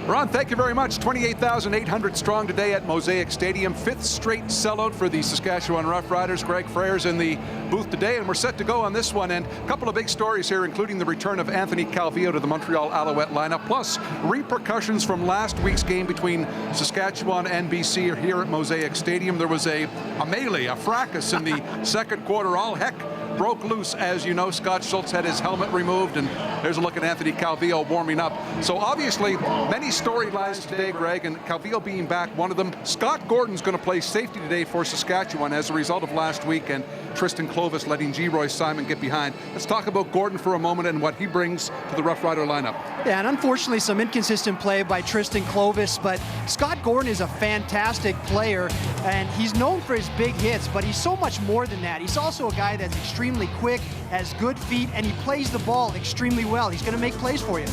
Ron, thank you very much. 28,800 strong today at Mosaic Stadium. Fifth straight sellout for the Saskatchewan Roughriders. Greg Frere's in the booth today, and we're set to go on this one. And a couple of big stories here, including the return of Anthony Calvillo to the Montreal Alouette lineup, plus repercussions from last week's game between Saskatchewan and BC here at Mosaic Stadium. There was a melee, a fracas in the second quarter. All heck broke loose, as you know. Scott Schultz had his helmet removed, and there's a look at Anthony Calvillo warming up. So obviously, many storylines today, Greg, and Calvillo being back, one of them. Scott Gordon's going to play safety today for Saskatchewan as a result of last week, and Tristan Clovis letting Geroy Simon get behind. Let's talk about Gordon for a moment and what he brings to the Rough Rider lineup. Yeah, and unfortunately some inconsistent play by Tristan Clovis, but Scott Gordon is a fantastic player, and he's known for his big hits, but he's so much more than that. He's also a guy that's extremely quick, has good feet, and he plays the ball extremely well. He's going to make plays for you.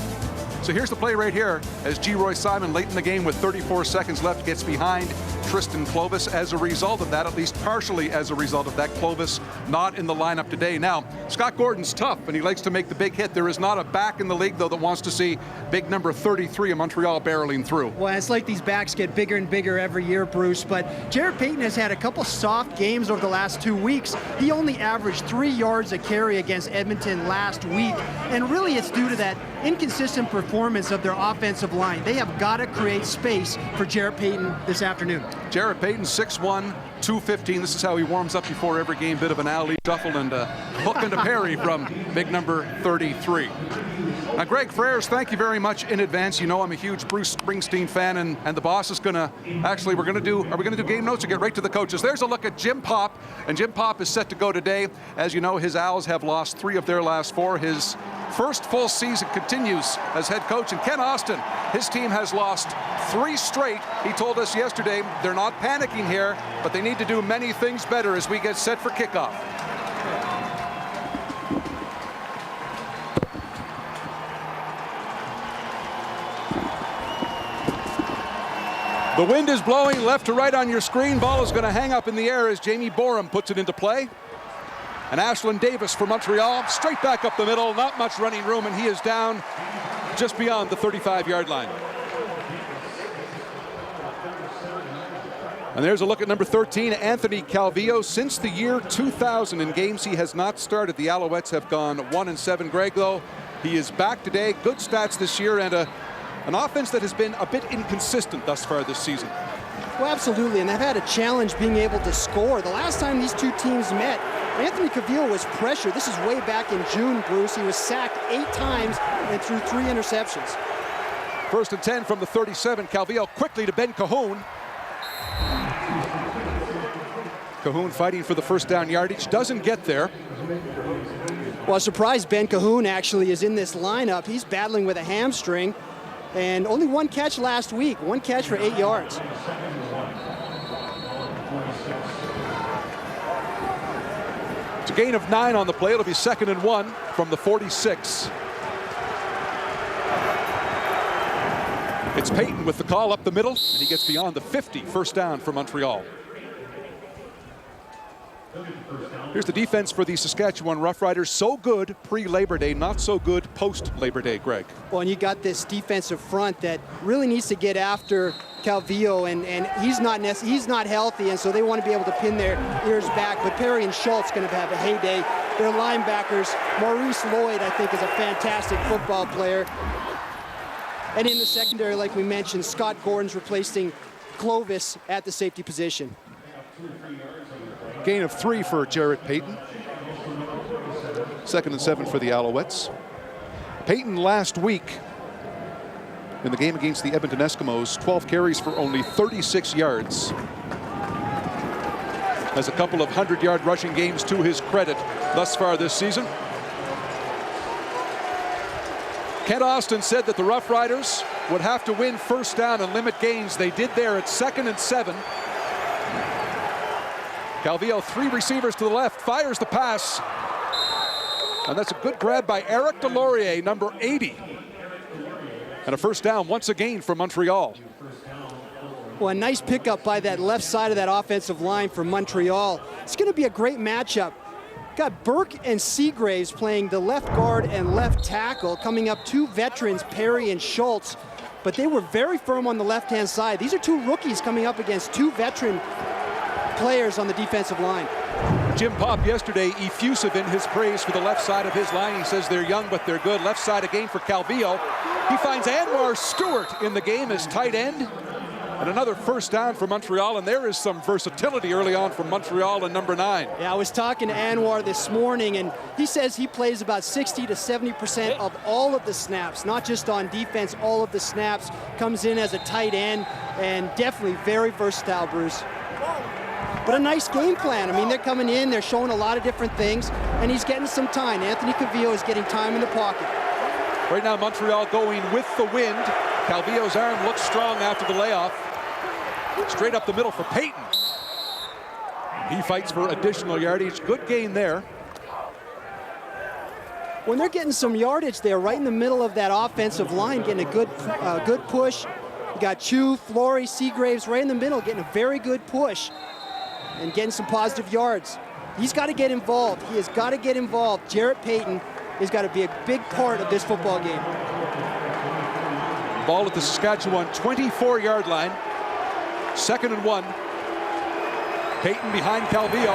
So here's the play right here as Geroy Simon, late in the game with 34 seconds left, gets behind Tristan Clovis. As a result of that, at least partially as a result of that, Clovis not in the lineup today. Now, Scott Gordon's tough, and he likes to make the big hit. There is not a back in the league, though, that wants to see big number 33 of Montreal barreling through. Well, it's like these backs get bigger and bigger every year, Bruce, but Jared Payton has had a couple soft games over the last 2 weeks. He only averaged 3 yards a carry against Edmonton last week, and really it's due to that inconsistent performance of their offensive line. They have got to create space for Jared Payton this afternoon. Jared Payton, 6'1", 215. This is how he warms up before every game. Bit of an alley shuffle and a hook and a parry from big number 33. Now, Greg Freres, thank you very much in advance. You know I'm a huge Bruce Springsteen fan, and the boss is going to, actually, are we going to do game notes or get right to the coaches? There's a look at Jim Popp, and Jim Popp is set to go today. As you know, his Owls have lost 3 of their last 4. His first full season continues as head coach. And Ken Austin, his team has lost 3 straight. He told us yesterday they're not panicking here, but they need to do many things better as we get set for kickoff. The wind is blowing left to right on your screen. Ball is going to hang up in the air as Jamie Borum puts it into play. And Ashland Davis for Montreal, straight back up the middle, not much running room, and he is down just beyond the 35-yard line. And there's a look at number 13, Anthony Calvillo. Since the year 2000 in games he has not started, the Alouettes have gone 1-7. Greg, though, he is back today. Good stats this year, and an offense that has been a bit inconsistent thus far this season. Well, absolutely, and they've had a challenge being able to score. The last time these two teams met, Anthony Calvillo was pressured. This is way back in June, Bruce. He was sacked 8 times and threw 3 interceptions. 1st and 10 from the 37. Calvillo quickly to Ben Cahoon. Cahoon fighting for the first down yardage. Doesn't get there. Well, surprised Ben Cahoon actually is in this lineup. He's battling with a hamstring. And only 1 catch last week. 1 catch for 8 yards. It's a gain of 9 on the play. It'll be 2nd and 1 from the 46. It's Payton with the call up the middle, and he gets beyond the 50. First down for Montreal. Here's the defense for the Saskatchewan Roughriders. So good pre-Labor Day, not so good post-Labor Day, Greg. Well, and you got this defensive front that really needs to get after Calvillo, and he's not healthy, and so they want to be able to pin their ears back. But Perry and Schultz going to have a heyday. Their linebackers, Maurice Lloyd, I think, is a fantastic football player. And in the secondary, like we mentioned, Scott Gordon's replacing Clovis at the safety position. Gain of 3 for Jared Payton. 2nd and 7 for the Alouettes. Payton last week in the game against the Edmonton Eskimos, 12 carries for only 36 yards. Has a couple of 100-yard rushing games to his credit thus far this season. Kent Austin said that the Rough Riders would have to win first down and limit gains. They did there at 2nd and 7. Calvillo, 3 receivers to the left, fires the pass. And that's a good grab by Eric Delorier, number 80. And a first down once again for Montreal. Well, a nice pickup by that left side of that offensive line for Montreal. It's going to be a great matchup. Got Burke and Seagraves playing the left guard and left tackle. Coming up, 2 veterans, Perry and Schultz. but they were very firm on the left-hand side. These are two rookies coming up against two veteran players on the defensive line. Jim Popp yesterday effusive in his praise for the left side of his line. He says they're young, but they're good. Left side again for Calvillo. He finds Anwar Stewart in the game as tight end. And another first down for Montreal, and there is some versatility early on from Montreal and number 9. Yeah, I was talking to Anwar this morning, and he says he plays about 60 to 70% of all of the snaps, not just on defense, all of the snaps. Comes in as a tight end, and definitely very versatile, Bruce. But a nice game plan. I mean, they're coming in, they're showing a lot of different things, and he's getting some time. Anthony Calvillo is getting time in the pocket. Right now, Montreal going with the wind. Calvillo's arm looks strong after the layoff. Straight up the middle for Payton. He fights for additional yardage. Good gain there. When they're getting some yardage there, right in the middle of that offensive line, getting a good push. You got Chu, Flory, Seagraves right in the middle, getting a very good push and getting some positive yards. He's got to get involved. He has got to get involved. Jarrett Payton has got to be a big part of this football game. Ball at the Saskatchewan 24-yard line. 2nd and 1. Payton behind Calvillo.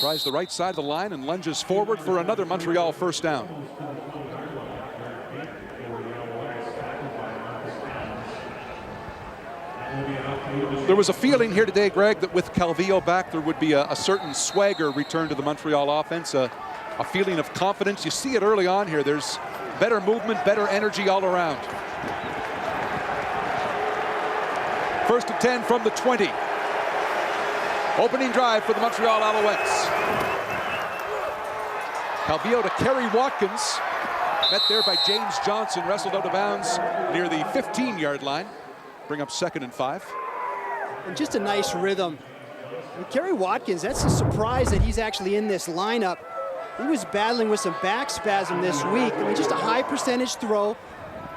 Tries the right side of the line and lunges forward for another Montreal first down. There was a feeling here today, Greg, that with Calvillo back, there would be a certain swagger return to the Montreal offense, a feeling of confidence. You see it early on here. There's better movement, better energy all around. 1st and 10 from the 20. Opening drive for the Montreal Alouettes. Calvillo to Kerry Watkins. Met there by James Johnson, wrestled out of bounds near the 15-yard line. Bring up 2nd and 5. And just a nice rhythm. And Kerry Watkins, that's a surprise that he's actually in this lineup. He was battling with some back spasm this week. I mean, just a high percentage throw.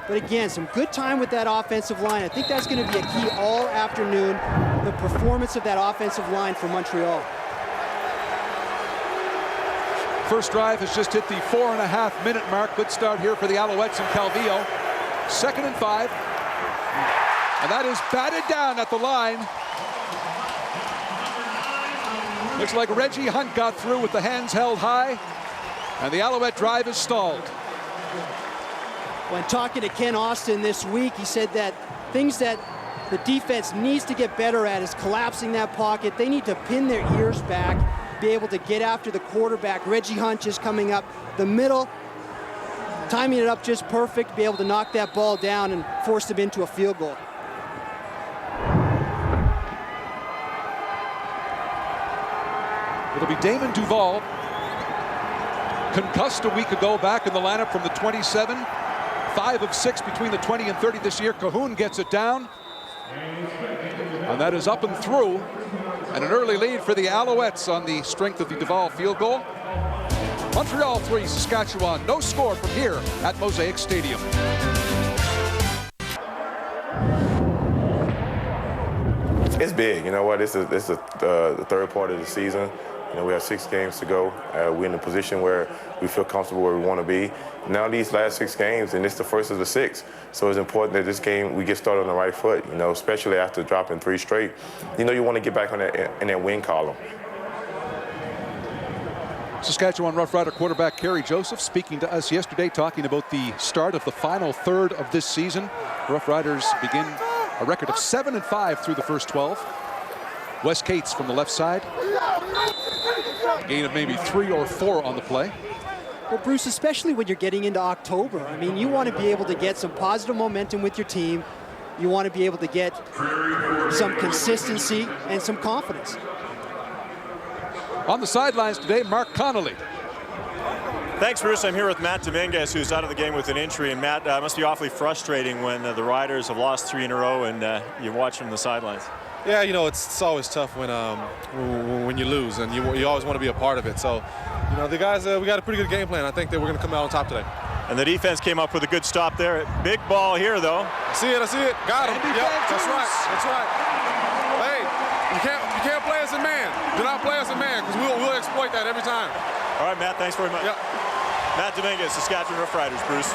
But again, some good time with that offensive line. I think that's going to be a key all afternoon, the performance of that offensive line for Montreal. First drive has just hit the 4.5-minute mark. Good start here for the Alouettes and Calvillo. 2nd and 5. And that is batted down at the line. Looks like Reggie Hunt got through with the hands held high. And the Alouette drive is stalled. When talking to Ken Austin this week, he said that things that the defense needs to get better at is collapsing that pocket. They need to pin their ears back, be able to get after the quarterback. Reggie Hunt just coming up the middle, timing it up just perfect, be able to knock that ball down and force them into a field goal. It'll be Damon Duval, concussed a week ago, back in the lineup from the 27. 5 of 6 between the 20 and 30 this year. Cahoon gets it down. And that is up and through. And an early lead for the Alouettes on the strength of the Duval field goal. Montreal 3, Saskatchewan. No score from here at Mosaic Stadium. It's big. You know what? This is the third part of the season. You know, we have 6 games to go. We're in a position where we feel comfortable where we want to be. Now these last 6 games, and it's the first of the 6. So it's important that this game, we get started on the right foot, you know, especially after dropping 3 straight. You know, you want to get back on in that win column. Saskatchewan Roughrider quarterback Kerry Joseph speaking to us yesterday, talking about the start of the final third of this season. Roughriders begin a record of 7-5 through the first 12. Wes Cates from the left side. A gain of maybe 3 or 4 on the play. Well, Bruce, especially when you're getting into October, I mean, you want to be able to get some positive momentum with your team. You want to be able to get some consistency and some confidence. On the sidelines today, Mark Connolly. Thanks, Bruce. I'm here with Matt Dominguez, who's out of the game with an injury. And Matt, must be awfully frustrating when the Riders have lost 3 in a row and you watch from the sidelines. Yeah, you know, it's always tough when you lose, and you always want to be a part of it. So, you know, the guys, we got a pretty good game plan. I think that we're going to come out on top today. And the defense came up with a good stop there. Big ball here, though. I see it. Got him. Yep, that's right. That's right. Hey, you can't play us in man. Do not play us in man, because we'll exploit that every time. All right, Matt, thanks very much. Yep. Matt Dominguez, Saskatchewan Roughriders. Bruce.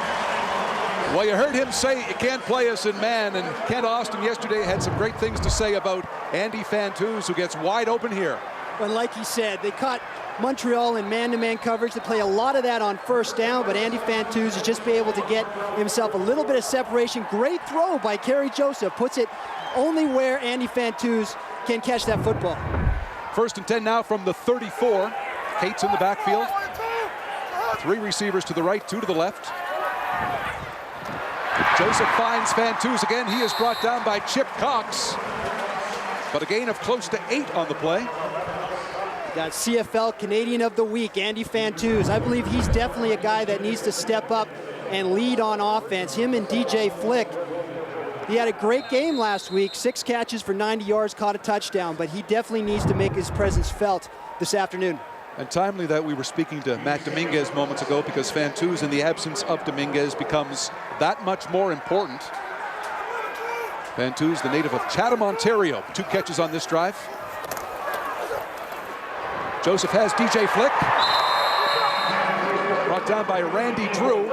Well, you heard him say you can't play us in man, and Kent Austin yesterday had some great things to say about Andy Fantuz, who gets wide open here. Well, like he said, they caught Montreal in man-to-man coverage. They play a lot of that on first down, but Andy Fantuz has just been able to get himself a little bit of separation. Great throw by Kerry Joseph. Puts it only where Andy Fantuz can catch that football. 1st and 10 now from the 34. Cates in the backfield. 3 receivers to the right, 2 to the left. Joseph finds Fantuz again. He is brought down by Chip Cox, but a gain of close to 8 on the play. Got CFL Canadian of the Week, Andy Fantuz. I believe he's definitely a guy that needs to step up and lead on offense. Him and DJ Flick. He had a great game last week, 6 catches for 90 yards, caught a touchdown, but he definitely needs to make his presence felt this afternoon. And timely that we were speaking to Matt Dominguez moments ago, because Fantuz, in the absence of Dominguez, becomes that much more important. Fantuz, the native of Chatham, Ontario. 2 catches on this drive. Joseph has DJ Flick. Brought down by Randy Drew.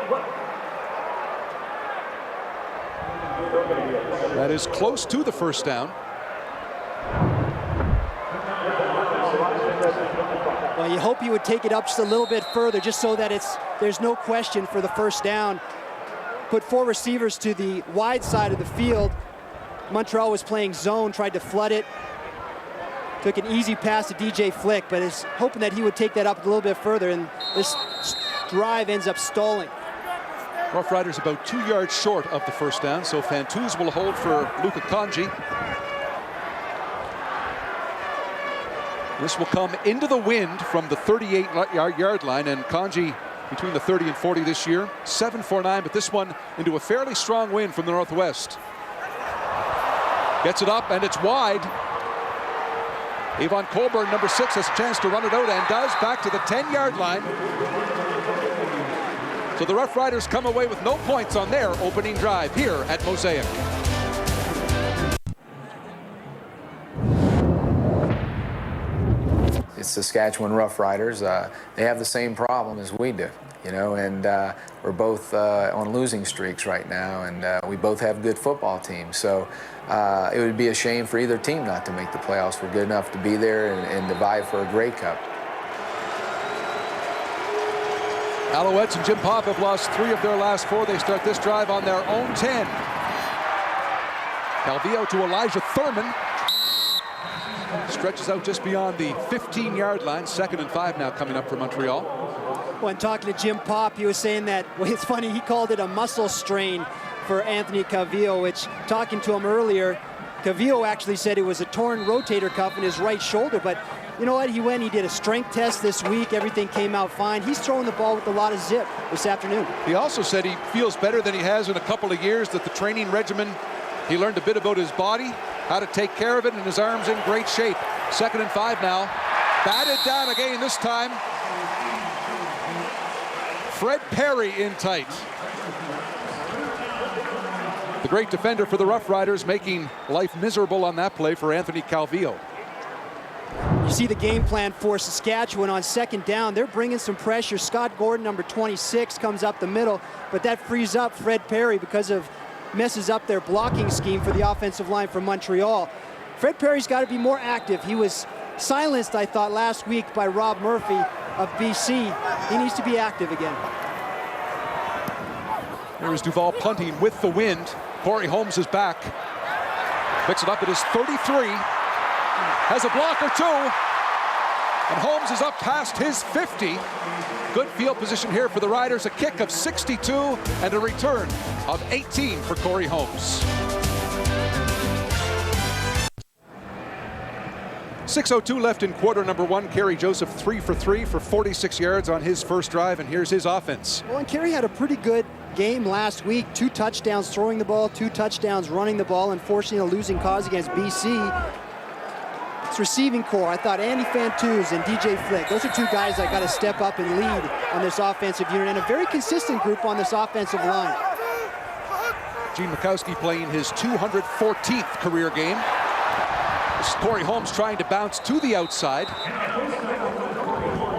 That is close to the first down. Well, you hope he would take it up just a little bit further, just so that there's no question for the first down. Put 4 receivers to the wide side of the field. Montreal was playing zone, tried to flood it. Took an easy pass to DJ Flick, but is hoping that he would take that up a little bit further, and this drive ends up stalling. Roughriders about 2 yards short of the first down, so Fantuz will hold for Luka Kanji. This will come into the wind from the 38-yard line, and Kanji between the 30 and 40 this year. 7-4-9, but this one into a fairly strong wind from the northwest. Gets it up, and it's wide. Avon Colburn, number 6, has a chance to run it out, and does, back to the 10-yard line. So the Roughriders come away with no points on their opening drive here at Mosaic. It's Saskatchewan Roughriders. They have the same problem as we do, you know, and we're both on losing streaks right now, and we both have good football teams. So it would be a shame for either team not to make the playoffs. We're good enough to be there and to vie for a Grey Cup. Alouettes and Jim Pop have lost 3 of their last 4. They start this drive on their own 10. Calvillo to Elijah Thurman. Stretches out just beyond the 15-yard line. 2nd and 5 now coming up for Montreal. When talking to Jim Pop, he was saying that, well, it's funny, he called it a muscle strain for Anthony Calvillo, which, talking to him earlier, Calvillo actually said it was a torn rotator cuff in his right shoulder, but you know what? He went, he did a strength test this week. Everything came out fine. He's throwing the ball with a lot of zip this afternoon. He also said he feels better than he has in a couple of years, that the training regimen, he learned a bit about his body, how to take care of it, and his arm's in great shape. 2nd and 5 now. Batted down again this time. Fred Perry in tight. The great defender for the Roughriders, making life miserable on that play for Anthony Calvillo. You see the game plan for Saskatchewan on 2nd down. They're bringing some pressure. Scott Gordon, number 26, comes up the middle, but that frees up Fred Perry because of messes up their blocking scheme for the offensive line from Montreal. Fred Perry's got to be more active. He was silenced, I thought, last week by Rob Murphy of BC. He needs to be active again. There is Duval punting with the wind. Corey Holmes is back. Picks it up at his 33. Has a block or 2. And Holmes is up past his 50. Good field position here for the Riders. A kick of 62 and a return of 18 for Corey Holmes. 6:02 left in quarter number 1. Kerry Joseph 3 for 3 for 46 yards on his first drive, and here's his offense. Well, and Kerry had a pretty good game last week. 2 touchdowns throwing the ball, 2 touchdowns running the ball, unfortunately a losing cause against BC. It's receiving core. I thought Andy Fantuz and DJ Flick, those are 2 guys that got to step up and lead on this offensive unit, and a very consistent group on this offensive line. Gene Mikowski playing his 214th career game. This is Corey Holmes trying to bounce to the outside.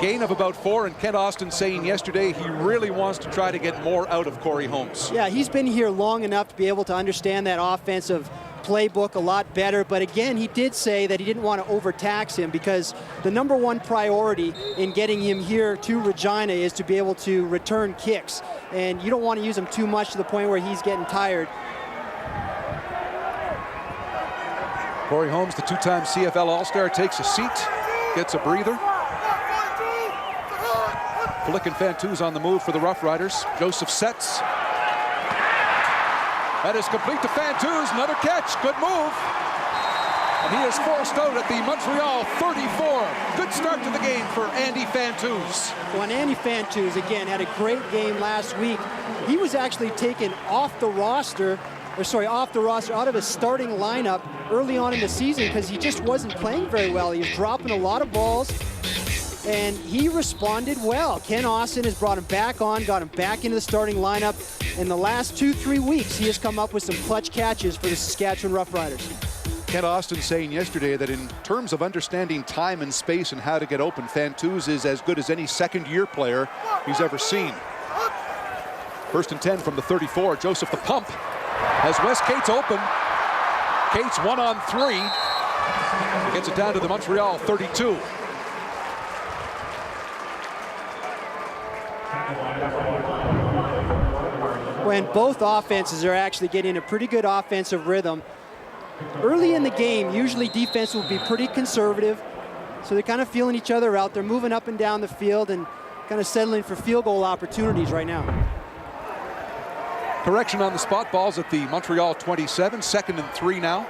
Gain of about 4, and Kent Austin saying yesterday he really wants to try to get more out of Corey Holmes. Yeah, he's been here long enough to be able to understand that offensive playbook a lot better, but again, he did say that he didn't want to overtax him because the #1 priority in getting him here to Regina is to be able to return kicks, and you don't want to use him too much to the point where he's getting tired. Corey Holmes, the 2-time CFL All-Star, takes a seat, gets a breather. Flick and Fantuz on the move for the Roughriders. Joseph sets. That is complete to Fantuz. Another catch. Good move. And he is forced out at the Montreal 34. Good start to the game for Andy Fantuz. Well, Andy Fantuz, again, had a great game last week. He was actually taken off the roster, out of his starting lineup early on in the season because he just wasn't playing very well. He was dropping a lot of balls, and he responded well. Ken Austin has brought him back on, got him back into the starting lineup. In the last 2-3 weeks, he has come up with some clutch catches for the Saskatchewan Roughriders. Kent Austin saying yesterday that in terms of understanding time and space and how to get open, Fantuz is as good as any second-year player he's ever seen. 1st and 10 from the 34. Joseph the pump has Wes Cates open. Cates 1-on-3. Gets it down to the Montreal 32. When both offenses are actually getting a pretty good offensive rhythm. Early in the game, usually defense will be pretty conservative, so they're kind of feeling each other out. They're moving up and down the field and kind of settling for field goal opportunities right now. Correction on the spot, balls at the Montreal 27, 2nd and 3 now.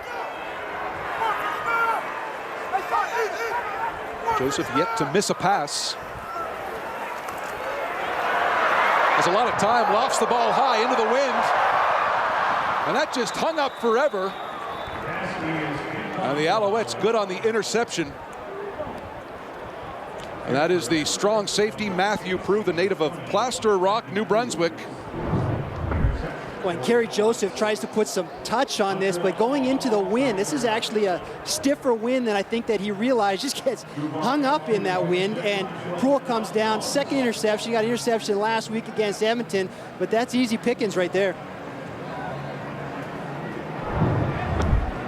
Joseph yet to miss a pass. Has a lot of time, lofts the ball high into the wind. And that just hung up forever. And the Alouettes good on the interception. And that is the strong safety, Matthew Prue, the native of Plaster Rock, New Brunswick. When Kerry Joseph tries to put some touch on this, but going into the wind, this is actually a stiffer wind than I think that he realized. Just gets hung up in that wind, and Prue comes down. 2nd interception. He got an interception last week against Edmonton, but that's easy pickings right there.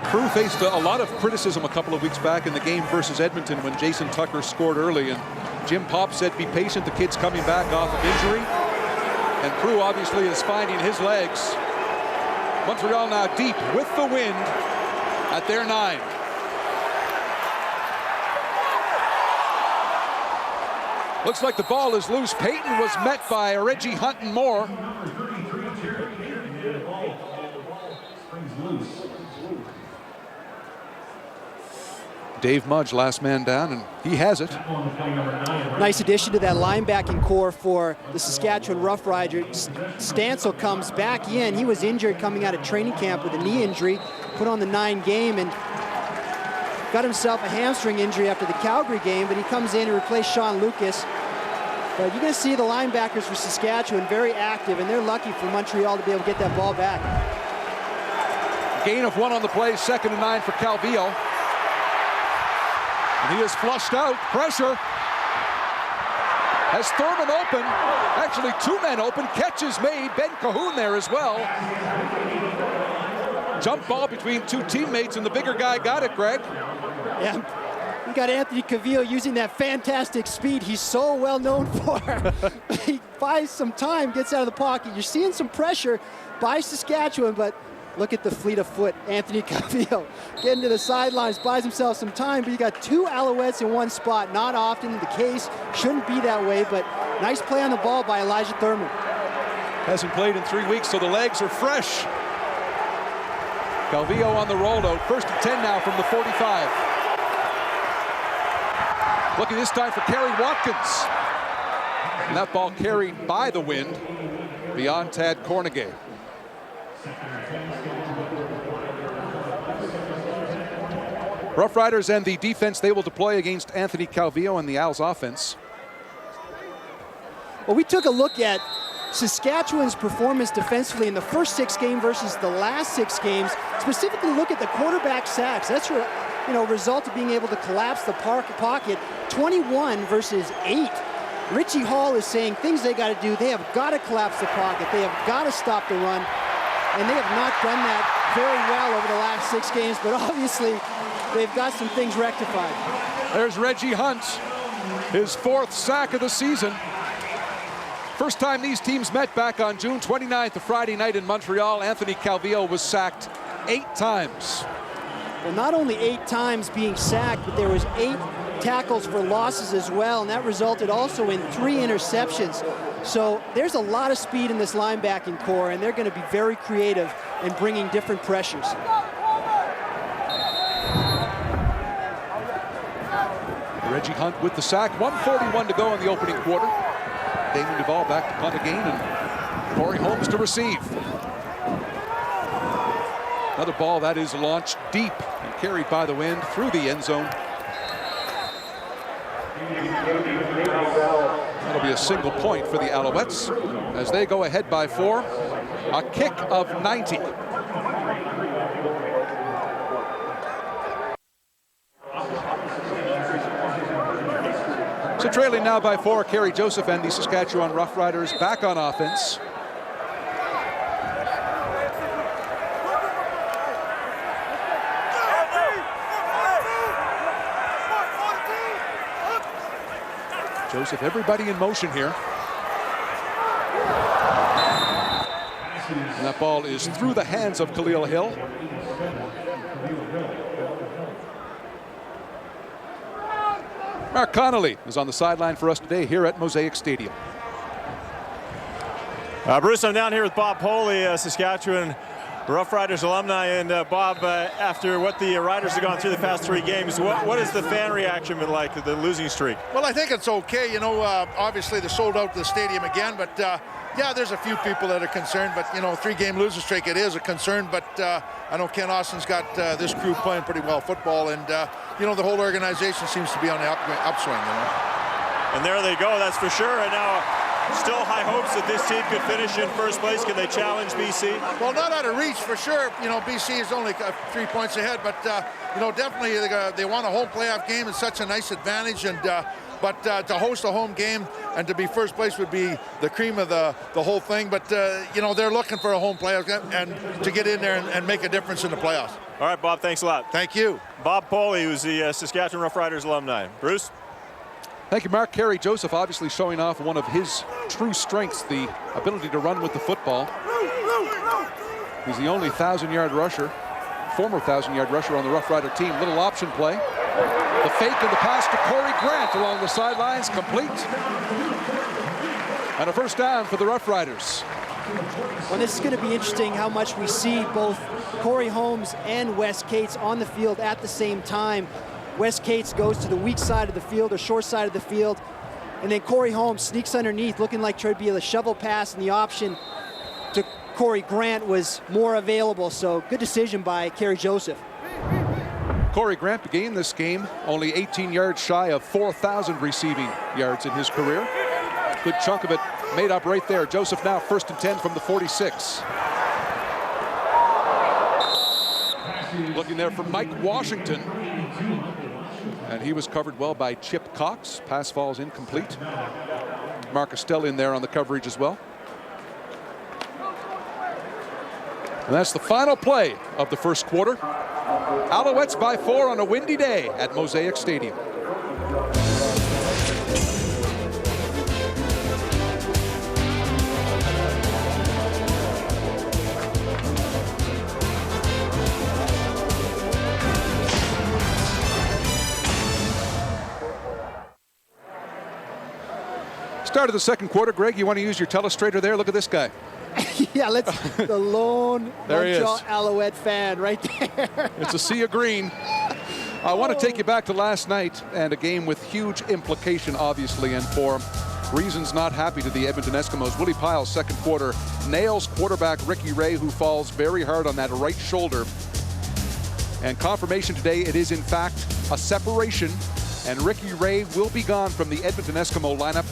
Prue faced a lot of criticism a couple of weeks back in the game versus Edmonton when Jason Tucker scored early, and Jim Popp said, be patient, the kid's coming back off of injury. And Prue obviously is finding his legs. Montreal now deep with the wind at their 9. Looks like the ball is loose. Payton was met by Reggie Hunt and Moore. Dave Mudge, last man down, and he has it. Nice addition to that linebacking core for the Saskatchewan Roughriders. Stancil comes back in. He was injured coming out of training camp with a knee injury, put on the 9 game, and got himself a hamstring injury after the Calgary game, but he comes in to replace Sean Lucas. But you're going to see the linebackers for Saskatchewan very active, and they're lucky for Montreal to be able to get that ball back. Gain of 1 on the play, 2nd and 9 for Calvillo. And he is flushed out. Pressure. Has Thurman open. Actually, 2 men open. Catch is made. Ben Cahoon there as well. Jump ball between 2 teammates, and the bigger guy got it, Greg. Yeah, you got Anthony Cavillo using that fantastic speed he's so well known for. He buys some time, gets out of the pocket. You're seeing some pressure by Saskatchewan, but look at the fleet of foot. Anthony Cavillo getting to the sidelines, buys himself some time, but you got 2 Alouettes in one spot. Not often the case, shouldn't be that way, but nice play on the ball by Elijah Thurman. Hasn't played in 3 weeks, so the legs are fresh. Calvillo on the rollout. 1st and 10 now from the 45. Looking this time for Kerry Watkins. And that ball carried by the wind beyond Tad Cornegay. Roughriders and the defense they will deploy against Anthony Calvillo and the Owls offense. Well, we took a look at Saskatchewan's performance defensively in the first 6 games versus the last 6 games. Specifically, look at the quarterback sacks. That's a result of being able to collapse the pocket. 21 versus 8. Richie Hall is saying things they got to do. They have got to collapse the pocket. They have got to stop the run. And they have not done that very well over the last 6 games, but obviously they've got some things rectified. There's Reggie Hunt, his 4th sack of the season. First time these teams met back on June 29th, a Friday night in Montreal. Anthony Calvillo was sacked 8 times. Well, not only 8 times being sacked, but there was 8 tackles for losses as well, and that resulted also in 3 interceptions. So there's a lot of speed in this linebacking core, and they're going to be very creative in bringing different pressures. Reggie Hunt with the sack. 1:41 to go in the opening quarter. Damon Duval back to punt again, and Corey Holmes to receive. Another ball that is launched deep and carried by the wind through the end zone. That'll be a single point for the Alouettes as they go ahead by 4. A kick of 90. So trailing now by 4, Kerry Joseph and the Saskatchewan Roughriders back on offense. Joseph, everybody in motion here. And that ball is through the hands of Khalil Hill. Mark Connolly is on the sideline for us today here at Mosaic Stadium. Bruce, I'm down here with Bob Poley, Saskatchewan Roughriders alumni. And Bob, after what the Riders have gone through the past 3 games, what has the fan reaction been like to the losing streak? Well, I think it's okay. Obviously they're sold out to the stadium again, but yeah, there's a few people that are concerned. But 3-game losing streak, it is a concern. But I know Ken Austin's got this crew playing pretty well football, and the whole organization seems to be on the upswing. And there they go, that's for sure. And now, still high hopes that this team could finish in first place. Can they challenge BC? Well, not out of reach for sure. BC is only 3 points ahead, but definitely they want a home playoff game. It's such a nice advantage, and but to host a home game and to be first place would be the cream of the whole thing. But they're looking for a home playoff game and to get in there and make a difference in the playoffs. All right, Bob, thanks a lot. Thank you. Bob Poley, who's the Saskatchewan Roughriders alumni. Bruce? Thank you, Mark. Kerry Joseph obviously showing off one of his true strengths, the ability to run with the football. He's the only 1,000-yard rusher, former 1,000-yard rusher on the Rough Rider team. Little option play. The fake and the pass to Corey Grant along the sidelines, complete. And a first down for the Rough Riders. Well, this is going to be interesting how much we see both Corey Holmes and Wes Cates on the field at the same time. Wes Cates goes to the weak side of the field or short side of the field, and then Corey Holmes sneaks underneath, looking like trying to be a shovel pass, and the option to Corey Grant was more available. So good decision by Kerry Joseph. Corey Grant began this game only 18 yards shy of 4,000 receiving yards in his career. Good chunk of it made up right there. Joseph now 1st and 10 from the 46. Looking there for Mike Washington. And he was covered well by Chip Cox. Pass falls incomplete. Marcus Stell in there on the coverage as well. And that's the final play of the first quarter. Alouettes by 4 on a windy day at Mosaic Stadium. Start of the second quarter. Greg, you want to use your telestrator there? Look at this guy. Yeah, let's the lone Montreal Alouette fan right there. It's a sea of green. I want to take you back to last night and a game with huge implication, obviously, and for reasons not happy to the Edmonton Eskimos. Willie Pyle's second quarter nails quarterback Ricky Ray, who falls very hard on that right shoulder. And confirmation today, it is in fact a separation, and Ricky Ray will be gone from the Edmonton Eskimo lineup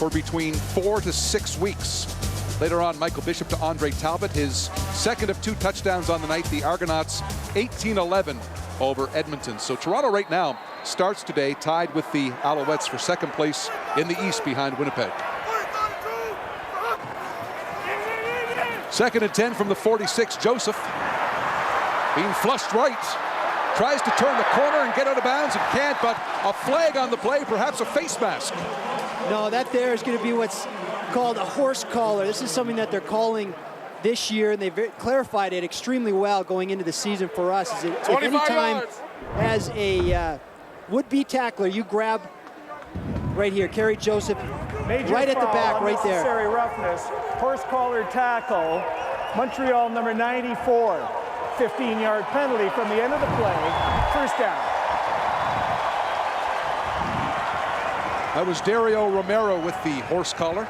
for between 4 to 6 weeks. Later on, Michael Bishop to Andre Talbot, his second of 2 touchdowns on the night. The Argonauts 18-11 over Edmonton. So Toronto right now starts today tied with the Alouettes for second place in the East behind Winnipeg. 2nd and 10 from the 46. Joseph being flushed right. Tries to turn the corner and get out of bounds and can't, but a flag on the play, perhaps a face mask. No, that there is going to be what's called a horse collar. This is something that they're calling this year, and they've clarified it extremely well going into the season for us. Is it, if any time as a would-be tackler, you grab right here, Kerry Joseph, Major right at the back, right there. Unnecessary roughness, horse collar tackle, Montreal number 94. 15-yard penalty from the end of the play, first down. That was Dario Romero with the horse collar.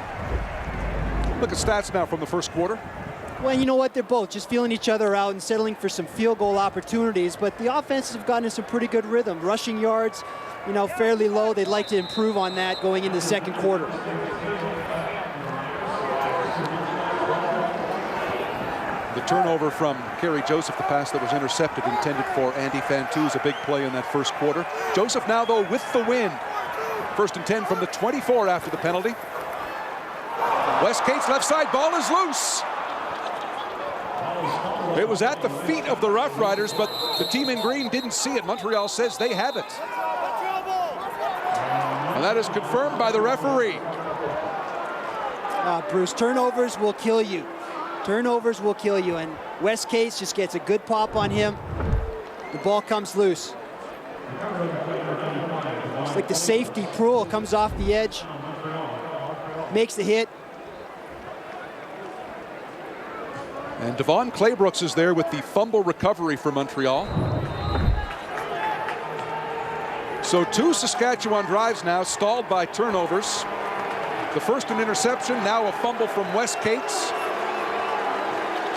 Look at stats now from the first quarter. Well, you know what? They're both just feeling each other out and settling for some field goal opportunities, but the offenses have gotten in some pretty good rhythm. Rushing yards, you know, fairly low. They'd like to improve on that going into the second quarter. The turnover from Kerry Joseph, the pass that was intercepted, intended for Andy Fantuz, a big play in that first quarter. Joseph now, though, with the win. 1st and 10 from the 24 after the penalty. Westgate's left side ball is loose. It was at the feet of the Roughriders, but the team in green didn't see it. Montreal says they have it. And that is confirmed by the referee. Bruce, turnovers will kill you. Turnovers will kill you, and Westgate just gets a good pop on him. The ball comes loose. It's like the safety. Pruill comes off the edge, makes the hit. And Devon Claybrooks is there with the fumble recovery for Montreal. So 2 Saskatchewan drives now stalled by turnovers. The first an interception, now a fumble from Westgate's.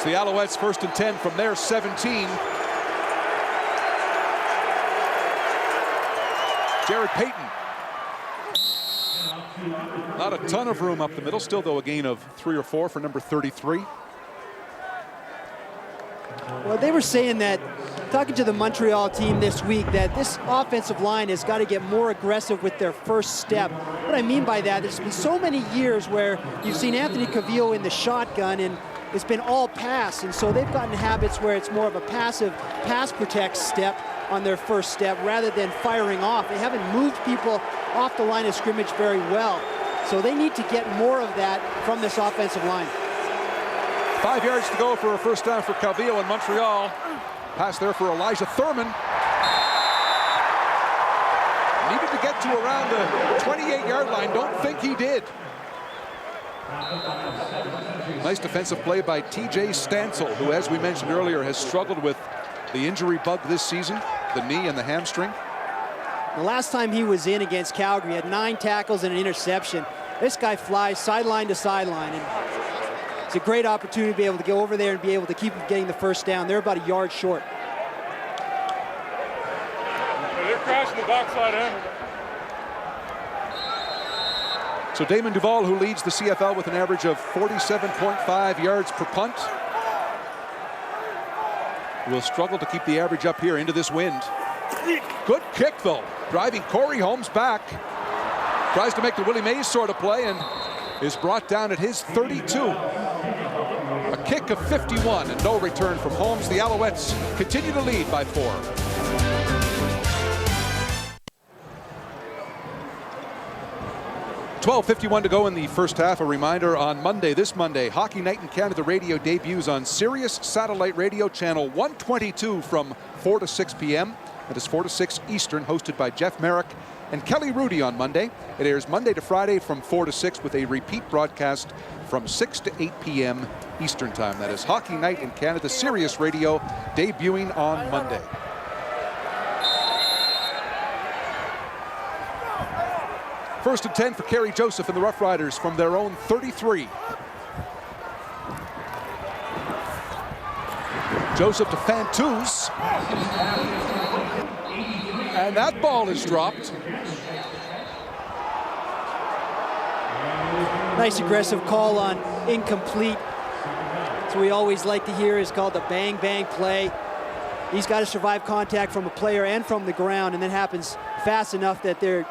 The Alouettes 1st and 10 from their 17. Jared Payton. Not a ton of room up the middle. Still, though, a gain of 3 or 4 for number 33. Well, they were saying that, talking to the Montreal team this week, that this offensive line has got to get more aggressive with their first step. What I mean by that, there's been so many years where you've seen Anthony Cavillo in the shotgun, and it's been all pass, and so they've gotten habits where it's more of a passive pass protect step on their first step rather than firing off. They haven't moved people off the line of scrimmage very well, so they need to get more of that from this offensive line. 5 yards to go for a first down for Calvillo in Montreal. Pass there for Elijah Thurman. Needed to get to around the 28-yard line. Don't think he did. Nice defensive play by TJ Stansel, who, as we mentioned earlier, has struggled with the injury bug this season, the knee and the hamstring. The last time he was in against Calgary, he had 9 tackles and an interception. This guy flies sideline to sideline, and it's a great opportunity to be able to go over there and be able to keep getting the first down. They're about a yard short. They're crashing the backside end. So Damon Duval, who leads the CFL with an average of 47.5 yards per punt, will struggle to keep the average up here into this wind. Good kick, though. Driving Corey Holmes back. Tries to make the Willie Mays sort of play and is brought down at his 32. A kick of 51 and no return from Holmes. The Alouettes continue to lead by 4. .12:51 to go in the first half. A reminder, on Monday, this Monday, Hockey Night in Canada Radio debuts on Sirius Satellite Radio Channel 122 from 4 to 6 p.m. That is 4 to 6 Eastern, hosted by Jeff Merrick and Kelly Rudy on Monday. It airs Monday to Friday from 4 to 6 with a repeat broadcast from 6 to 8 p.m. Eastern Time. That is Hockey Night in Canada, Sirius Radio, debuting on Monday. First and 10 for Kerry Joseph and the Roughriders from their own 33. Joseph to Fantuz. And that ball is dropped. Nice aggressive call on incomplete. So we always like to hear is called the bang bang play. He's got to survive contact from a player and from the ground, and that happens fast enough that their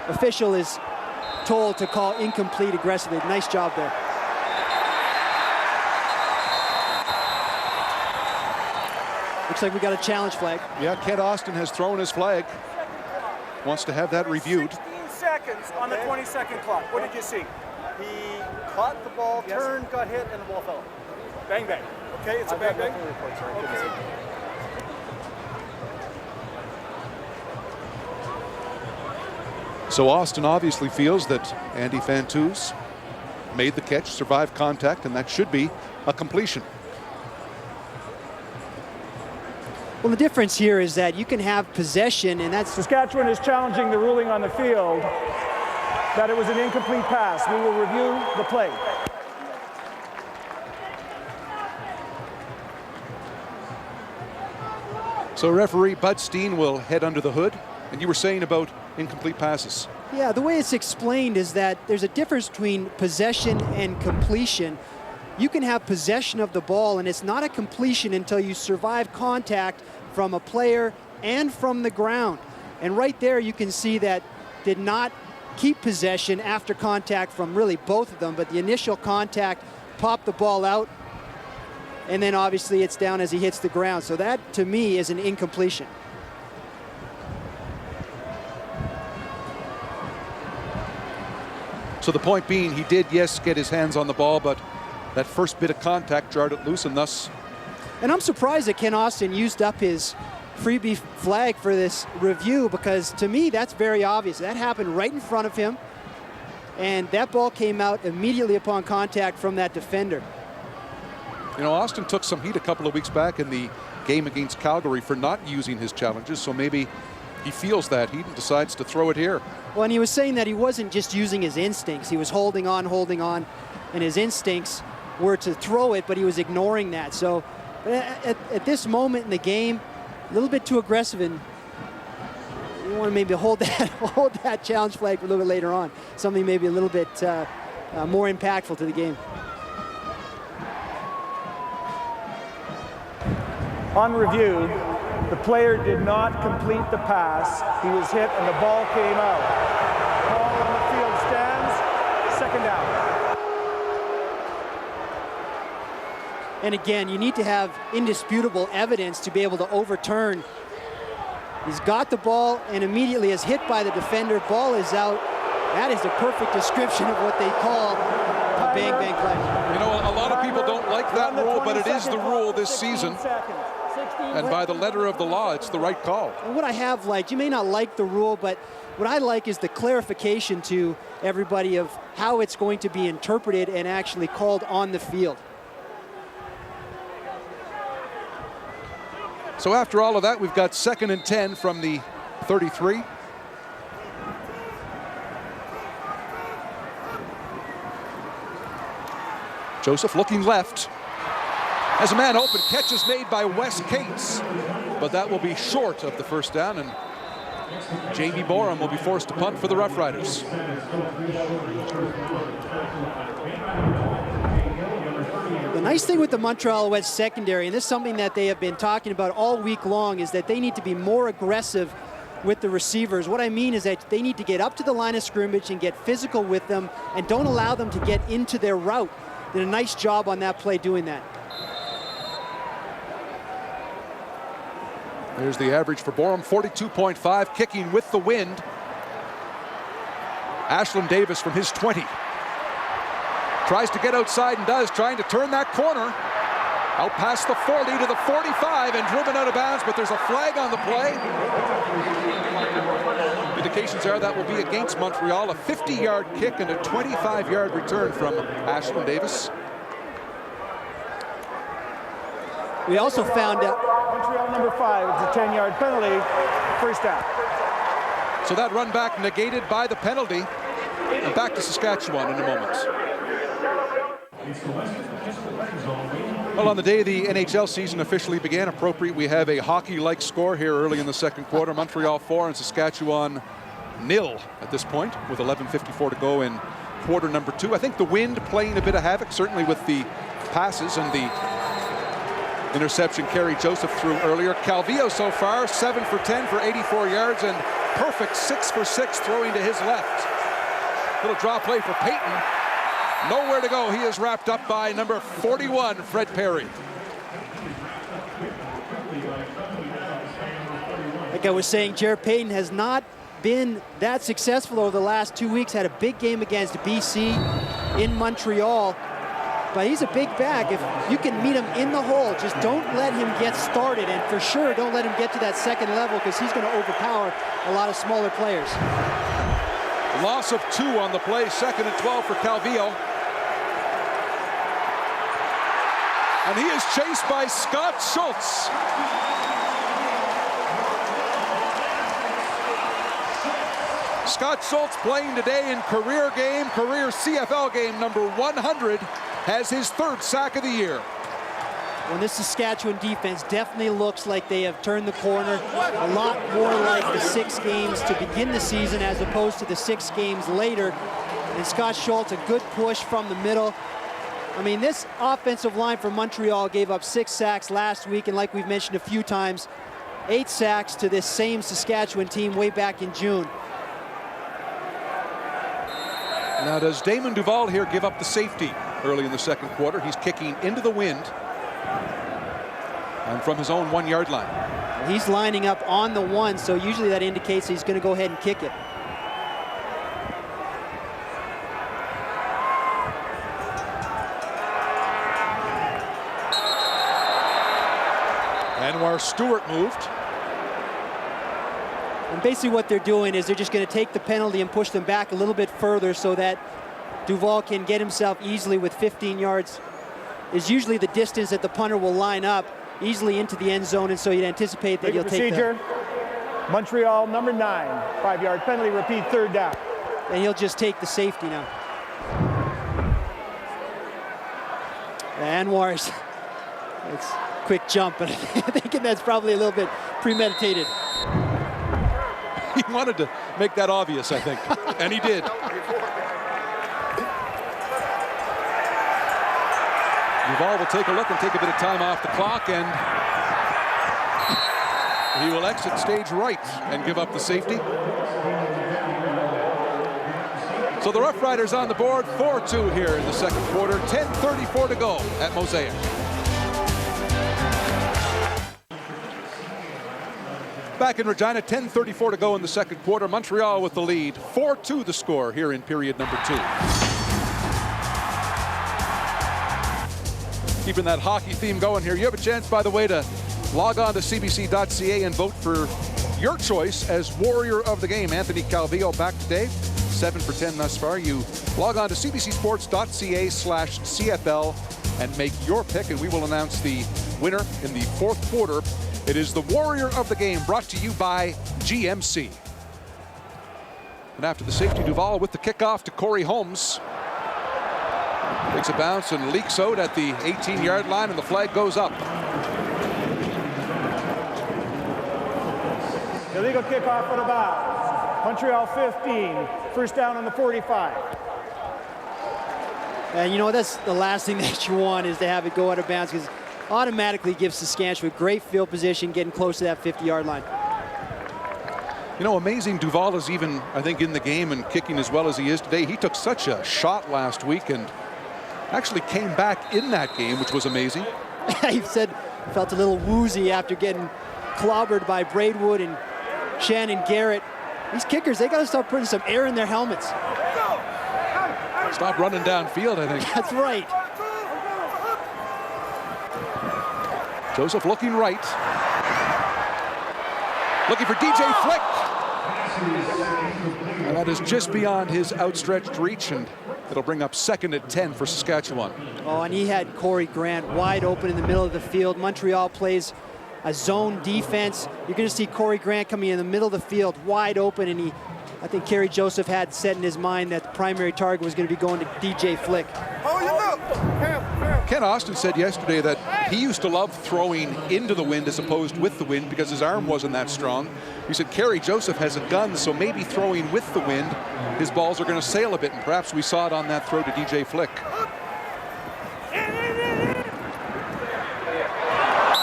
official is told to call incomplete aggressively. Nice job there. Looks like we got a challenge flag. Yeah, Kent Austin has thrown his flag. Wants to have that reviewed. 16 seconds on the 20-second clock. What did you see? He caught the ball, turned, got hit, and the ball fell. Bang bang. Okay, it's a bang bang. Okay. So Austin obviously feels that Andy Fantuz made the catch, survived contact, and that should be a completion. Well, the difference here is that you can have possession, and that's... Saskatchewan is challenging the ruling on the field that it was an incomplete pass. We will review the play. So referee Bud Steen will head under the hood. And you were saying about incomplete passes. Yeah, the way it's explained is that there's a difference between possession and completion. You can have possession of the ball, and it's not a completion until you survive contact from a player and from the ground. And right there you can see that did not keep possession after contact from really both of them, but the initial contact popped the ball out, and then obviously it's down as he hits the ground. So that, to me, is an incompletion. So the point being, he did, yes, get his hands on the ball, but that first bit of contact jarred it loose, and thus... And I'm surprised that Ken Austin used up his freebie flag for this review, because to me, that's very obvious. That happened right in front of him, and that ball came out immediately upon contact from that defender. You know, Austin took some heat a couple of weeks back in the game against Calgary for not using his challenges, so maybe he feels that heat and decides to throw it here. Well, and he was saying that he wasn't just using his instincts. He was holding on, and his instincts were to throw it, but he was ignoring that. So at this moment in the game, a little bit too aggressive, and you want to maybe hold that challenge flag a little bit later on. Something maybe a little bit more impactful to the game. On review, the player did not complete the pass. He was hit and the ball came out. Ball on the field stands, second down. And again, you need to have indisputable evidence to be able to overturn. He's got the ball and immediately is hit by the defender. Ball is out. That is the perfect description of what they call a bang bang play. You know, a lot of people don't like that rule, but it is the rule this season. And by the letter of the law, it's the right call. And what I have liked, you may not like the rule, but what I like is the clarification to everybody of how it's going to be interpreted and actually called on the field. So after all of that, we've got 2nd and 10 from the 33. Joseph looking left. As a man open, catch is made by Wes Cates, but that will be short of the first down, and Jamie Borum will be forced to punt for the Roughriders. The nice thing with the Montreal Alouettes secondary, and this is something that they have been talking about all week long, is that they need to be more aggressive with the receivers. What I mean is that they need to get up to the line of scrimmage and get physical with them and don't allow them to get into their route. Did a nice job on that play doing that. There's the average for Borum, 42.5, kicking with the wind. Ashland Davis from his 20. Tries to get outside and does, trying to turn that corner. Out past the 40 to the 45 and driven out of bounds, but there's a flag on the play. Indications are that will be against Montreal, a 50-yard kick and a 25-yard return from Ashland Davis. We also found out Montreal number 5, it's a 10-yard penalty, first down. So that run back negated by the penalty, and back to Saskatchewan in a moment. Well, on the day the NHL season officially began, appropriate, we have a hockey-like score here early in the second quarter. Montreal 4 and Saskatchewan 0 at this point, with 11:54 to go in quarter number 2. I think the wind playing a bit of havoc, certainly with the passes and the interception Kerry Joseph threw earlier. Calvillo so far 7 for 10 for 84 yards and perfect 6 for 6 throwing to his left. Little draw play for Peyton. Nowhere to go. He is wrapped up by number 41, Fred Perry. Like I was saying, Jared Payton has not been that successful over the last 2 weeks. Had a big game against BC in Montreal. But he's a big back. If you can meet him in the hole, just don't let him get started. And for sure, don't let him get to that second level because he's going to overpower a lot of smaller players. Loss of 2 on the play, 2nd and 12 for Calvillo. And he is chased by Scott Schultz. Scott Schultz playing today in career CFL game number 100, has his 3rd sack of the year. Well, this Saskatchewan defense definitely looks like they have turned the corner, a lot more like the 6 games to begin the season as opposed to the 6 games later. And Scott Schultz, a good push from the middle. I mean, this offensive line for Montreal gave up 6 sacks last week, and like we've mentioned a few times, 8 sacks to this same Saskatchewan team way back in June. Now, does Damon Duval here give up the safety early in the 2nd quarter? He's kicking into the wind and from his own 1-yard line. He's lining up on the 1, so usually that indicates he's going to go ahead and kick it. Anwar Stewart moved. And basically what they're doing is they're just going to take the penalty and push them back a little bit further so that Duval can get himself easily with 15 yards. Is usually the distance that the punter will line up easily into the end zone, and so you'd anticipate that he'll take procedure. Montreal number 9, 5-yard penalty, repeat 3rd down. And he'll just take the safety now. Anwar's, it's a quick jump, but I'm thinking that's probably a little bit premeditated. He wanted to make that obvious, I think, and he did. Duval will take a look and take a bit of time off the clock, and he will exit stage right and give up the safety. So the Roughriders on the board, 4-2 here in the 2nd quarter, 10:34 to go at Mosaic. Back in Regina, 10:34 to go in the 2nd quarter. Montreal with the lead, 4-2 the score here in period number 2. Keeping that hockey theme going here. You have a chance, by the way, to log on to cbc.ca and vote for your choice as Warrior of the Game. Anthony Calvillo back today, 7 for 10 thus far. You log on to cbcsports.ca/CFL and make your pick, and we will announce the winner in the 4th quarter. It is the Warrior of the Game, brought to you by GMC. And after the safety, Duval with the kickoff to Corey Holmes. Takes a bounce and leaks out at the 18-yard line, and the flag goes up. Illegal kickoff out of bounds. Montreal 15, 1st down on the 45. And you know, that's the last thing that you want, is to have it go out of bounds, because automatically gives Saskatchewan great field position, getting close to that 50-yard line. You know, amazing, Duval is even, I think, in the game and kicking as well as he is today. He took such a shot last week and actually came back in that game, which was amazing. He said felt a little woozy after getting clobbered by Braidwood and Shannon Garrett. These kickers, they got to start putting some air in their helmets. Stop running downfield, I think. That's right. Joseph looking right. Looking for DJ Flick. And that is just beyond his outstretched reach, and it'll bring up 2nd and 10 for Saskatchewan. Oh, and he had Corey Grant wide open in the middle of the field. Montreal plays a zone defense. You're going to see Corey Grant coming in the middle of the field wide open, and I think Kerry Joseph had set in his mind that the primary target was going to be going to DJ Flick. Oh, you look. Ken Austin said yesterday that he used to love throwing into the wind as opposed with the wind because his arm wasn't that strong. He said Kerry Joseph has a gun, so maybe throwing with the wind, his balls are going to sail a bit, and perhaps we saw it on that throw to DJ Flick.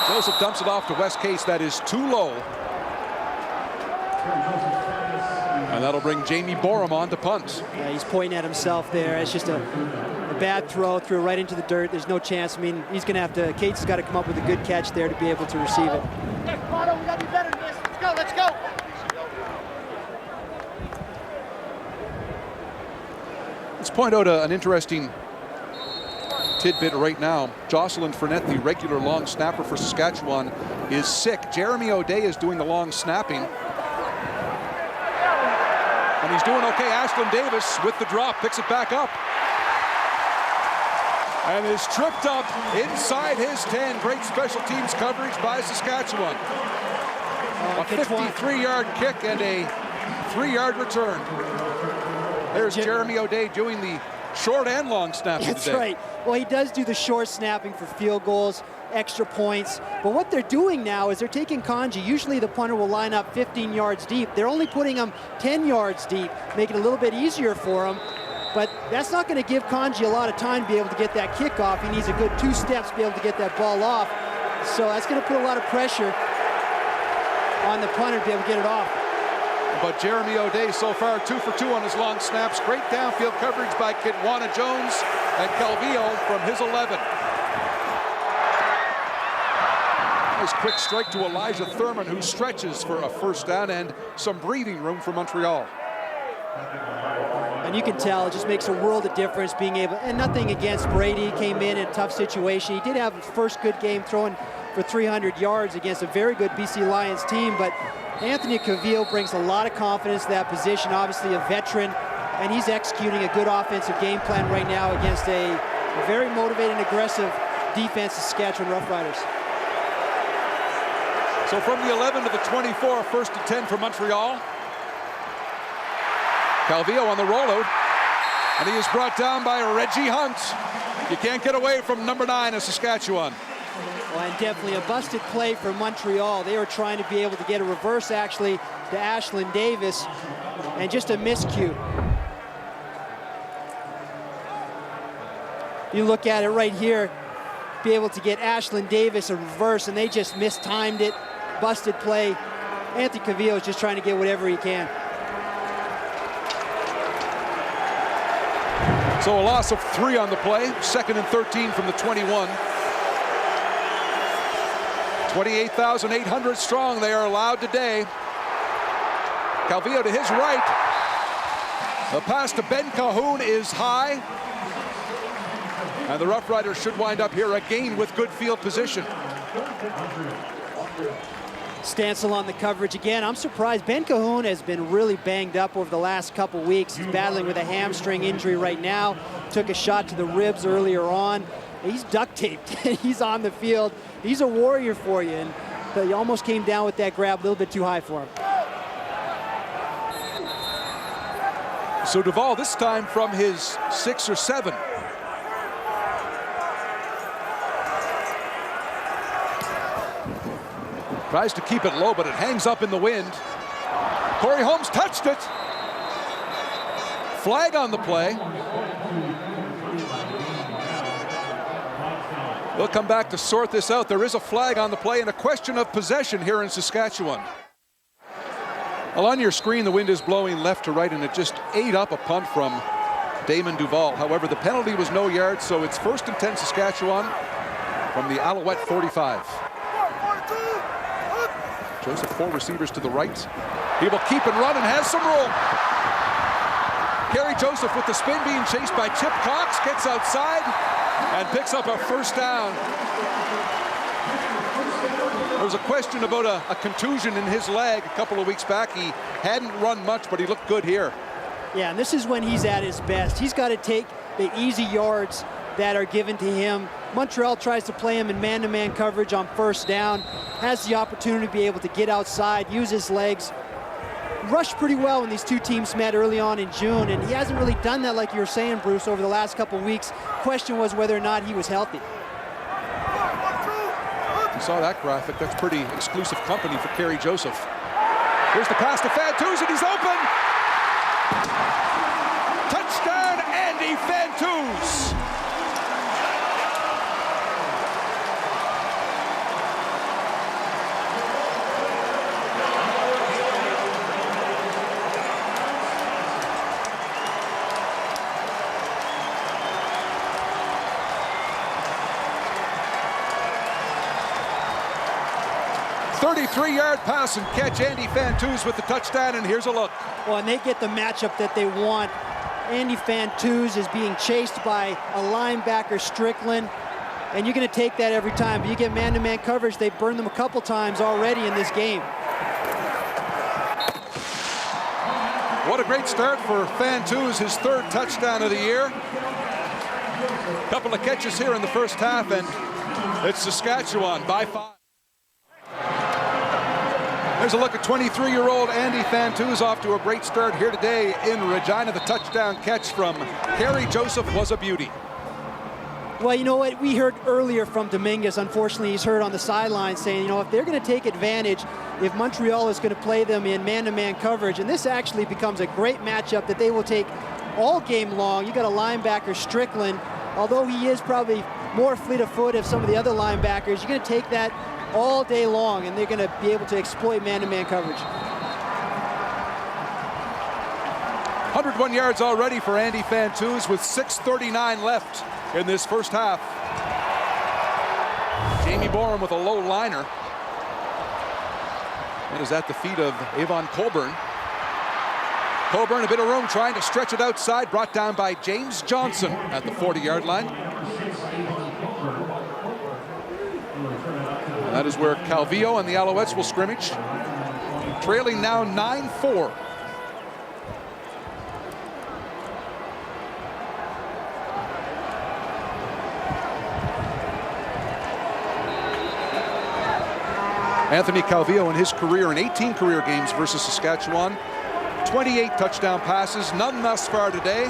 Joseph dumps it off to Wes Case. That is too low. And that'll bring Jamie Borum on to punt. Yeah, he's pointing at himself there. It's just a bad throw, threw it right into the dirt. There's no chance. I mean, he's going to have to, Cates has got to come up with a good catch there to be able to receive it. Okay, come on, we got to be better than this. Let's go, let's go. Let's point out an interesting tidbit right now. Jocelyn Fournette, the regular long snapper for Saskatchewan, is sick. Jeremy O'Day is doing the long snapping. And he's doing okay. Ashlyn Davis with the drop, picks it back up. And is tripped up inside his 10. Great special teams coverage by Saskatchewan. A 53-yard kick and a 3-yard return. There's Jeremy O'Day doing the short and long snapping today. That's right. Well, he does do the short snapping for field goals, extra points. But what they're doing now is they're taking Kanji. Usually the punter will line up 15 yards deep. They're only putting him 10 yards deep, making it a little bit easier for him. But that's not going to give Kanji a lot of time to be able to get that kickoff. He needs a good 2 steps to be able to get that ball off. So that's going to put a lot of pressure on the punter to be able to get it off. But Jeremy O'Day so far 2 for 2 on his long snaps. Great downfield coverage by Kitwana Jones and Calvillo from his 11. Nice quick strike to Elijah Thurman, who stretches for a first down and some breathing room for Montreal. And you can tell it just makes a world of difference being able, and nothing against Brady. He came in a tough situation. He did have his first good game throwing for 300 yards against a very good BC Lions team, but Anthony Calvillo brings a lot of confidence to that position, obviously a veteran, and he's executing a good offensive game plan right now against a very motivated and aggressive defense, Saskatchewan Roughriders. So from the 11 to the 24, 1st and 10 for Montreal. Calvillo on the rollout, and he is brought down by Reggie Hunt. You can't get away from number 9 of Saskatchewan. Well, and definitely a busted play for Montreal. They were trying to be able to get a reverse, actually, to Ashlyn Davis, and just a miscue. You look at it right here, be able to get Ashlyn Davis a reverse, and they just mistimed it. Busted play. Anthony Calvillo is just trying to get whatever he can. So a loss of 3 on the play. 2nd and 13 from the 21. 28,800 strong they are allowed today. Calvillo to his right. The pass to Ben Cahoon is high. And the Roughriders should wind up here again with good field position. Stancil on the coverage again. I'm surprised. Ben Cahoon has been really banged up over the last couple weeks. He's battling with a hamstring injury right now. Took a shot to the ribs earlier on. He's duct taped. He's on the field. He's a warrior for you. And he almost came down with that grab a little bit too high for him. So Duvall this time from his 6 or 7. Tries to keep it low, but it hangs up in the wind. Corey Holmes touched it. Flag on the play. They'll come back to sort this out. There is a flag on the play and a question of possession here in Saskatchewan. Well, on your screen, the wind is blowing left to right, and it just ate up a punt from Damon Duvall. However, the penalty was no yards, so it's 1st and 10 Saskatchewan from the Alouette 45. Joseph, 4 receivers to the right. He will keep and run and has some room. Kerry Joseph with the spin being chased by Chip Cox, gets outside and picks up a first down. There was a question about a contusion in his leg a couple of weeks back. He hadn't run much, but he looked good here. Yeah, and this is when he's at his best. He's got to take the easy yards that are given to him. Montreal tries to play him in man-to-man coverage on 1st down, has the opportunity to be able to get outside, use his legs, rushed pretty well when these two teams met early on in June, and he hasn't really done that, like you were saying, Bruce, over the last couple of weeks. Question was whether or not he was healthy. You saw that graphic. That's pretty exclusive company for Kerry Joseph. Here's the pass to Fantouz, and he's open. Touchdown, Andy Fantouz. Three-yard pass and catch. Andy Fantouz with the touchdown, and here's a look. Well, and they get the matchup that they want. Andy Fantouz is being chased by a linebacker, Strickland, and you're going to take that every time. But you get man-to-man coverage. They've burned them a couple times already in this game. What a great start for Fantouz, his third touchdown of the year. Couple of catches here in the first half, and it's Saskatchewan by 5. There's a look at 23-year-old Andy Fantouz, off to a great start here today in Regina. The touchdown catch from Kerry Joseph was a beauty. Well, you know what? We heard earlier from Dominguez. Unfortunately, he's heard on the sideline saying, you know, if they're going to take advantage, if Montreal is going to play them in man-to-man coverage, and this actually becomes a great matchup that they will take all game long. You got a linebacker, Strickland, although he is probably more fleet of foot of some of the other linebackers. You're going to take that all day long, and they're going to be able to exploit man-to-man coverage. 101 yards already for Andy Fantouz with 6:39 left in this first half. Jamie Borum with a low liner. That is at the feet of Avon Colburn. Colburn, a bit of room, trying to stretch it outside, brought down by James Johnson at the 40-yard line. That is where Calvillo and the Alouettes will scrimmage. Trailing now 9-4. Anthony Calvillo in his career in 18 career games versus Saskatchewan. 28 touchdown passes, none thus far today.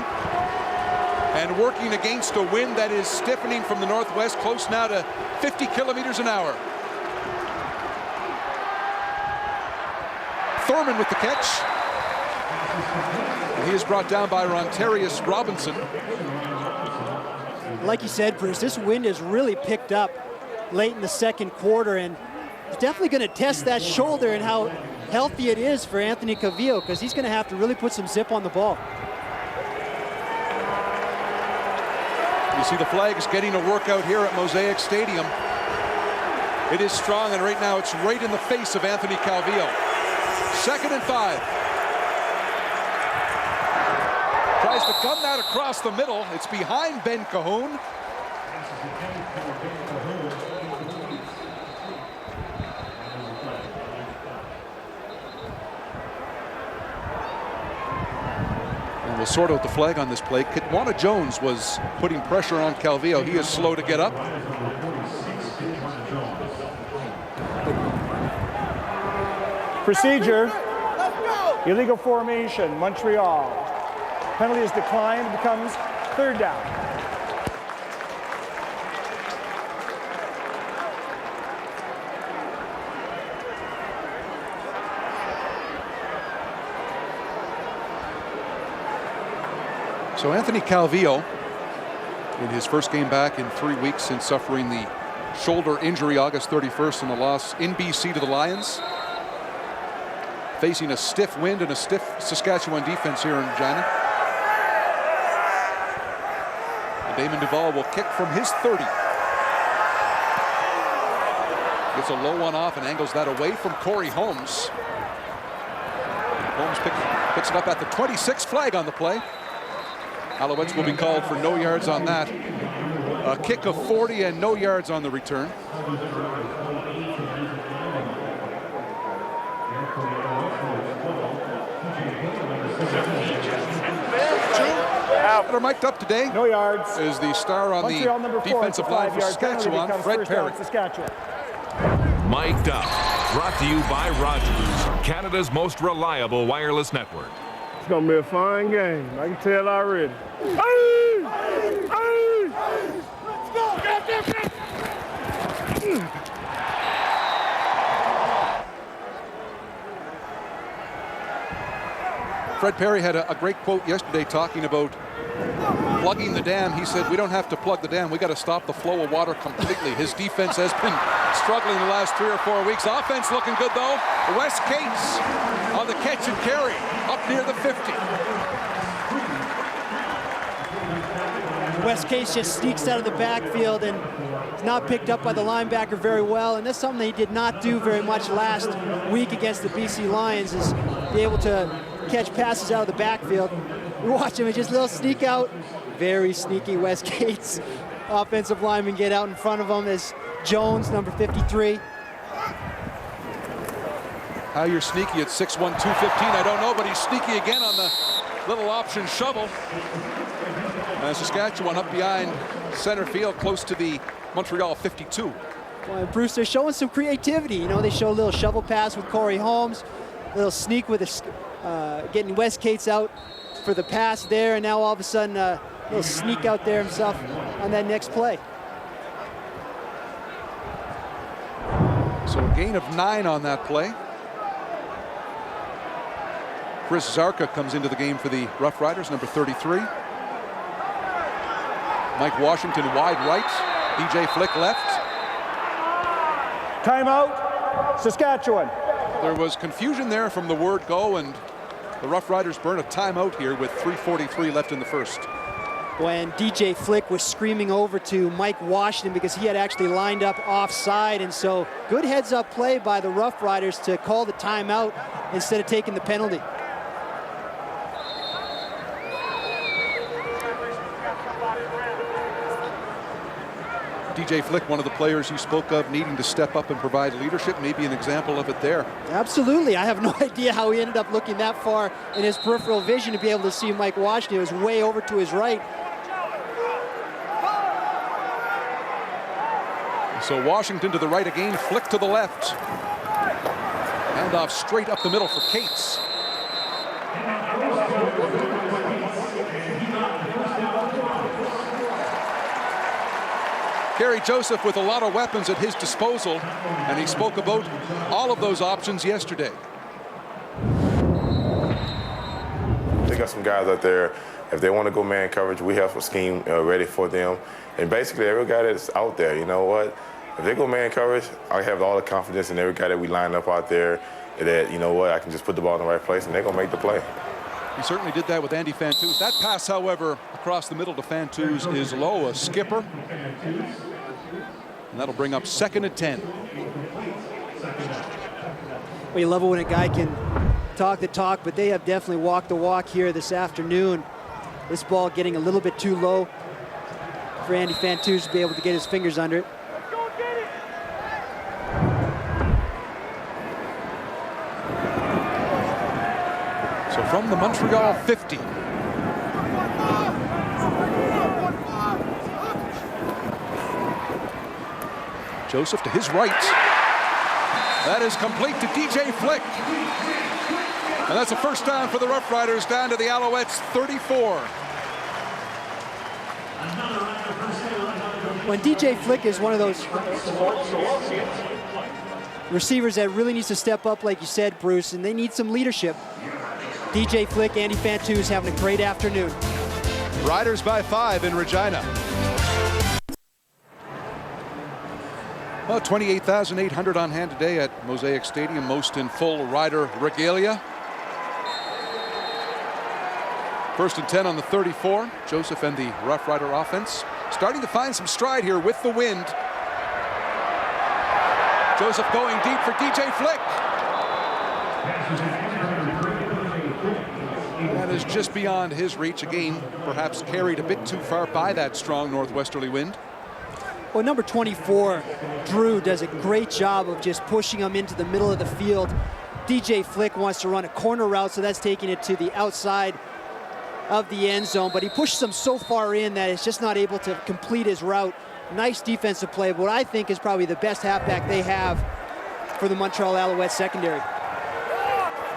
And working against a wind that is stiffening from the northwest, close now to 50 kilometers an hour. Thurman with the catch. And he is brought down by Rontarius Robinson. Like you said, Bruce, this wind has really picked up late in the second quarter, and it's definitely going to test that shoulder and how healthy it is for Anthony Calvillo, because he's going to have to really put some zip on the ball. You see the flags getting a workout here at Mosaic Stadium. It is strong, and right now it's right in the face of Anthony Calvillo. 2nd and 5. Tries to gun that across the middle. It's behind Ben Cahoon. And we'll sort out the flag on this play. Kitwana Jones was putting pressure on Calvillo. He is slow to get up. Procedure, illegal formation, Montreal. Penalty is declined, it becomes 3rd down. So Anthony Calvillo, in his first game back in 3 weeks since suffering the shoulder injury August 31st in the loss in BC to the Lions, facing a stiff wind and a stiff Saskatchewan defense here in Regina. And Damon Duval will kick from his 30. Gets a low one off and angles that away from Corey Holmes. Holmes picks it up at the 26. Flag on the play. Alouettes will be called for no yards on that. A kick of 40 and no yards on the return. They're mic'd up today. No yards. Is the star on Montreal, the defensive line for Saskatchewan, Fred Perry. Saskatchewan. Mic'd up. Brought to you by Rogers, Canada's most reliable wireless network. It's going to be a fine game. I can tell already. Hey! Hey! Let's go! Fred Perry had a great quote yesterday talking about plugging the dam. He said, we don't have to plug the dam. We got to stop the flow of water completely. His defense has been struggling the last 3 or 4 weeks. Offense looking good, though. Wes Cates on the catch and carry up near the 50. Wes Cates just sneaks out of the backfield and is not picked up by the linebacker very well. And that's something he did not do very much last week against the BC Lions, is be able to catch passes out of the backfield. You watch him, just a little sneak out. Very sneaky Wes Cates. Offensive lineman get out in front of him as Jones, number 53. How you're sneaky at 6'1", 215, I don't know, but he's sneaky again on the little option shovel. And Saskatchewan up behind center field, close to the Montreal 52. Well, Bruce, they're showing some creativity. You know, they show a little shovel pass with Corey Holmes, a little sneak with getting Wes Cates out for the pass there, and now all of a sudden a little sneak out there himself on that next play. So a gain of 9 on that play. Chris Zarka comes into the game for the Roughriders, number 33. Mike Washington wide right, DJ Flick left. Timeout, Saskatchewan. There was confusion there from the word go, and the Roughriders burn a timeout here with 3:43 left in the first. When DJ Flick was screaming over to Mike Washington because he had actually lined up offside, and so good heads-up play by the Roughriders to call the timeout instead of taking the penalty. DJ Flick, one of the players you spoke of needing to step up and provide leadership, maybe an example of it there. Absolutely. I have no idea how he ended up looking that far in his peripheral vision to be able to see Mike Washington. It was way over to his right. So Washington to the right again, Flick to the left. Handoff straight up the middle for Cates. Gary Joseph with a lot of weapons at his disposal, and he spoke about all of those options yesterday. They got some guys out there. If they want to go man coverage, we have a scheme ready for them. And basically, every guy that's out there, you know what? If they go man coverage, I have all the confidence in every guy that we line up out there that, you know what, I can just put the ball in the right place and they're going to make the play. He certainly did that with Andy Fantuz. That pass, however, across the middle to Fantuz is low, a skipper. And that'll bring up 2nd and 10. Well, you love it when a guy can talk the talk, but they have definitely walked the walk here this afternoon. This ball getting a little bit too low for Andy Fantuz to be able to get his fingers under it. So from the Montreal 50. Joseph to his right. That is complete to DJ Flick. And that's a first down for the Roughriders down to the Alouettes 34. When DJ Flick is one of those receivers that really needs to step up, like you said, Bruce, and they need some leadership. DJ Flick, Andy Fantuz having a great afternoon. Riders by 5 in Regina. Well, 28,800 on hand today at Mosaic Stadium, most in full Rider regalia. 1st and 10 on the 34. Joseph and the Rough Rider offense starting to find some stride here with the wind. Joseph going deep for DJ Flick. That is just beyond his reach. Again, perhaps carried a bit too far by that strong northwesterly wind. Well, number 24, Drew, does a great job of just pushing him into the middle of the field. DJ Flick wants to run a corner route, so that's taking it to the outside of the end zone, but he pushes him so far in that it's just not able to complete his route. Nice defensive play, but what I think is probably the best halfback they have for the Montreal Alouettes secondary.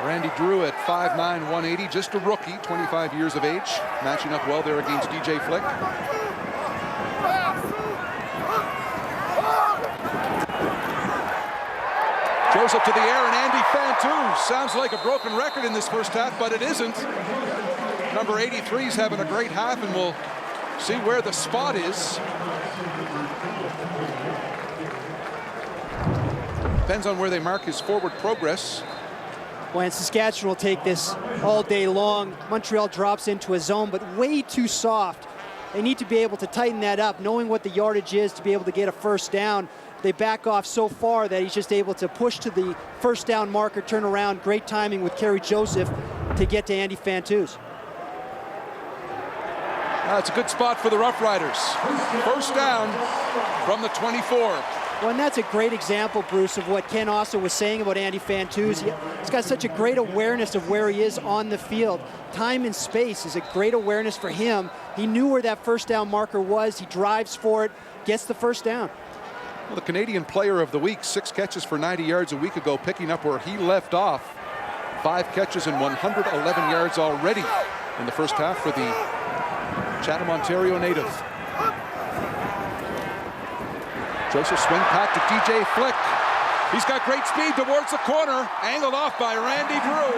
Randy Drew at 5'9", 180, just a rookie, 25 years of age, matching up well there against DJ Flick. Joseph to the air, and Andy Fantou. Sounds like a broken record in this first half, but it isn't. Number 83's having a great half, and we'll see where the spot is. Depends on where they mark his forward progress. Well, and Saskatchewan will take this all day long. Montreal drops into a zone, but way too soft. They need to be able to tighten that up, knowing what the yardage is to be able to get a first down. They back off so far that he's just able to push to the first down marker, turn around. Great timing with Kerry Joseph to get to Andy Fantous. It's a good spot for the Roughriders. First down from the 24. Well, and that's a great example, Bruce, of what Ken also was saying about Andy Fantous. He's got such a great awareness of where he is on the field. Time and space is a great awareness for him. He knew where that first down marker was. He drives for it, gets the first down. Well, the Canadian Player of the Week, 6 catches for 90 yards a week ago, picking up where he left off. 5 catches and 111 yards already in the first half for the Chatham, Ontario native. Joseph swing pat to DJ Flick. He's got great speed towards the corner, angled off by Randy Drew.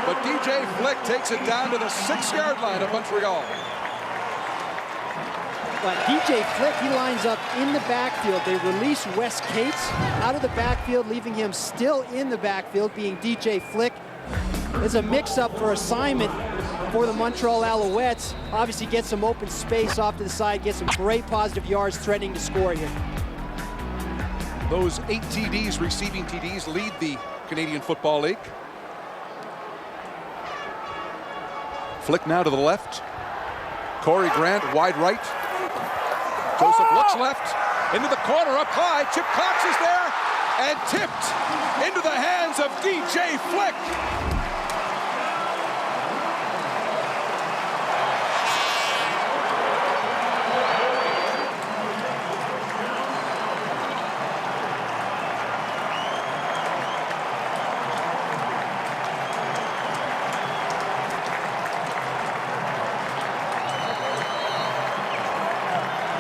But DJ Flick takes it down to the 6-yard line of Montreal. But DJ Flick, he lines up in the backfield. They release Wes Cates out of the backfield, leaving him still in the backfield, being DJ Flick. There's a mix-up for assignment for the Montreal Alouettes. Obviously gets some open space off to the side, gets some great positive yards, threatening to score here. Those 8 TDs, receiving TDs, lead the Canadian Football League. Flick now to the left. Corey Grant, wide right. Joseph looks left, into the corner, up high. Chip Cox is there, and tipped into the hands of DJ Flick.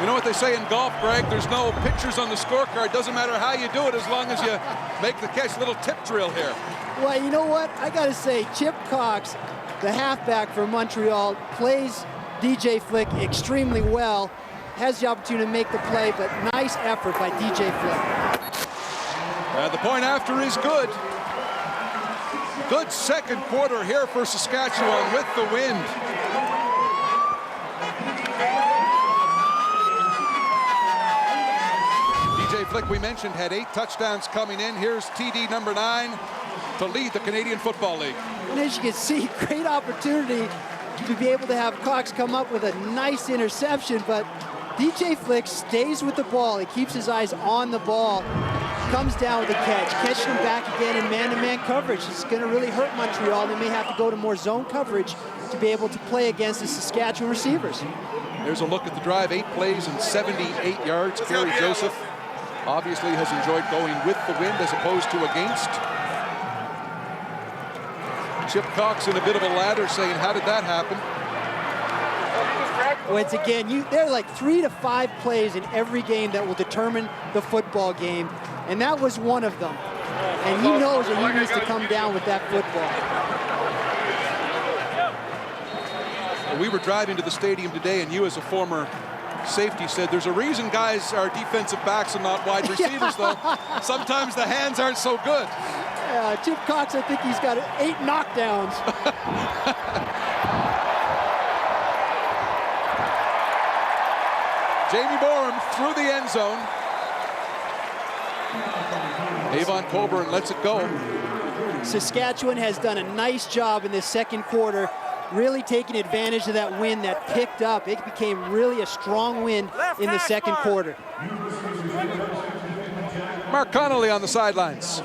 You know what they say in golf, Greg? There's no pictures on the scorecard. Doesn't matter how you do it as long as you make the catch. Little tip drill here. Well, you know what? I got to say, Chip Cox, the halfback for Montreal, plays DJ Flick extremely well. Has the opportunity to make the play, but nice effort by DJ Flick. The point after is good. Good second quarter here for Saskatchewan with the wind. DJ Flick, we mentioned, had 8 touchdowns coming in. Here's TD number 9 to lead the Canadian Football League. And as you can see, great opportunity to be able to have Cox come up with a nice interception, but DJ Flick stays with the ball. He keeps his eyes on the ball, comes down with the catch, catching him back again in man-to-man coverage. It's going to really hurt Montreal. They may have to go to more zone coverage to be able to play against the Saskatchewan receivers. There's a look at the drive, 8 plays and 78 yards. Kerry Joseph obviously has enjoyed going with the wind as opposed to against. Chip Cox in a bit of a ladder saying, how did that happen? Once again, there are like 3 to 5 plays in every game that will determine the football game, and that was one of them. And he knows that he needs to come down with that football. We were driving to the stadium today, and you as a former safety said there's a reason guys are defensive backs and not wide receivers, though. Sometimes the hands aren't so good. Chip Cox, I think he's got 8 knockdowns. Jamie Borum through the end zone. Avon Coburn lets it go. Saskatchewan has done a nice job in this second quarter, really taking advantage of that wind that picked up. It became really a strong wind in the second quarter. Mark Connolly on the sidelines.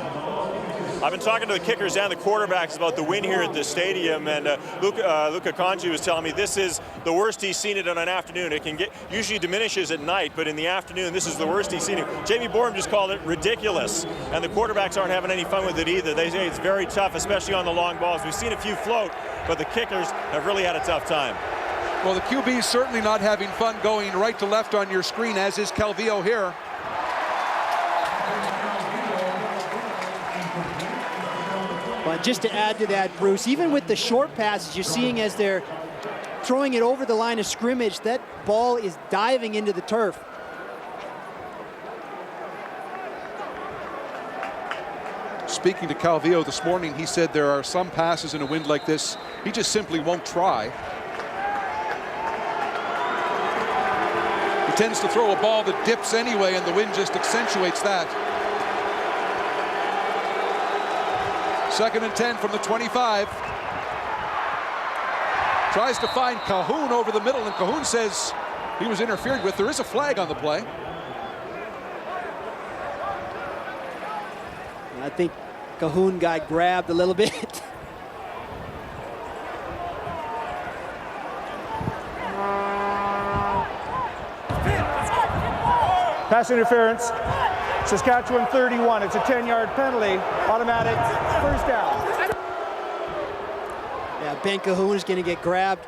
I've been talking to the kickers and the quarterbacks about the win here at the stadium, and Luca Conji was telling me this is the worst he's seen it on an afternoon. It can usually diminishes at night, but in the afternoon, this is the worst he's seen it. Jamie Bourne just called it ridiculous, and the quarterbacks aren't having any fun with it either. They say it's very tough, especially on the long balls. We've seen a few float, but the kickers have really had a tough time. Well, the QB is certainly not having fun going right to left on your screen, as is Calvillo here. But just to add to that, Bruce, even with the short passes, you're seeing as they're throwing it over the line of scrimmage, that ball is diving into the turf. Speaking to Calvillo this morning, he said there are some passes in a wind like this, he just simply won't try. He tends to throw a ball that dips anyway, and the wind just accentuates that. 2nd and 10 from the 25. Tries to find Cahoon over the middle, and Cahoon says he was interfered with. There is a flag on the play. I think Cahoon got grabbed a little bit. Pass interference. Saskatchewan 31. It's a 10-yard penalty. Automatic first down. Yeah, Ben Cahoon is going to get grabbed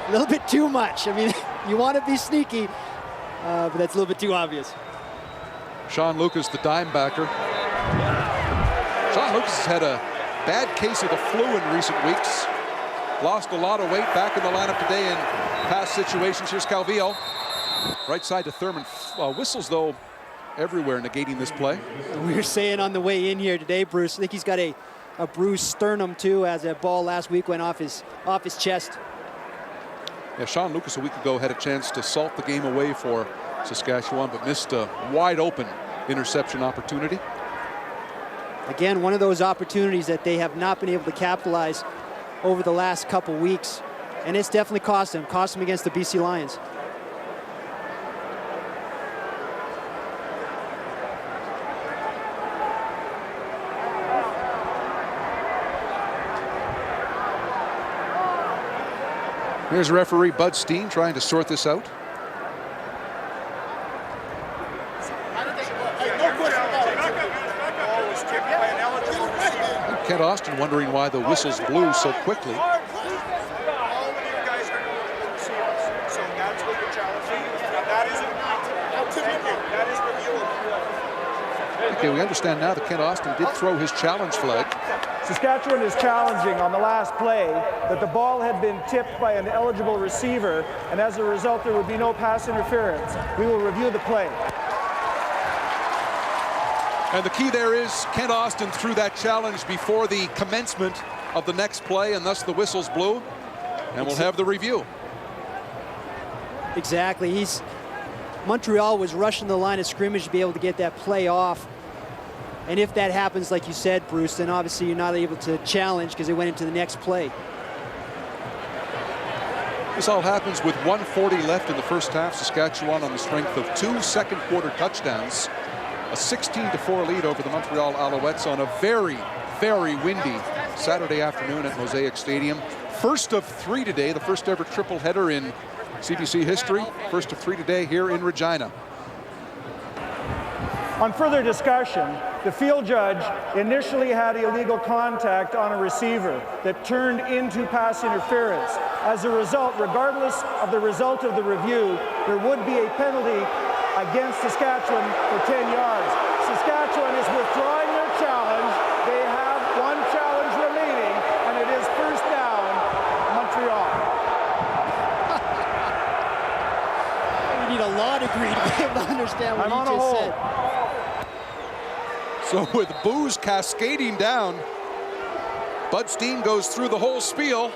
a little bit too much. I mean, you want to be sneaky, but that's a little bit too obvious. Sean Lucas, the dime backer. Sean Lucas has had a bad case of the flu in recent weeks. Lost a lot of weight, back in the lineup today in pass situations. Here's Calvillo. Right side to Thurman. Whistles, though, everywhere, negating this play. We were saying on the way in here today, Bruce, I think he's got a bruised sternum too, as a ball last week went off his chest. Yeah, Sean Lucas a week ago had a chance to salt the game away for Saskatchewan, but missed a wide open interception opportunity. Again, one of those opportunities that they have not been able to capitalize over the last couple weeks, and it's definitely cost them against the BC Lions. Here's referee Bud Steen trying to sort this out. Kent Austin wondering why the whistles blew so quickly. Okay, we understand now that Kent Austin did throw his challenge flag. Saskatchewan is challenging on the last play that the ball had been tipped by an eligible receiver, and as a result there would be no pass interference. We will review the play. And the key there is Kent Austin threw that challenge before the commencement of the next play, and thus the whistles blew, and we'll have the review. Exactly. Montreal was rushing the line of scrimmage to be able to get that play off. And if that happens, like you said, Bruce, then obviously you're not able to challenge because they went into the next play. This all happens with 1:40 left in the first half. Saskatchewan on the strength of 2 second-quarter touchdowns. A 16-4 lead over the Montreal Alouettes on a very, very windy Saturday afternoon at Mosaic Stadium. First of 3 today, the first ever triple header in CBC history. First of 3 today here in Regina. On further discussion, the field judge initially had illegal contact on a receiver that turned into pass interference. As a result, regardless of the result of the review, there would be a penalty against Saskatchewan for 10 yards. Saskatchewan is withdrawing their challenge. They have one challenge remaining, and it is first down, Montreal. You need a law degree to be able to understand what he just said. So with booze cascading down, Bud Steen goes through the whole spiel.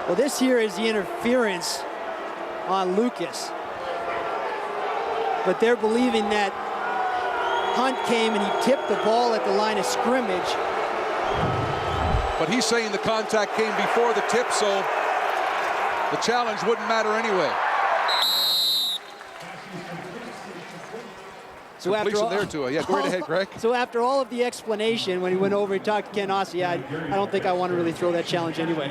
Well, this here is the interference on Lucas. But they're believing that Hunt came and he tipped the ball at the line of scrimmage. But he's saying the contact came before the tip, so the challenge wouldn't matter anyway. So after completion all, there to yeah, go right ahead, Greg. So after all of the explanation, when he went over and talked to Ken Austin, yeah, I don't think I want to really throw that challenge anyway.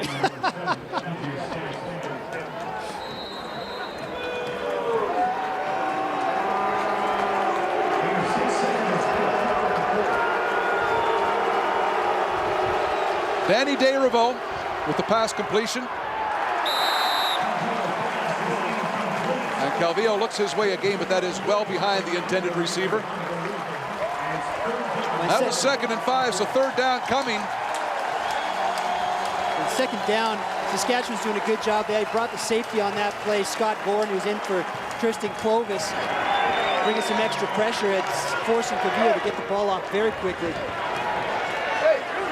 Danny DeRiveau with the pass completion. And Calvillo looks his way again, but that is well behind the intended receiver. That was 2nd and 5, so 3rd down coming. And 2nd down, Saskatchewan's doing a good job. They brought the safety on that play, Scott Gordon, who's in for Tristan Clovis, bringing some extra pressure. It's forcing Calvillo to get the ball off very quickly.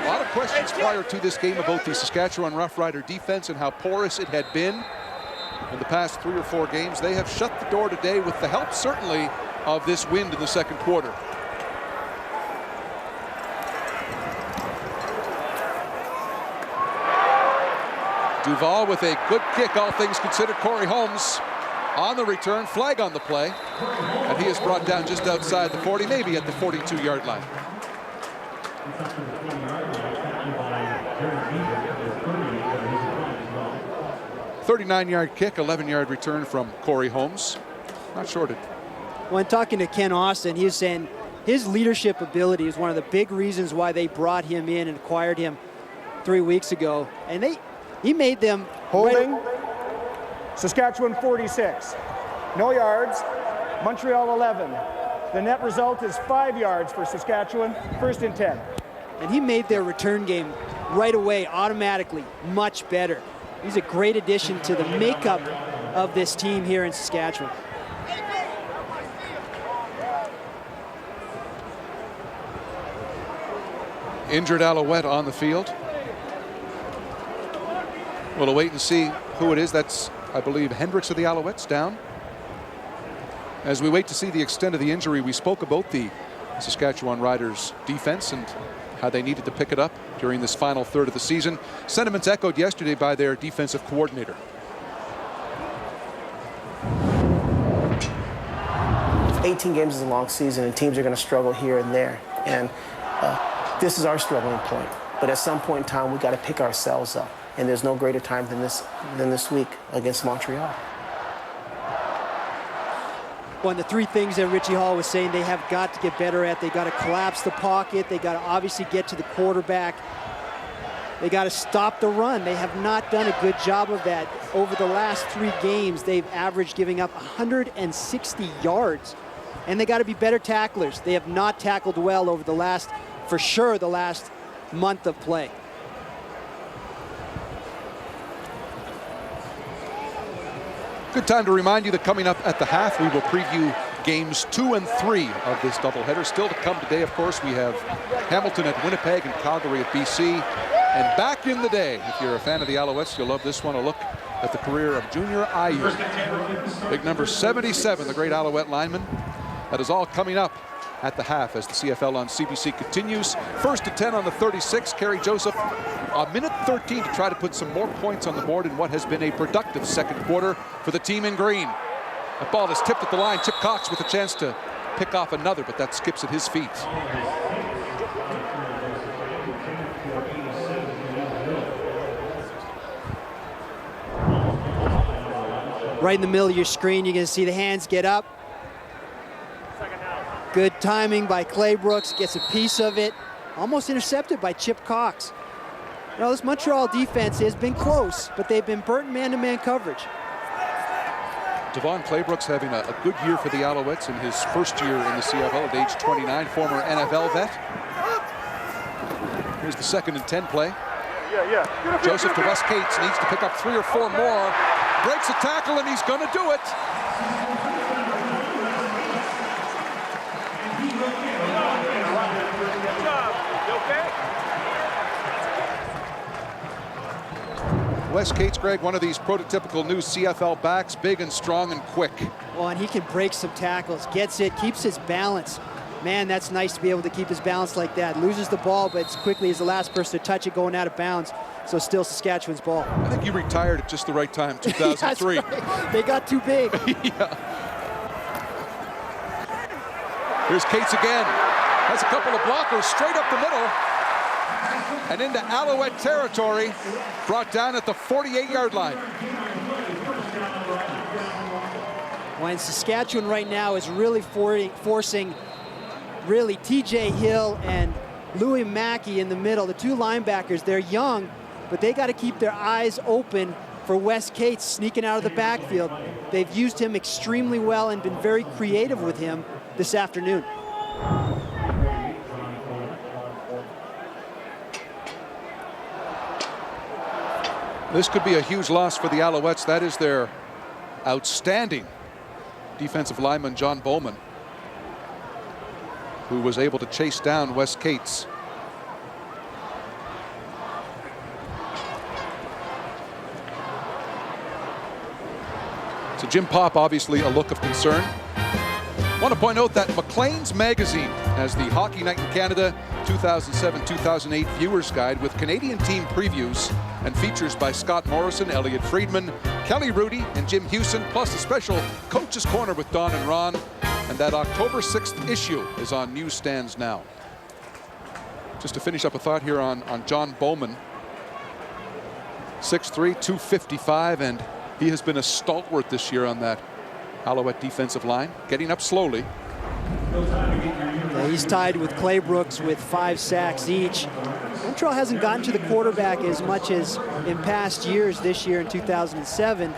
A lot of questions prior to this game about the Saskatchewan Roughrider defense and how porous it had been in the past 3 or 4 games. They have shut the door today with the help, certainly, of this wind in the 2nd quarter. Duval with a good kick, all things considered. Corey Holmes on the return, flag on the play, and he is brought down just outside the 40, maybe at the 42-yard line. 39-yard kick, 11-yard return from Corey Holmes. Not shorted. When talking to Ken Austin, he was saying his leadership ability is one of the big reasons why they brought him in and acquired him 3 weeks ago. And he made them holding. Saskatchewan 46. No yards. Montreal 11. The net result is 5 yards for Saskatchewan. 1st and 10. And he made their return game right away, automatically, much better. He's a great addition to the makeup of this team here in Saskatchewan. Injured Alouette on the field. We'll wait and see who it is. That's, I believe, Hendricks of the Alouettes down. As we wait to see the extent of the injury, we spoke about the Saskatchewan Riders defense and how they needed to pick it up during this final third of the season. Sentiments echoed yesterday by their defensive coordinator. "18 games is a long season, and teams are going to struggle here and there. And this is our struggling point. But at some point in time, we got to pick ourselves up. And there's no greater time than this week against Montreal." One of the 3 things that Richie Hall was saying they have got to get better at. They got to collapse the pocket. They got to obviously get to the quarterback. They got to stop the run. They have not done a good job of that. Over the last 3 games, they've averaged giving up 160 yards. And they got to be better tacklers. They have not tackled well over the last month of play. Good time to remind you that coming up at the half, we will preview games 2 and 3 of this doubleheader. Still to come today, of course, we have Hamilton at Winnipeg and Calgary at BC. And back in the day, if you're a fan of the Alouettes, you'll love this one, a look at the career of Junior Ayew. Big number 77, the great Alouette lineman. That is all coming up at the half as the CFL on CBC continues. 1st and 10 on the 36. Kerry Joseph, a minute 13 to try to put some more points on the board in what has been a productive 2nd quarter for the team in green. That ball is tipped at the line. Chip Cox with a chance to pick off another, but that skips at his feet. Right in the middle of your screen, you're going to see the hands get up. Good timing by Clay Brooks, gets a piece of it. Almost intercepted by Chip Cox. You know, this Montreal defense has been close, but they've been burnt man-to-man coverage. Devon Claybrooks having a good year for the Alouettes in his 1st year in the CFL at age 29, former NFL vet. Here's the 2nd and 10 play. Joseph to Wes Cates, needs to pick up 3 or 4 more. Breaks a tackle, and he's going to do it. Wes Cates, Greg, one of these prototypical new CFL backs, big and strong and quick. Well, and he can break some tackles, gets it, keeps his balance. Man, that's nice to be able to keep his balance like that. Loses the ball, but as quickly as the last person to touch it going out of bounds. So still Saskatchewan's ball. I think you retired at just the right time, 2003. Right. They got too big. Yeah. Here's Cates again. Has a couple of blockers straight up the middle. And into Alouette territory. Brought down at the 48-yard line. When Saskatchewan right now is really forcing really TJ Hill and Louis Mackey in the middle. The two linebackers, they're young, but they got to keep their eyes open for Wes Cates sneaking out of the backfield. They've used him extremely well and been very creative with him this afternoon. This could be a huge loss for the Alouettes. That is their outstanding defensive lineman, John Bowman, who was able to chase down Wes Cates. So Jim Popp, obviously a look of concern. Want to point out that Maclean's Magazine has the Hockey Night in Canada 2007-2008 Viewers Guide with Canadian team previews and features by Scott Morrison, Elliot Friedman, Kelly Rudy, and Jim Hewson, plus a special Coach's Corner with Don and Ron. And that October 6th issue is on newsstands now. Just to finish up a thought here on John Bowman. 6'3", 255, and he has been a stalwart this year on that Alouette defensive line, getting up slowly. Yeah, he's tied with Clay Brooks with 5 sacks each. Montreal hasn't gotten to the quarterback as much as in past years, this year in 2007.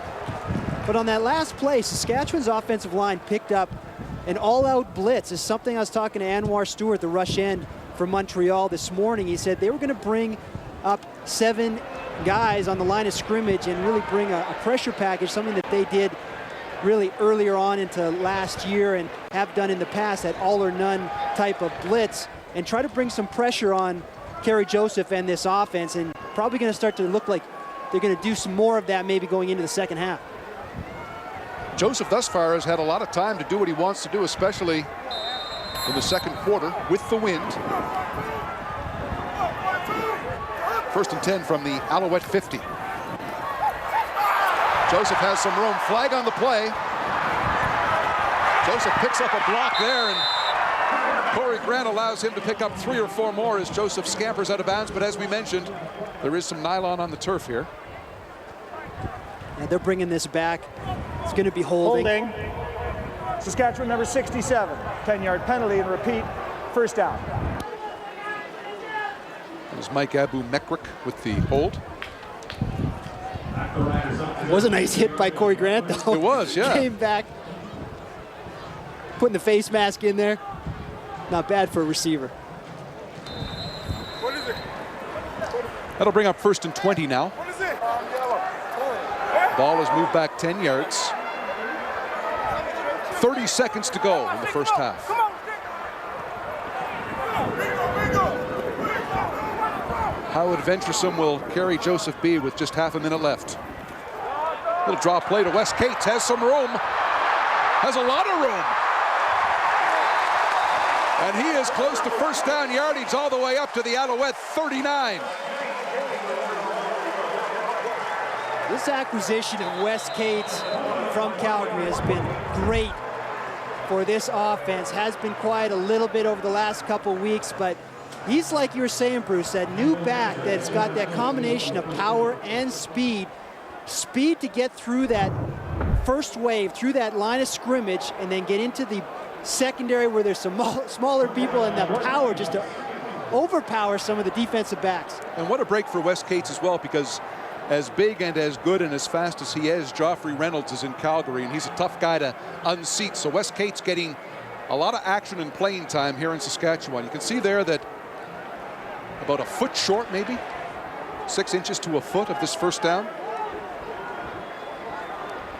But on that last play, Saskatchewan's offensive line picked up an all-out blitz. Is something I was talking to Anwar Stewart, the rush end for Montreal this morning. He said they were going to bring up 7 guys on the line of scrimmage and really bring a pressure package, something that they did really earlier on into last year and have done in the past, that all or none type of blitz, and try to bring some pressure on Kerry Joseph and this offense, and probably going to start to look like they're going to do some more of that maybe going into the second half. Joseph thus far has had a lot of time to do what he wants to do, especially in the second quarter with the wind. 1st and 10 from the Alouette 50. Joseph has some room. Flag on the play. Joseph picks up a block there, and Corey Grant allows him to pick up 3 or 4 more as Joseph scampers out of bounds. But as we mentioned, there is some nylon on the turf here. Yeah, they're bringing this back. It's going to be holding. Saskatchewan number 67. 10-yard penalty and repeat. First down. There's Mike Abu-Mekrik with the hold. It was a nice hit by Corey Grant, though. It was, yeah. Came back, putting the face mask in there. Not bad for a receiver. What is it? That'll bring up 1st and 20 now. What is it? Ball is moved back 10 yards. 30 seconds to go in the first half. How adventuresome will Kerry Joseph be with just half a minute left? Little draw play to Wes Cates, has some room, has a lot of room. And he is close to first down yardage all the way up to the Alouette 39. This acquisition of Wes Cates from Calgary has been great for this offense. Has been quiet a little bit over the last couple weeks, but he's, like you were saying, Bruce, that new back that's got that combination of power and speed. Speed to get through that first wave, through that line of scrimmage, and then get into the secondary where there's some smaller people, and the power just to overpower some of the defensive backs. And what a break for Wes Cates as well, because as big and as good and as fast as he is, Joffrey Reynolds is in Calgary, and he's a tough guy to unseat. So Wes Cates getting a lot of action and playing time here in Saskatchewan. You can see there that about a foot short, maybe 6 inches to a foot of this first down.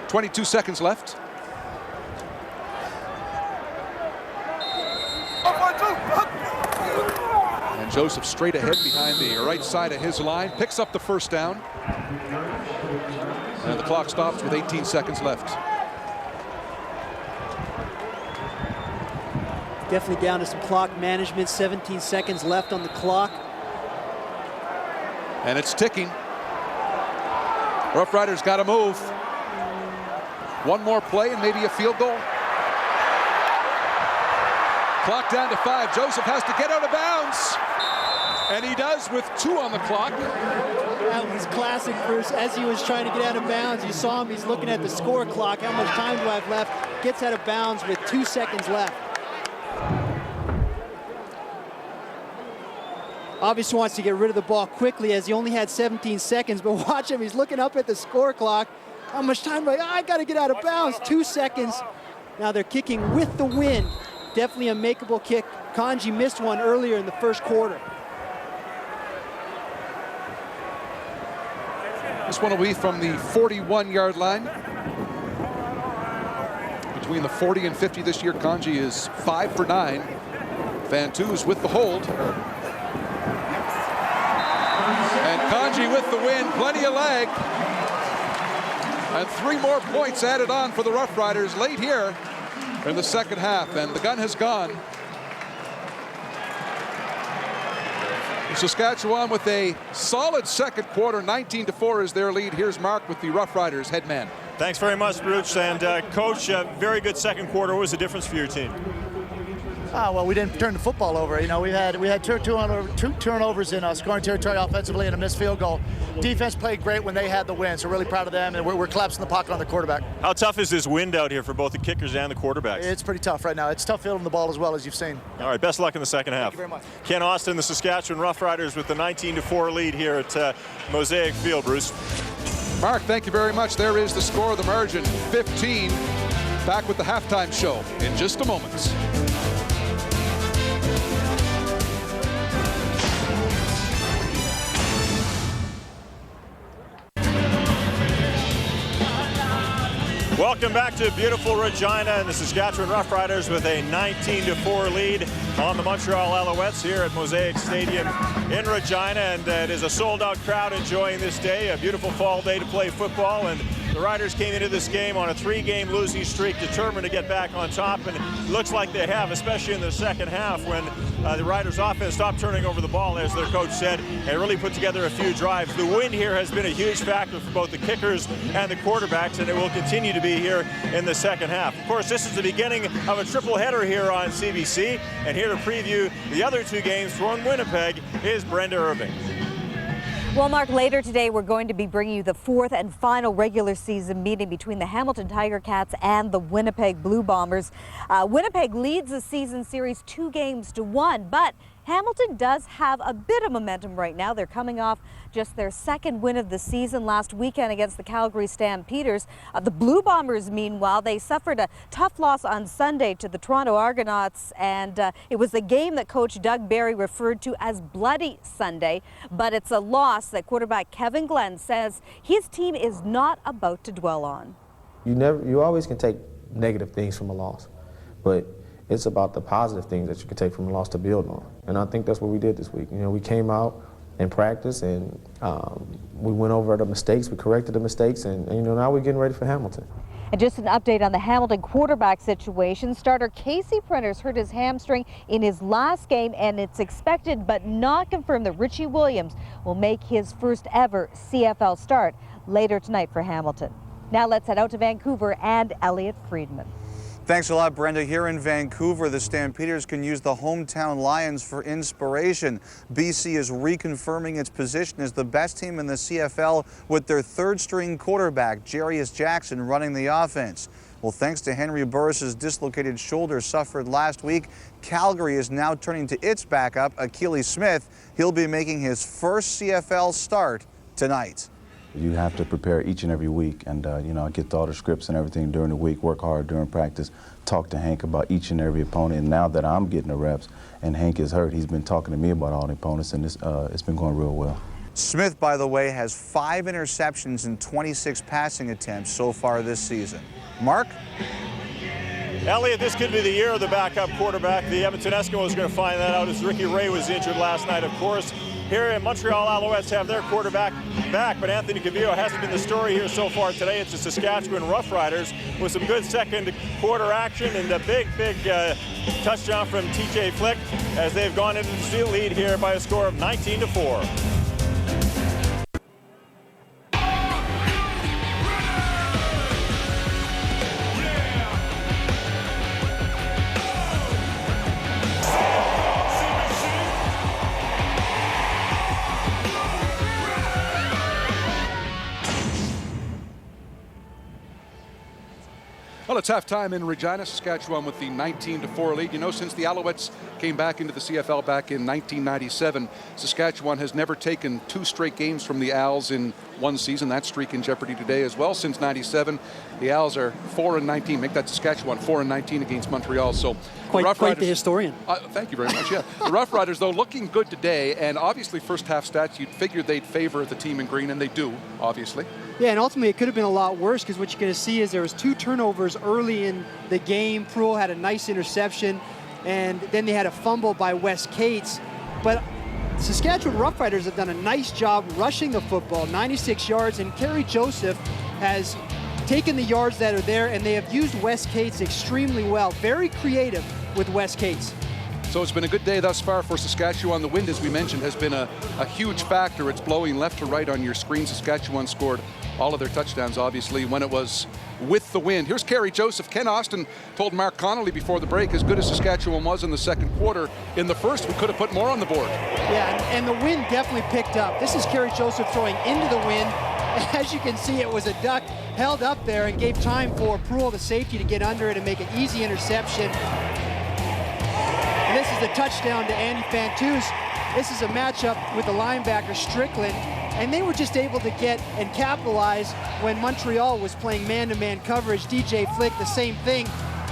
22 seconds left. And Joseph straight ahead behind the right side of his line, picks up the first down. And the clock stops with 18 seconds left. Definitely down to some clock management. 17 seconds left on the clock. And it's ticking. Roughriders got to move. One more play and maybe a field goal. Clock down to 5. Joseph has to get out of bounds. And he does with 2 on the clock. That was classic, Bruce. As he was trying to get out of bounds, you saw him. He's looking at the score clock. How much time do I have left? Gets out of bounds with 2 seconds left. Obviously wants to get rid of the ball quickly as he only had 17 seconds. But watch him. He's looking up at the score clock. How much time do I got to get out of bounds. 2 seconds. Now they're kicking with the wind. Definitely a makeable kick. Kanji missed one earlier in the first quarter. This one will be from the 41-yard line. Between the 40 and 50 this year, Kanji is 5 for 9. Van Toos with the hold. And Kanji with the win, plenty of leg. And 3 more points added on for the Roughriders late here in the second half. And the gun has gone. Saskatchewan with a solid second quarter. 19-4 is their lead. Here's Mark with the Roughriders head man. Thanks very much, Bruce. And Coach, very good second quarter. What was the difference for your team? Well, we didn't turn the football over. You know, we had two turnovers in scoring territory offensively and a missed field goal. Defense played great when they had the win, so really proud of them, and we're collapsing the pocket on the quarterback. How tough is this wind out here for both the kickers and the quarterbacks? It's pretty tough right now. It's tough fielding the ball as well, as you've seen. All right, best luck in the second half. Thank you very much. Ken Austin, the Saskatchewan Roughriders with the 19-4 lead here at Mosaic Field, Bruce. Mark, thank you very much. There is the score of the margin, 15. Back with the halftime show in just a moment. Welcome back to beautiful Regina and the Saskatchewan Roughriders with a 19-4 lead on the Montreal Alouettes here at Mosaic Stadium in Regina. And it is a sold-out crowd enjoying this day, a beautiful fall day to play football. And the Riders came into this game on a 3-game losing streak, determined to get back on top, and it looks like they have, especially in the second half when the Riders offense stopped turning over the ball, as their coach said, and really put together a few drives. The wind here has been a huge factor for both the kickers and the quarterbacks, and it will continue to be here in the second half. Of course, this is the beginning of a triple header here on CBC, and here to preview the other 2 games from Winnipeg is Brenda Irving. Well, Mark, later today we're going to be bringing you the 4th and final regular season meeting between the Hamilton Tiger Cats and the Winnipeg Blue Bombers. Winnipeg leads the season series 2-1, but Hamilton does have a bit of momentum right now. They're coming off just their 2nd win of the season last weekend against the Calgary Stampeders. The Blue Bombers, meanwhile, they suffered a tough loss on Sunday to the Toronto Argonauts, and it was a game that Coach Doug Barry referred to as Bloody Sunday, but it's a loss that quarterback Kevin Glenn says his team is not about to dwell on. You always can take negative things from a loss, but it's about the positive things that you can take from a loss to build on. And I think that's what we did this week. You know, we came out in practice and we went over the mistakes, we corrected the mistakes, and you know, now we're getting ready for Hamilton. And just an update on the Hamilton quarterback situation. Starter Casey Prentice hurt his hamstring in his last game, and it's expected but not confirmed that Richie Williams will make his first ever CFL start later tonight for Hamilton. Now let's head out to Vancouver and Elliot Friedman. Thanks a lot, Brenda. Here in Vancouver, the Stampeders can use the hometown Lions for inspiration. BC is reconfirming its position as the best team in the CFL with their 3rd-string quarterback, Jarius Jackson, running the offense. Well, thanks to Henry Burris's dislocated shoulder suffered last week, Calgary is now turning to its backup, Akili Smith. He'll be making his first CFL start tonight. You have to prepare each and every week and, you know, get all the scripts and everything during the week, work hard during practice, talk to Hank about each and every opponent. And now that I'm getting the reps and Hank is hurt, he's been talking to me about all the opponents, and it's been going real well. Smith, by the way, has 5 interceptions and 26 passing attempts so far this season. Mark? Elliot, this could be the year of the backup quarterback. The Edmonton Eskimos are going to find that out as Ricky Ray was injured last night, of course. Here in Montreal, Alouettes have their quarterback back, but Anthony Cavillo hasn't been the story here so far today. It's the Saskatchewan Roughriders with some good second quarter action and a big touchdown from TJ Flick as they've gone into the lead here by a score of 19-4. Well, it's halftime in Regina, Saskatchewan with the 19-4 lead. You know, since the Alouettes came back into the CFL back in 1997, Saskatchewan has never taken 2 straight games from the Owls in one season. That streak in jeopardy today as well. Since 97, the Owls are 4-19. Make that Saskatchewan 4-19 against Montreal. So quite the historian. Thank you very much. Yeah, the Roughriders, though, looking good today, and obviously first half stats, you'd figure they'd favor the team in green, and they do, obviously. Yeah, and ultimately it could have been a lot worse, because what you're going to see is there was 2 turnovers early in the game. Proulx had a nice interception, and then they had a fumble by Wes Cates. But Saskatchewan Roughriders have done a nice job rushing the football, 96 yards, and Kerry Joseph has taken the yards that are there, and they have used Wes Cates extremely well. Very creative with Wes Cates. So it's been a good day thus far for Saskatchewan. The wind, as we mentioned, has been a huge factor. It's blowing left to right on your screen. Saskatchewan scored all of their touchdowns, obviously, when it was with the wind. Here's Kerry Joseph. Ken Austin told Mark Connolly before the break, as good as Saskatchewan was in the second quarter, in the first, we could have put more on the board. Yeah, and the wind definitely picked up. This is Kerry Joseph throwing into the wind. As you can see, it was a duck held up there and gave time for Proulx, the safety, to get under it and make an easy interception. And this is the touchdown to Andy Fantuz. This is a matchup with the linebacker Strickland, and they were just able to get and capitalize when Montreal was playing man-to-man coverage. DJ Flick, the same thing.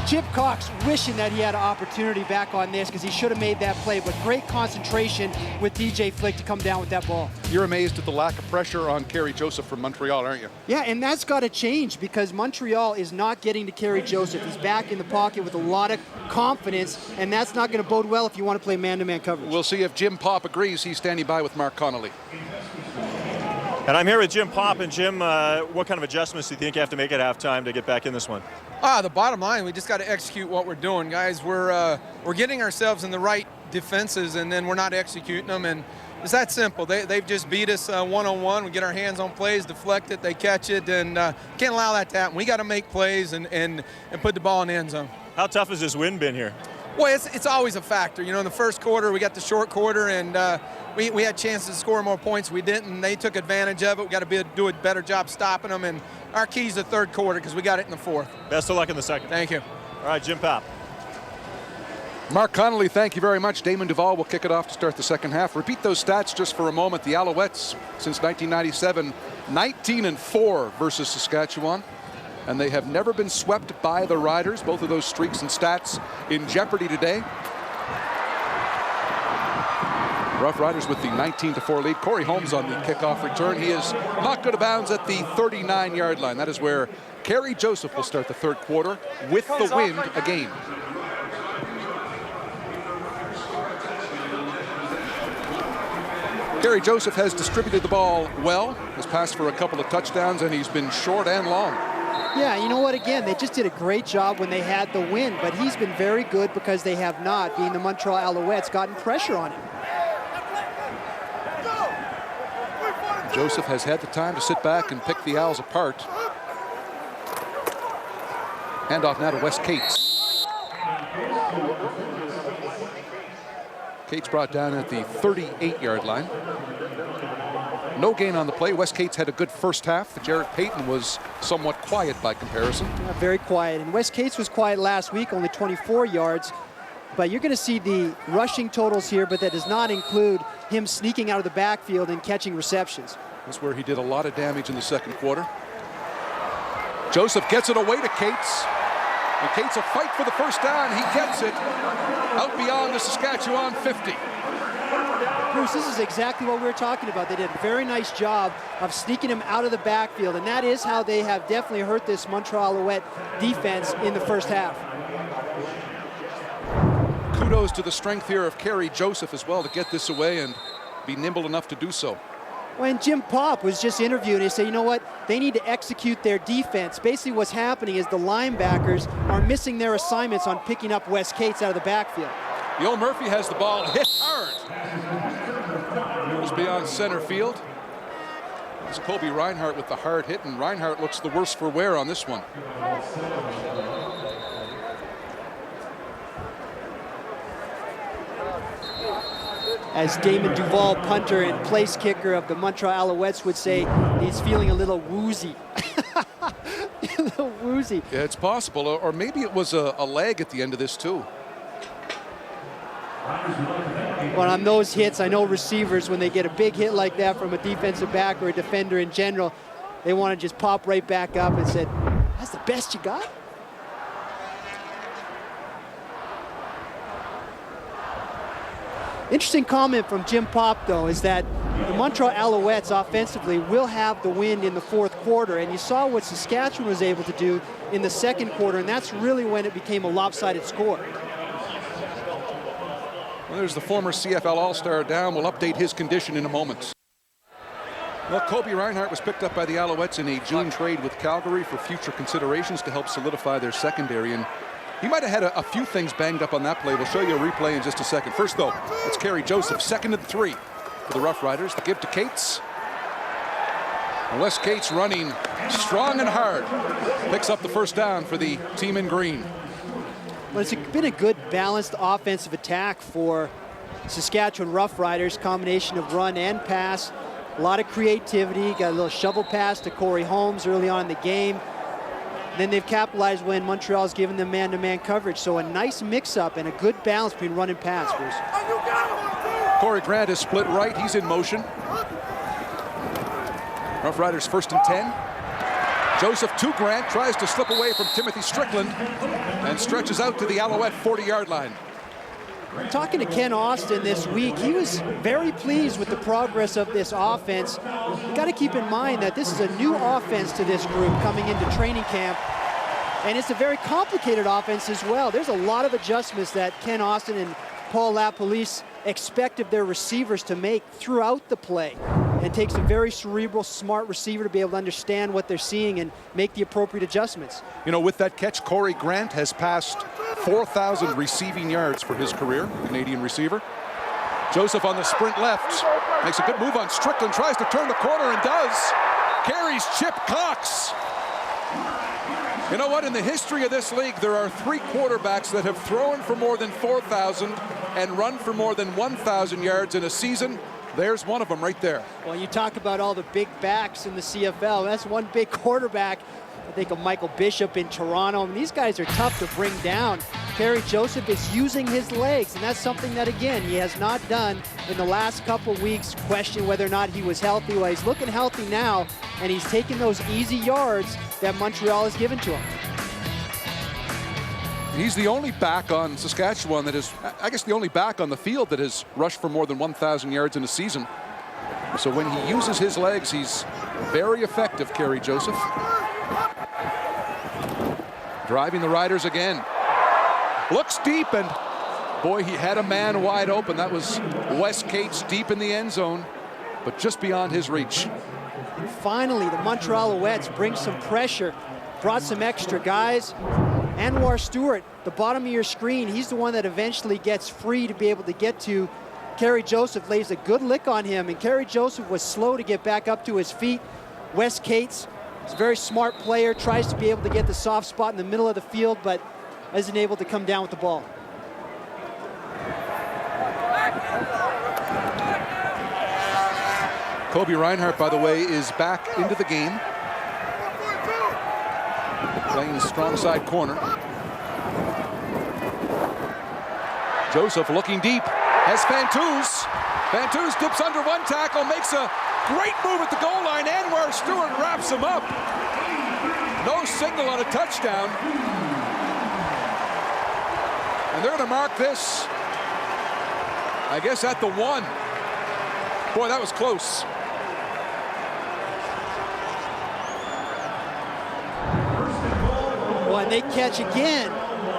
Chip Cox wishing that he had an opportunity back on this, because he should have made that play, but great concentration with DJ Flick to come down with that ball. You're amazed at the lack of pressure on Kerry Joseph from Montreal, aren't you? Yeah, and that's got to change, because Montreal is not getting to Kerry Joseph. He's back in the pocket with a lot of confidence, and that's not going to bode well if you want to play man-to-man coverage. We'll see if Jim Popp agrees. He's standing by with Mark Connolly. And I'm here with Jim Popp. And Jim, what kind of adjustments do you think you have to make at halftime to get back in this one? The bottom line, we just got to execute what we're doing, guys. We're getting ourselves in the right defenses, and then we're not executing them, and it's that simple. They've just beat us one-on-one. We get our hands on plays, deflect it, they catch it, and can't allow that to happen. We got to make plays and put the ball in the end zone. How tough has this wind been here? Well, it's always a factor. You know, in the first quarter, we got the short quarter, and we had chances to score more points. We didn't, and they took advantage of it. We got to do a better job stopping them, and our key's the third quarter, because we got it in the fourth. Best of luck in the second. Thank you. All right, Jim Popp. Mark Connolly, thank you very much. Damon Duval will kick it off to start the second half. Repeat those stats just for a moment. The Alouettes, since 1997, 19-4 versus Saskatchewan. And they have never been swept by the Riders. Both of those streaks and stats in jeopardy today. Roughriders with the 19-4 lead. Corey Holmes on the kickoff return. He is knocked out of bounds at the 39-yard line. That is where Kerry Joseph will start the third quarter with the wind again. Kerry Joseph has distributed the ball well, has passed for a couple of touchdowns, and he's been short and long. Yeah, you know what, again, they just did a great job when they had the win, but he's been very good because they have not, being the Montreal Alouettes, gotten pressure on him. Joseph has had the time to sit back and pick the Owls apart. Handoff now to Wes Cates. Cates brought down at the 38-yard line. No gain on the play. Wes Cates had a good first half. Jarrett Payton was somewhat quiet by comparison. Yeah, very quiet. And Wes Cates was quiet last week, only 24 yards. But you're going to see the rushing totals here, but that does not include him sneaking out of the backfield and catching receptions. That's where he did a lot of damage in the second quarter. Joseph gets it away to Cates. And Cates will fight for the first down. He gets it out beyond the Saskatchewan 50. Bruce, this is exactly what we were talking about. They did a very nice job of sneaking him out of the backfield, and that is how they have definitely hurt this Montreal Alouette defense in the first half. Kudos to the strength here of Kerry Joseph as well to get this away and be nimble enough to do so. When Jim Popp was just interviewed, he said, you know what, they need to execute their defense. Basically what's happening is the linebackers are missing their assignments on picking up Wes Cates out of the backfield. Yoel Murphy has the ball, hit hard. Goes beyond center field. It's Kobe Reinhardt with the hard hit, and Reinhardt looks the worse for wear on this one. As Damon Duval, punter and place kicker of the Montreal Alouettes, would say, he's feeling a little woozy. A little woozy. doozy. Yeah, it's possible, or maybe it was a leg at the end of this too. But on those hits, I know receivers, when they get a big hit like that from a defensive back or a defender in general, they want to just pop right back up and say, that's the best you got? Interesting comment from Jim Popp, though, is that the Montreal Alouettes offensively will have the win in the fourth quarter, and you saw what Saskatchewan was able to do in the second quarter, and that's really when it became a lopsided score. Well, there's the former CFL All-Star down. We'll update his condition in a moment. Well, Kobe Reinhart was picked up by the Alouettes in a June trade with Calgary for future considerations to help solidify their secondary, and he might have had a few things banged up on that play. We'll show you a replay in just a second. First, though, it's Kerry Joseph, 2nd and 3 for the Roughriders. The give to Cates. And Wes Cates running strong and hard. Picks up the first down for the team in green. Well, it's been a good balanced offensive attack for Saskatchewan Roughriders. Combination of run and pass. A lot of creativity. Got a little shovel pass to Corey Holmes early on in the game. Then they've capitalized when Montreal's given them man-to-man coverage. So a nice mix-up and a good balance between run and pass, Bruce. Corey Grant is split right. He's in motion. Roughriders 1st and 10. Joseph to Grant, tries to slip away from Timothy Strickland and stretches out to the Alouette 40-yard line. Talking to Ken Austin this week, he was very pleased with the progress of this offense. You got to keep in mind that this is a new offense to this group coming into training camp, and it's a very complicated offense as well. There's a lot of adjustments that Ken Austin and Paul LaPolice expect of their receivers to make throughout the play. And it takes a very cerebral, smart receiver to be able to understand what they're seeing and make the appropriate adjustments. You know, with that catch, Corey Grant has passed 4,000 receiving yards for his career, Canadian receiver. Joseph on the sprint left, makes a good move on Strickland, tries to turn the corner and does. Carries Chip Cox. You know what, in the history of this league, there are 3 quarterbacks that have thrown for more than 4,000 and run for more than 1,000 yards in a season. There's one of them right there. Well, you talk about all the big backs in the CFL. That's one big quarterback. I think of Michael Bishop in Toronto. I mean, these guys are tough to bring down. Kerry Joseph is using his legs, and that's something that, again, he has not done in the last couple weeks. Question whether or not he was healthy. Well, he's looking healthy now, and he's taking those easy yards that Montreal has given to him. He's the only back on Saskatchewan that is, I guess, the only back on the field that has rushed for more than 1,000 yards in a season. So when he uses his legs, he's very effective, Kerry Joseph. Driving the Riders again. Looks deep, and boy, he had a man wide open. That was Wes Cates deep in the end zone, but just beyond his reach. And finally, the Montreal Alouettes bring some pressure, brought some extra guys. Anwar Stewart, the bottom of your screen, he's the one that eventually gets free to be able to get to Kerry Joseph, lays a good lick on him, and Kerry Joseph was slow to get back up to his feet. Wes Cates is a very smart player, tries to be able to get the soft spot in the middle of the field, but isn't able to come down with the ball. Kobe Reinhart, by the way, is back into the game. Playing the strong side corner. Joseph looking deep, has Fantouz. Fantouz dips under one tackle, makes a great move at the goal line. Anwar Stewart wraps him up. No signal on a touchdown. And they're going to mark this, I guess, at the 1. Boy, that was close. Well, and they catch again.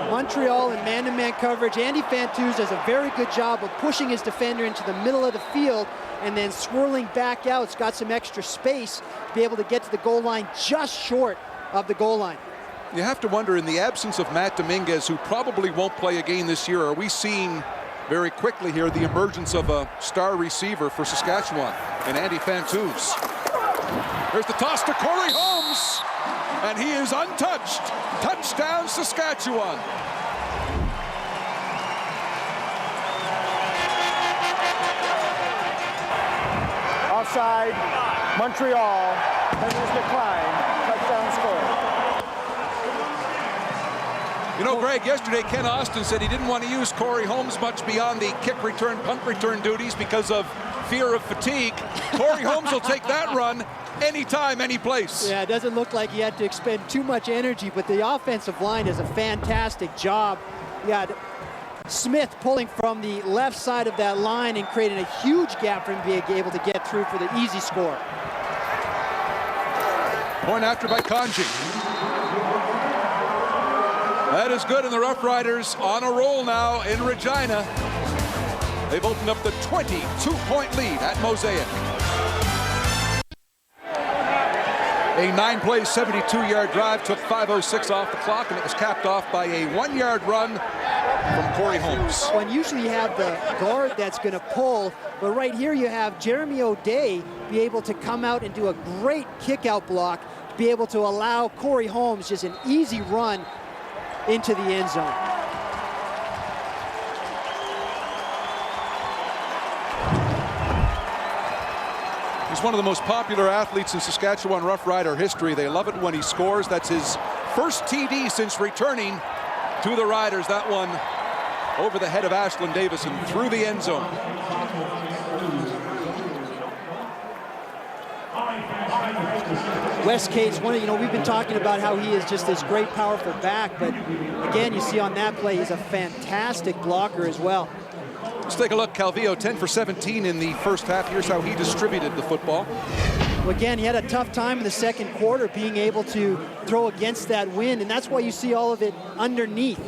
Montreal in man-to-man coverage. Andy Fantouz does a very good job of pushing his defender into the middle of the field and then swirling back out. It's got some extra space to be able to get to the goal line just short of the goal line. You have to wonder, in the absence of Matt Dominguez, who probably won't play again this year, are we seeing very quickly here the emergence of a star receiver for Saskatchewan and Andy Fantouz? There's the toss to Corey Holmes, and he is untouched. Touchdown, Saskatchewan. Offside, Montreal, penalties decline, touchdown score. know, Greg, yesterday Ken Austin said he didn't want to use Corey Holmes much beyond the kick return, punt return duties because of fear of fatigue. Corey Holmes will take that run anytime, any place. Yeah, it doesn't look like he had to expend too much energy, but the offensive line does a fantastic job. Yeah, Smith pulling from the left side of that line and creating a huge gap for him being able to get through for the easy score. Point after by Kanji. That is good, and the Roughriders on a roll now in Regina. They've opened up the 22-point lead at Mosaic. A 9-play, 72-yard drive took 5:06 off the clock, and it was capped off by a 1-yard run from Corey Holmes. When usually you have the guard that's going to pull, but right here you have Jeremy O'Day be able to come out and do a great kick-out block, be able to allow Corey Holmes just an easy run into the end zone. He's one of the most popular athletes in Saskatchewan Roughrider history. They love it when he scores. That's his first TD since returning to the Riders. That one over the head of Ashland Davison through the end zone. Wes Cates, we've been talking about how he is just this great, powerful back, but again, you see on that play, he's a fantastic blocker as well. Let's take a look. Calvillo, 10 for 17 in the first half. Here's how he distributed the football. Well, again, he had a tough time in the second quarter being able to throw against that wind, and that's why you see all of it underneath.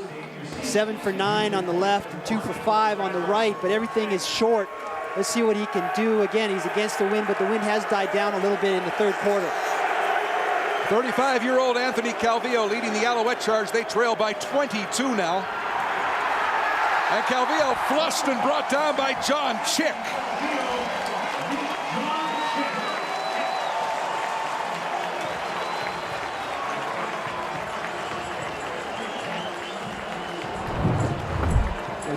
7 for 9 on the left and 2 for 5 on the right, but everything is short. Let's see what he can do. Again, he's against the wind, but the wind has died down a little bit in the third quarter. 35-year-old Anthony Calvillo leading the Alouette charge. They trail by 22 now. And Calvillo flushed and brought down by John Chick.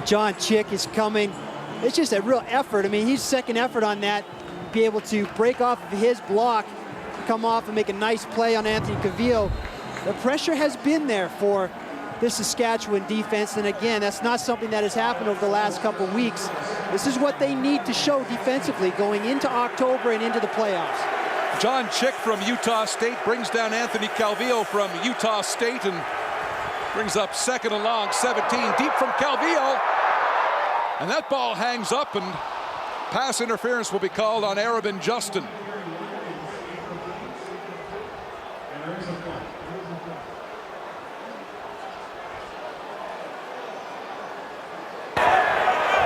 John Chick is coming. It's just a real effort. I mean, he's second effort on that. Be able to break off of his block, come off and make a nice play on Anthony Calvillo. The pressure has been there for this Saskatchewan defense, and again, that's not something that has happened over the last couple weeks. This is what they need to show defensively going into October and into the playoffs. John Chick from Utah State brings down Anthony Calvillo from Utah State and brings up second and long, 17 deep from Calvillo. And that ball hangs up, and pass interference will be called on Arabin Justin.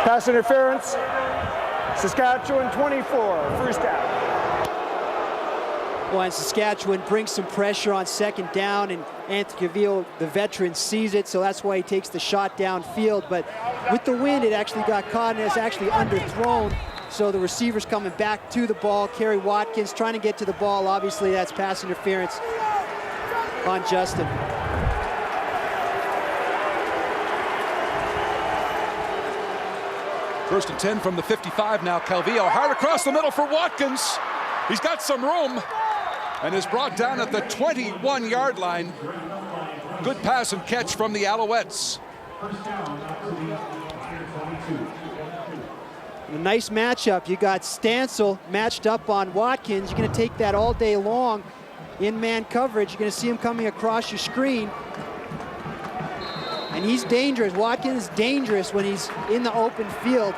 Pass interference, Saskatchewan 24, first down. Well, and Saskatchewan brings some pressure on second down, and Anthony Calvillo, the veteran, sees it, so that's why he takes the shot downfield. But with the wind, it actually got caught, and it's actually underthrown. So the receiver's coming back to the ball. Kerry Watkins trying to get to the ball. Obviously, that's pass interference on Justin. First and 10 from the 55 now. Calvillo hard across the middle for Watkins. He's got some room and is brought down at the 21-yard line. Good pass and catch from the Alouettes. A nice matchup. You got Stansel matched up on Watkins. You're going to take that all day long in man coverage. You're going to see him coming across your screen. And he's dangerous. Watkins is dangerous when he's in the open field.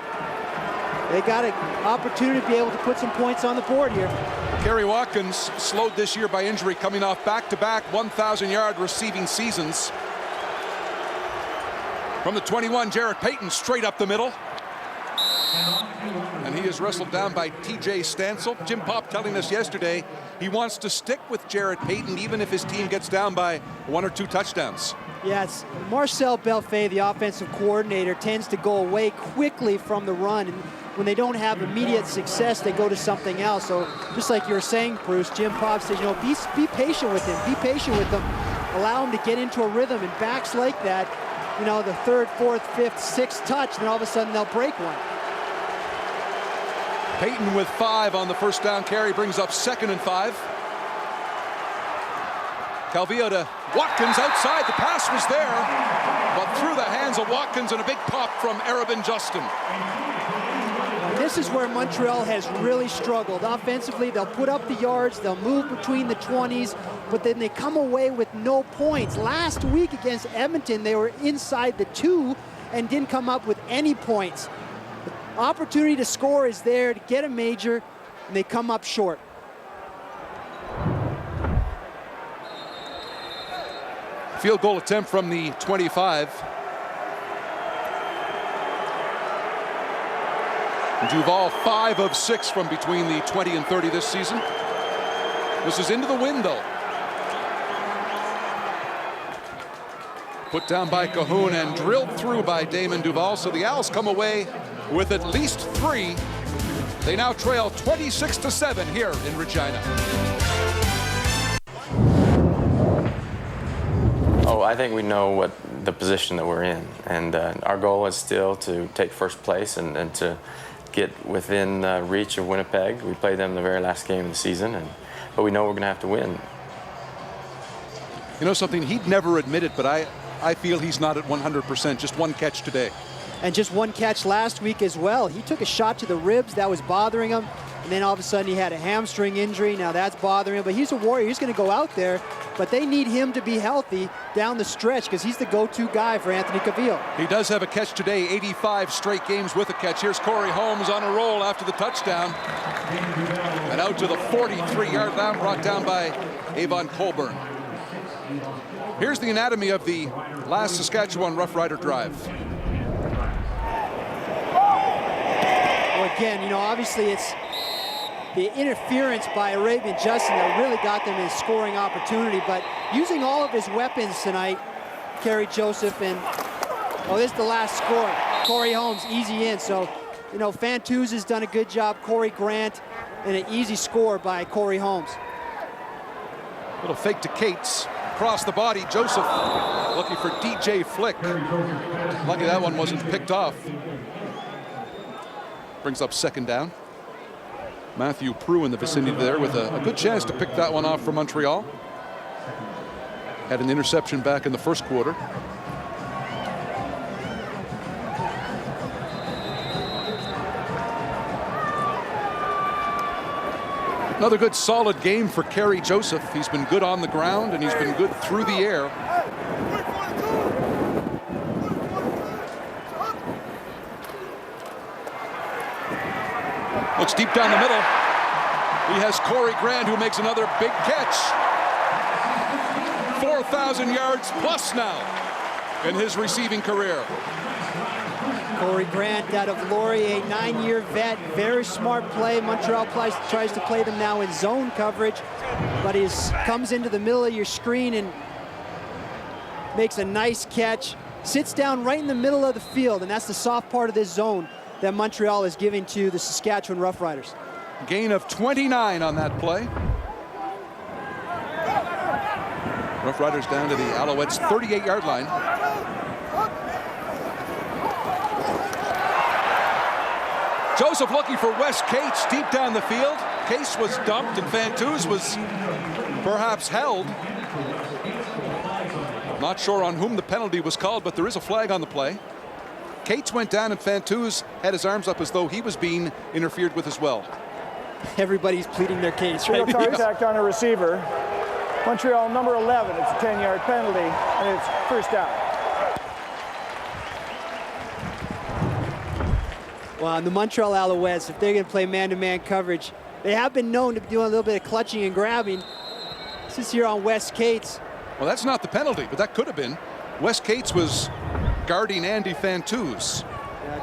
They got an opportunity to be able to put some points on the board here. Kerry Watkins slowed this year by injury, coming off back-to-back 1,000-yard receiving seasons. From the 21, Jarrett Payton straight up the middle. And he is wrestled down by TJ Stansel. Jim Popp telling us yesterday he wants to stick with Jarrett Payton even if his team gets down by 1 or 2 touchdowns. Yes, Marcel Belfait, the offensive coordinator, tends to go away quickly from the run. And when they don't have immediate success, they go to something else. So just like you were saying, Bruce, Jim Popp says, be patient with him. Be patient with him. Allow him to get into a rhythm. And backs like that, the third, fourth, fifth, sixth touch, then all of a sudden they'll break one. Payton with 5 on the first down carry brings up 2nd and 5. Calvillo to Watkins outside. The pass was there. but through the hands of Watkins, and a big pop from Arabin Justin. This is where Montreal has really struggled. Offensively, they'll put up the yards, they'll move between the 20s, but then they come away with no points. Last week against Edmonton, they were inside the 2 and didn't come up with any points. The opportunity to score is there to get a major, and they come up short. Field goal attempt from the 25. Duval 5 of 6 from between the 20 and 30 this season. This is into the wind, though. Put down by Cahoon and drilled through by Damon Duval. So the Owls come away with at least 3. They now trail 26-7 here in Regina. Oh, I think we know what the position that we're in, and our goal is still to take first place and to get within reach of Winnipeg. We played them the very last game of the season, but we know we're going to have to win. You know something, he'd never admit it, but I feel he's not at 100%. Just one catch today. And just one catch last week as well. He took a shot to the ribs that was bothering him, and then all of a sudden he had a hamstring injury. Now that's bothering him, but he's a warrior. He's going to go out there, but they need him to be healthy down the stretch because he's the go-to guy for Anthony Cavill. He does have a catch today, 85 straight games with a catch. Here's Corey Holmes on a roll after the touchdown. And out to the 43-yard line, brought down by Avon Colburn. Here's the anatomy of the last Saskatchewan Roughrider drive. Well, again, you know, obviously it's the interference by Arabian Justin that really got them in scoring opportunity, but using all of his weapons tonight, Kerry Joseph, and this is the last score. Corey Holmes, easy in. So, you know, Fantuz has done a good job. Corey Grant, and an easy score by Corey Holmes. Little fake to Cates. Across the body, Joseph looking for DJ Flick. Lucky that one wasn't picked off. Brings up second down. Matthew Prue in the vicinity there with a good chance to pick that one off for Montreal. Had an interception back in the first quarter. Another good solid game for Kerry Joseph. He's been good on the ground and he's been good through the air. Looks deep down the middle. He has Corey Grant who makes another big catch. 4,000 yards plus now in his receiving career. Corey Grant out of Laurier, 9-year vet, very smart play. Montreal tries to play them now in zone coverage, but he comes into the middle of your screen and makes a nice catch. Sits down right in the middle of the field, and that's the soft part of this zone that Montreal is giving to the Saskatchewan Roughriders. Gain of 29 on that play. Roughriders down to the Alouettes' 38-yard line. Joseph looking for Wes Cates deep down the field. Case was dumped and Fantuz was perhaps held. Not sure on whom the penalty was called, but there is a flag on the play. Cates went down and Fantuz had his arms up as though he was being interfered with as well. Everybody's pleading their case, right? Contact on a receiver. Montreal number 11. It's a 10-yard penalty, and it's first down. Well, and the Montreal Alouettes, if they're going to play man-to-man coverage, they have been known to be doing a little bit of clutching and grabbing. This is here on Wes Cates. Well, that's not the penalty, but that could have been. Wes Cates was guarding Andy Fantuz.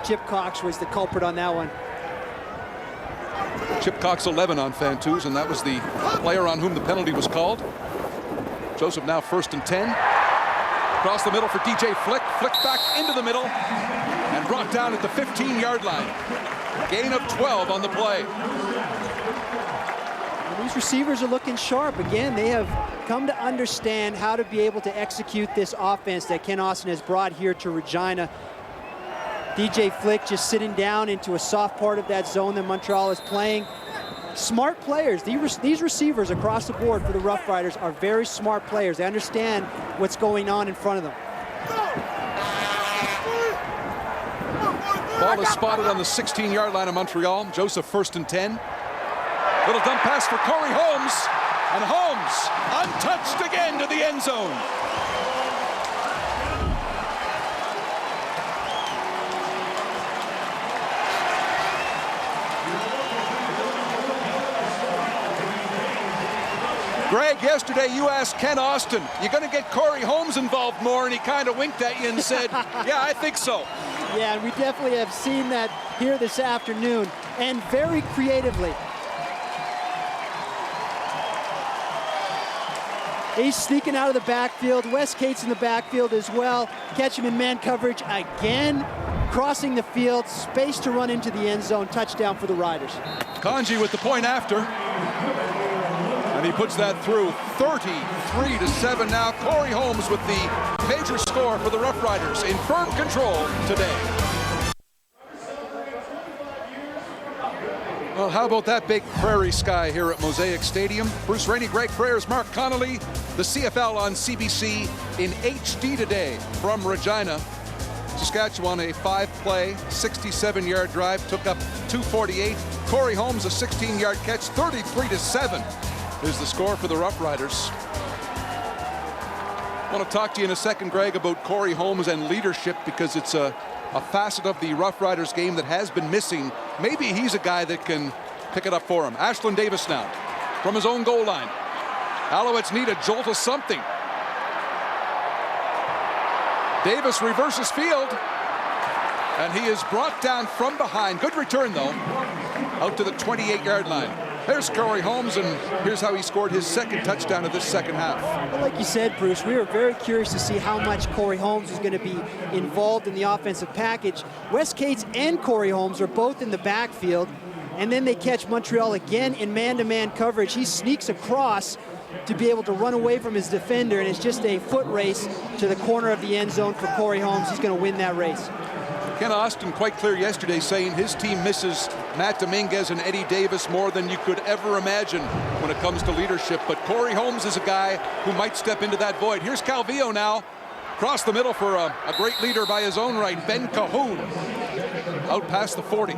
Chip Cox was the culprit on that one. Chip Cox 11 on Fantuz, and that was the player on whom the penalty was called. Joseph now 1st and 10. Across the middle for DJ Flick. Flick back into the middle and brought down at the 15-yard line. Gain of 12 on the play. And these receivers are looking sharp. Again, they have come to understand how to be able to execute this offense that Ken Austin has brought here to Regina. DJ Flick just sitting down into a soft part of that zone that Montreal is playing. Smart players. These receivers across the board for the Roughriders are very smart players. They understand what's going on in front of them. Ball is spotted on the 16-yard line of Montreal. Joseph 1st and 10. Little dump pass for Corey Holmes. And Holmes untouched again to the end zone. Greg, yesterday you asked Ken Austin, you going to get Corey Holmes involved more? And he kind of winked at you and said, yeah, I think so. Yeah, and we definitely have seen that here this afternoon, and very creatively. He's sneaking out of the backfield. Wes Cates in the backfield as well. Catch him in man coverage again. Crossing the field, space to run into the end zone. Touchdown for the Riders. Kanji with the point after. And he puts that through. 33-7 now. Corey Holmes with the major score for the Roughriders in firm control today. Well, how about that big prairie sky here at Mosaic Stadium? Bruce Rainey, Greg Freyers, Mark Connolly. The CFL on CBC in HD today from Regina. Saskatchewan, a 5-play, 67-yard drive, took up 2:48. Corey Holmes, a 16-yard catch, 33-7 is the score for the Roughriders. I want to talk to you in a second, Greg, about Corey Holmes and leadership, because it's a facet of the Roughriders game that has been missing. Maybe he's a guy that can pick it up for him. Ashland Davis now from his own goal line. Alouettes need a jolt of something. Davis reverses field, and he is brought down from behind. Good return, though, out to the 28-yard line. There's Corey Holmes, and here's how he scored his second touchdown of this second half. Well, like you said, Bruce, we were very curious to see how much Corey Holmes is going to be involved in the offensive package. Wes Cates and Corey Holmes are both in the backfield, and then they catch Montreal again in man-to-man coverage. He sneaks across to be able to run away from his defender, and it's just a foot race to the corner of the end zone for Corey Holmes. He's going to win that race. Ken Austin quite clear yesterday, saying his team misses Matt Dominguez and Eddie Davis more than you could ever imagine when it comes to leadership. But Corey Holmes is a guy who might step into that void. Here's Calvillo now, across the middle for a great leader by his own right, Ben Cahoon, out past the 40.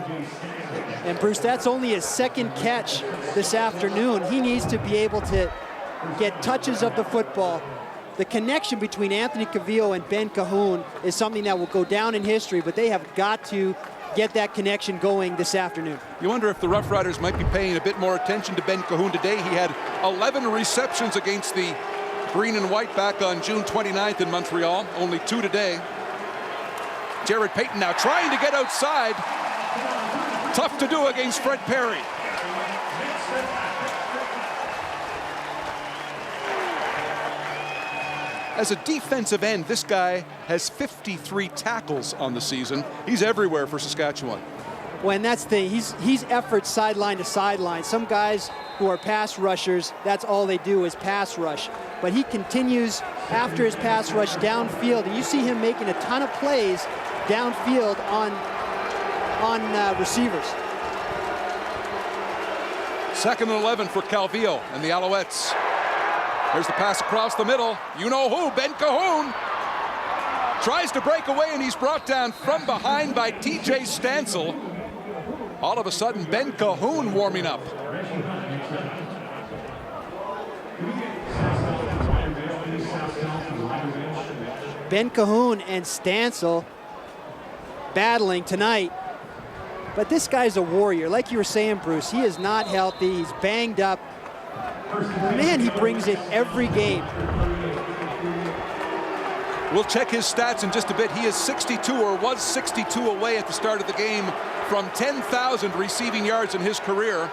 And Bruce, that's only his second catch this afternoon. He needs to be able to get touches of the football. The connection between Anthony Calvillo and Ben Cahoon is something that will go down in history, but they have got to get that connection going this afternoon. You wonder if the Roughriders might be paying a bit more attention to Ben Cahoon today. He had 11 receptions against the Green and White back on June 29th in Montreal, only 2 today. Jared Payton now trying to get outside. Tough to do against Fred Perry. As a defensive end, this guy has 53 tackles on the season. He's everywhere for Saskatchewan. Well, and that's the he's effort sideline to sideline. Some guys who are pass rushers, that's all they do is pass rush. But he continues after his pass rush downfield, and you see him making a ton of plays downfield on receivers. 2nd and 11 for Calvillo and the Alouettes. There's the pass across the middle. You know who, Ben Cahoon. Tries to break away, and he's brought down from behind by TJ Stansel. All of a sudden, Ben Cahoon warming up. Ben Cahoon and Stansel battling tonight. But this guy's a warrior. Like you were saying, Bruce, he is not healthy. He's banged up. Man, he brings it every game. We'll check his stats in just a bit. He is 62 or was 62 away at the start of the game from 10,000 receiving yards in his career.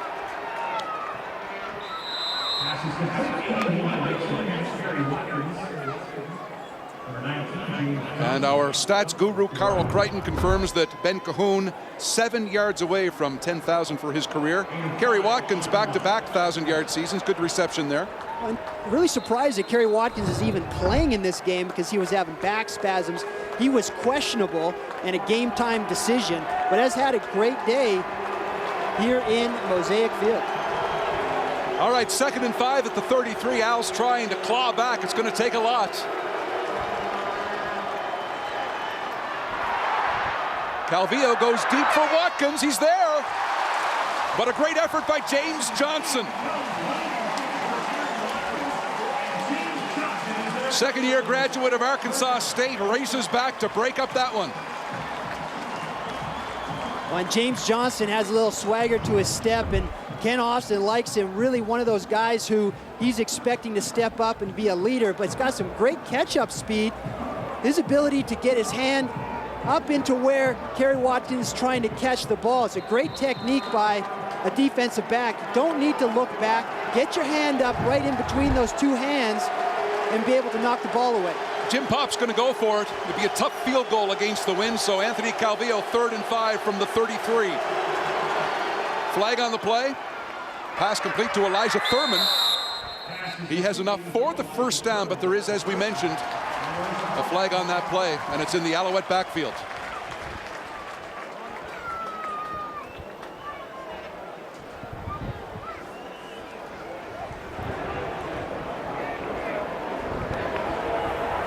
And our stats guru, Carl Crichton, confirms that Ben Cahoon 7 yards away from 10,000 for his career. Kerry Watkins back-to-back 1,000-yard seasons. Good reception there. I'm really surprised that Kerry Watkins is even playing in this game because he was having back spasms. He was questionable and a game-time decision, but has had a great day here in Mosaic Field. All right, 2nd and 5 at the 33. Al's trying to claw back. It's going to take a lot. Calvillo goes deep for Watkins. He's there. But a great effort by James Johnson. Second-year graduate of Arkansas State races back to break up that one. When James Johnson has a little swagger to his step, and Ken Austin likes him, really one of those guys who he's expecting to step up and be a leader, but he's got some great catch-up speed. His ability to get his hand up into where Kerry Watkins is trying to catch the ball. It's a great technique by a defensive back. You don't need to look back. Get your hand up right in between those two hands and be able to knock the ball away. Jim Pop's going to go for it. It'd be a tough field goal against the wind, so Anthony Calvillo 3rd and 5 from the 33. Flag on the play. Pass complete to Elijah Thurman. He has enough for the first down, but there is, as we mentioned, a flag on that play, and it's in the Alouette backfield.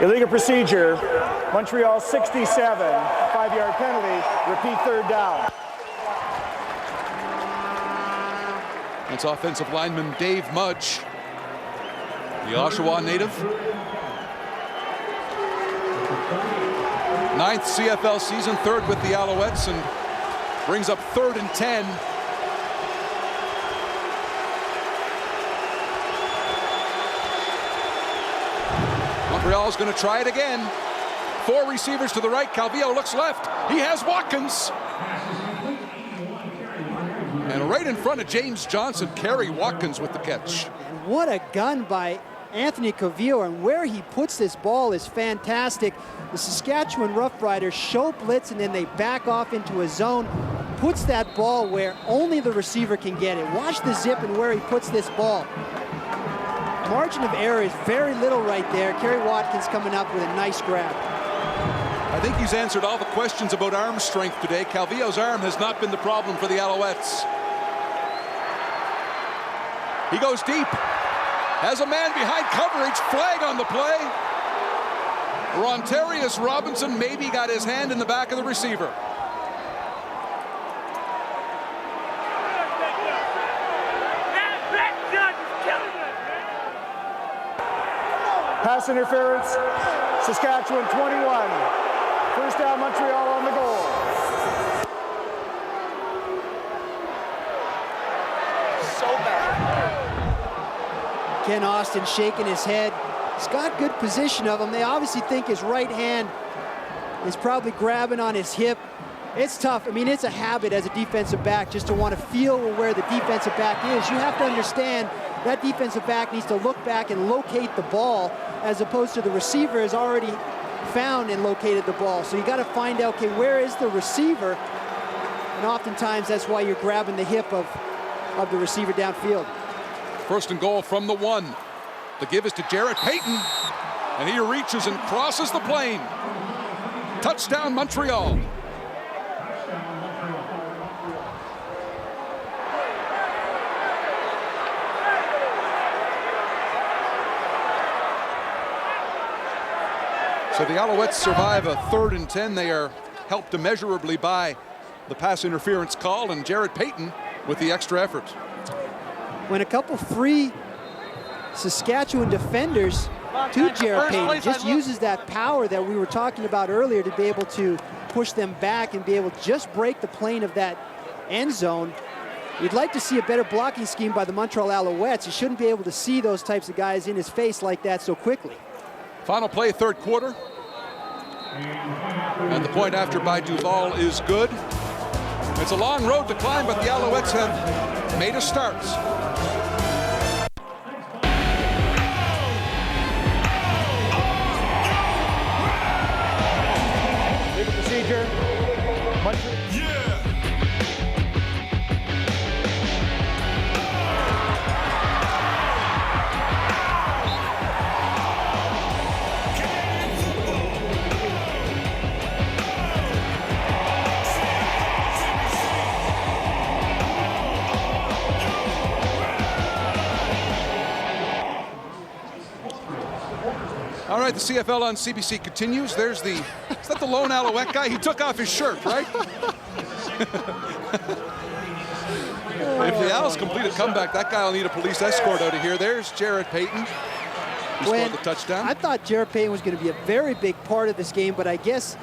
Illegal procedure, Montreal 67, 5-yard penalty, repeat 3rd down. It's offensive lineman Dave Mudge, the Oshawa native. 9th CFL season, 3rd with the Alouettes, and brings up 3rd and 10. Montreal's going to try it again. 4 receivers to the right. Calvillo looks left. He has Watkins. And right in front of James Johnson, Kerry Watkins with the catch. And what a gun by Anthony Calvillo, and where he puts this ball is fantastic. The Saskatchewan Roughriders show blitz and then they back off into a zone. Puts that ball where only the receiver can get it. Watch the zip and where he puts this ball. Margin of error is very little right there. Kerry Watkins coming up with a nice grab. I think he's answered all the questions about arm strength today. Calvillo's arm has not been the problem for the Alouettes. He goes deep. Has a man behind coverage. Flag on the play. Rontarius Robinson maybe got his hand in the back of the receiver. Pass interference, Saskatchewan 21. First down, Montreal on the goal. So bad. Ken Austin shaking his head. He's got good position of him. They obviously think his right hand is probably grabbing on his hip. It's tough. I mean, it's a habit as a defensive back just to want to feel where the defensive back is. You have to understand that defensive back needs to look back and locate the ball, as opposed to the receiver has already found and located the ball. So you got to find out, okay, where is the receiver? And oftentimes that's why you're grabbing the hip of the receiver downfield. 1st and goal from the 1. The give is to Jarrett Payton, and he reaches and crosses the plane. Touchdown, Montreal. So the Alouettes survive a 3rd and 10. They are helped immeasurably by the pass interference call, and Jarrett Payton with the extra effort. When a couple free Saskatchewan defenders to Jarrett Payton just uses that power that we were talking about earlier to be able to push them back and be able to just break the plane of that end zone. You'd like to see a better blocking scheme by the Montreal Alouettes. You shouldn't be able to see those types of guys in his face like that so quickly. Final play, 3rd quarter. And the point after by Duval is good. It's a long road to climb, but the Alouettes have made a start. Legal procedure. All right, right, the CFL on CBC continues. There's the, is that the lone Alouette guy? He took off his shirt, right? If the Owls complete a comeback, that guy will need a police escort out of here. There's Jarrett Payton. He scored the touchdown. I thought Jarrett Payton was going to be a very big part of this game, but I guess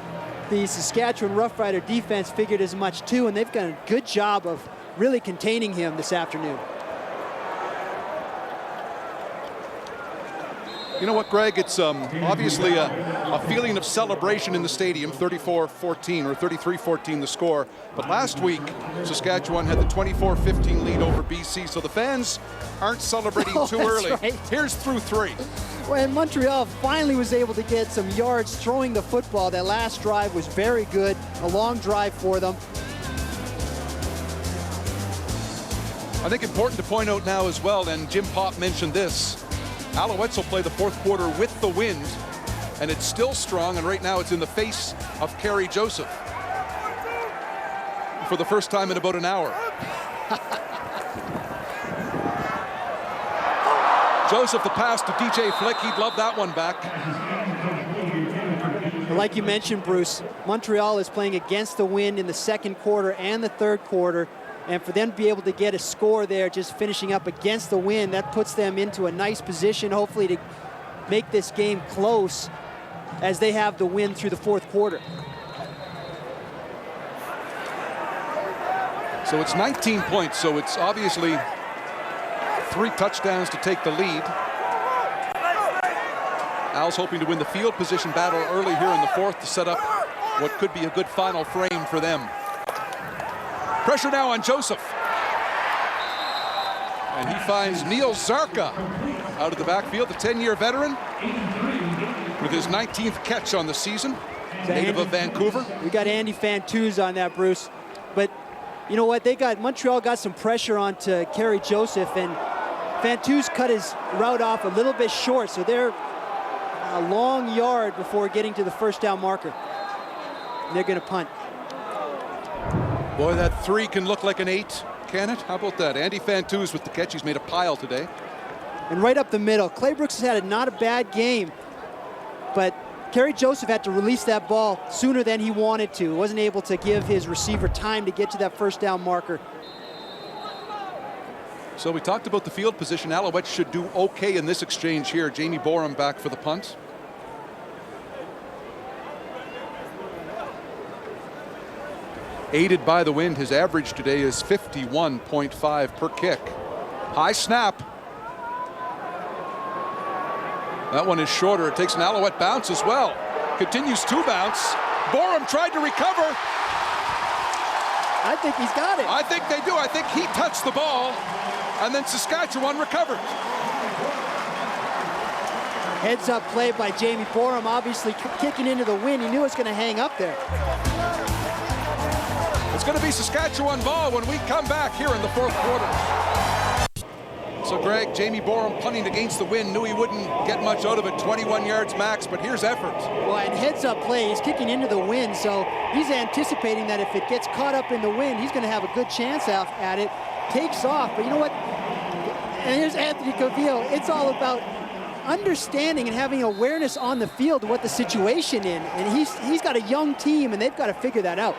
the Saskatchewan Roughrider defense figured as much too, and they've done a good job of really containing him this afternoon. You know what, Greg? It's obviously a feeling of celebration in the stadium, 34-14 or 33-14 the score. But last week, Saskatchewan had the 24-15 lead over BC, so the fans aren't celebrating too early. Right. Here's through 3. When Montreal finally was able to get some yards throwing the football, that last drive was very good, a long drive for them. I think important to point out now as well, and Jim Pop mentioned this, Alouettes will play the fourth quarter with the wind, and it's still strong, and right now it's in the face of Kerry Joseph for the first time in about an hour. Joseph, the pass to DJ Flick, he'd love that one back. Like you mentioned, Bruce, Montreal is playing against the wind in the second quarter and the third quarter. And for them to be able to get a score there, just finishing up against the wind, that puts them into a nice position, hopefully to make this game close as they have the win through the fourth quarter. So it's 19 points, so it's obviously 3 touchdowns to take the lead. Al's hoping to win the field position battle early here in the fourth to set up what could be a good final frame for them. Pressure now on Joseph. And he finds Neil Zarka out of the backfield, the 10-year veteran with his 19th catch on the season, native of Vancouver. We got Andy Fantuz on that, Bruce. But you know what? Montreal got some pressure onto Kerry Joseph, and Fantuz cut his route off a little bit short, so they're a long yard before getting to the first down marker. And they're going to punt. Boy, that 3 can look like an 8, can it? How about that? Andy Fantuz with the catch. He's made a pile today. And right up the middle, Clay Brooks has had not a bad game, but Kerry Joseph had to release that ball sooner than he wanted to. He wasn't able to give his receiver time to get to that first down marker. So we talked about the field position. Alouettes should do okay in this exchange here. Jamie Borum back for the punt. Aided by the wind, his average today is 51.5 per kick. High snap. That one is shorter. It takes an Alouette bounce as well. Continues to bounce. Borum tried to recover. I think he's got it. I think they do. I think he touched the ball, and then Saskatchewan recovered. Heads up play by Jamie Borum, obviously kicking into the wind. He knew it was going to hang up there. It's going to be Saskatchewan ball when we come back here in the fourth quarter. So Greg, Jamie Borum punting against the wind, knew he wouldn't get much out of it, 21 yards max, but here's effort. Well, and heads up play, he's kicking into the wind, so he's anticipating that if it gets caught up in the wind, he's going to have a good chance at it. Takes off, but you know what? And here's Anthony Cavillo. It's all about understanding and having awareness on the field of what the situation in, and he's got a young team, and they've got to figure that out.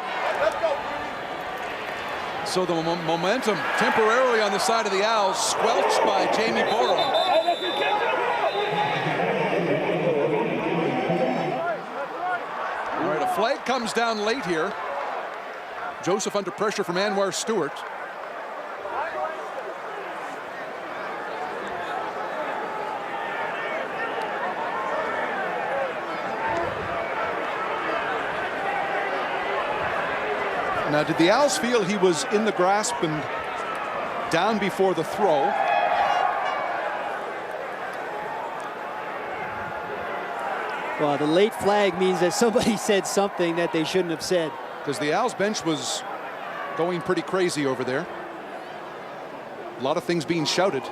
So the momentum temporarily on the side of the Owls, squelched by Jamie Borum. All right, a flag comes down late here. Joseph under pressure from Anwar Stewart. Now, did the Owls feel he was in the grasp and down before the throw? Well, the late flag means that somebody said something that they shouldn't have said. Because the Owls bench was going pretty crazy over there. A lot of things being shouted.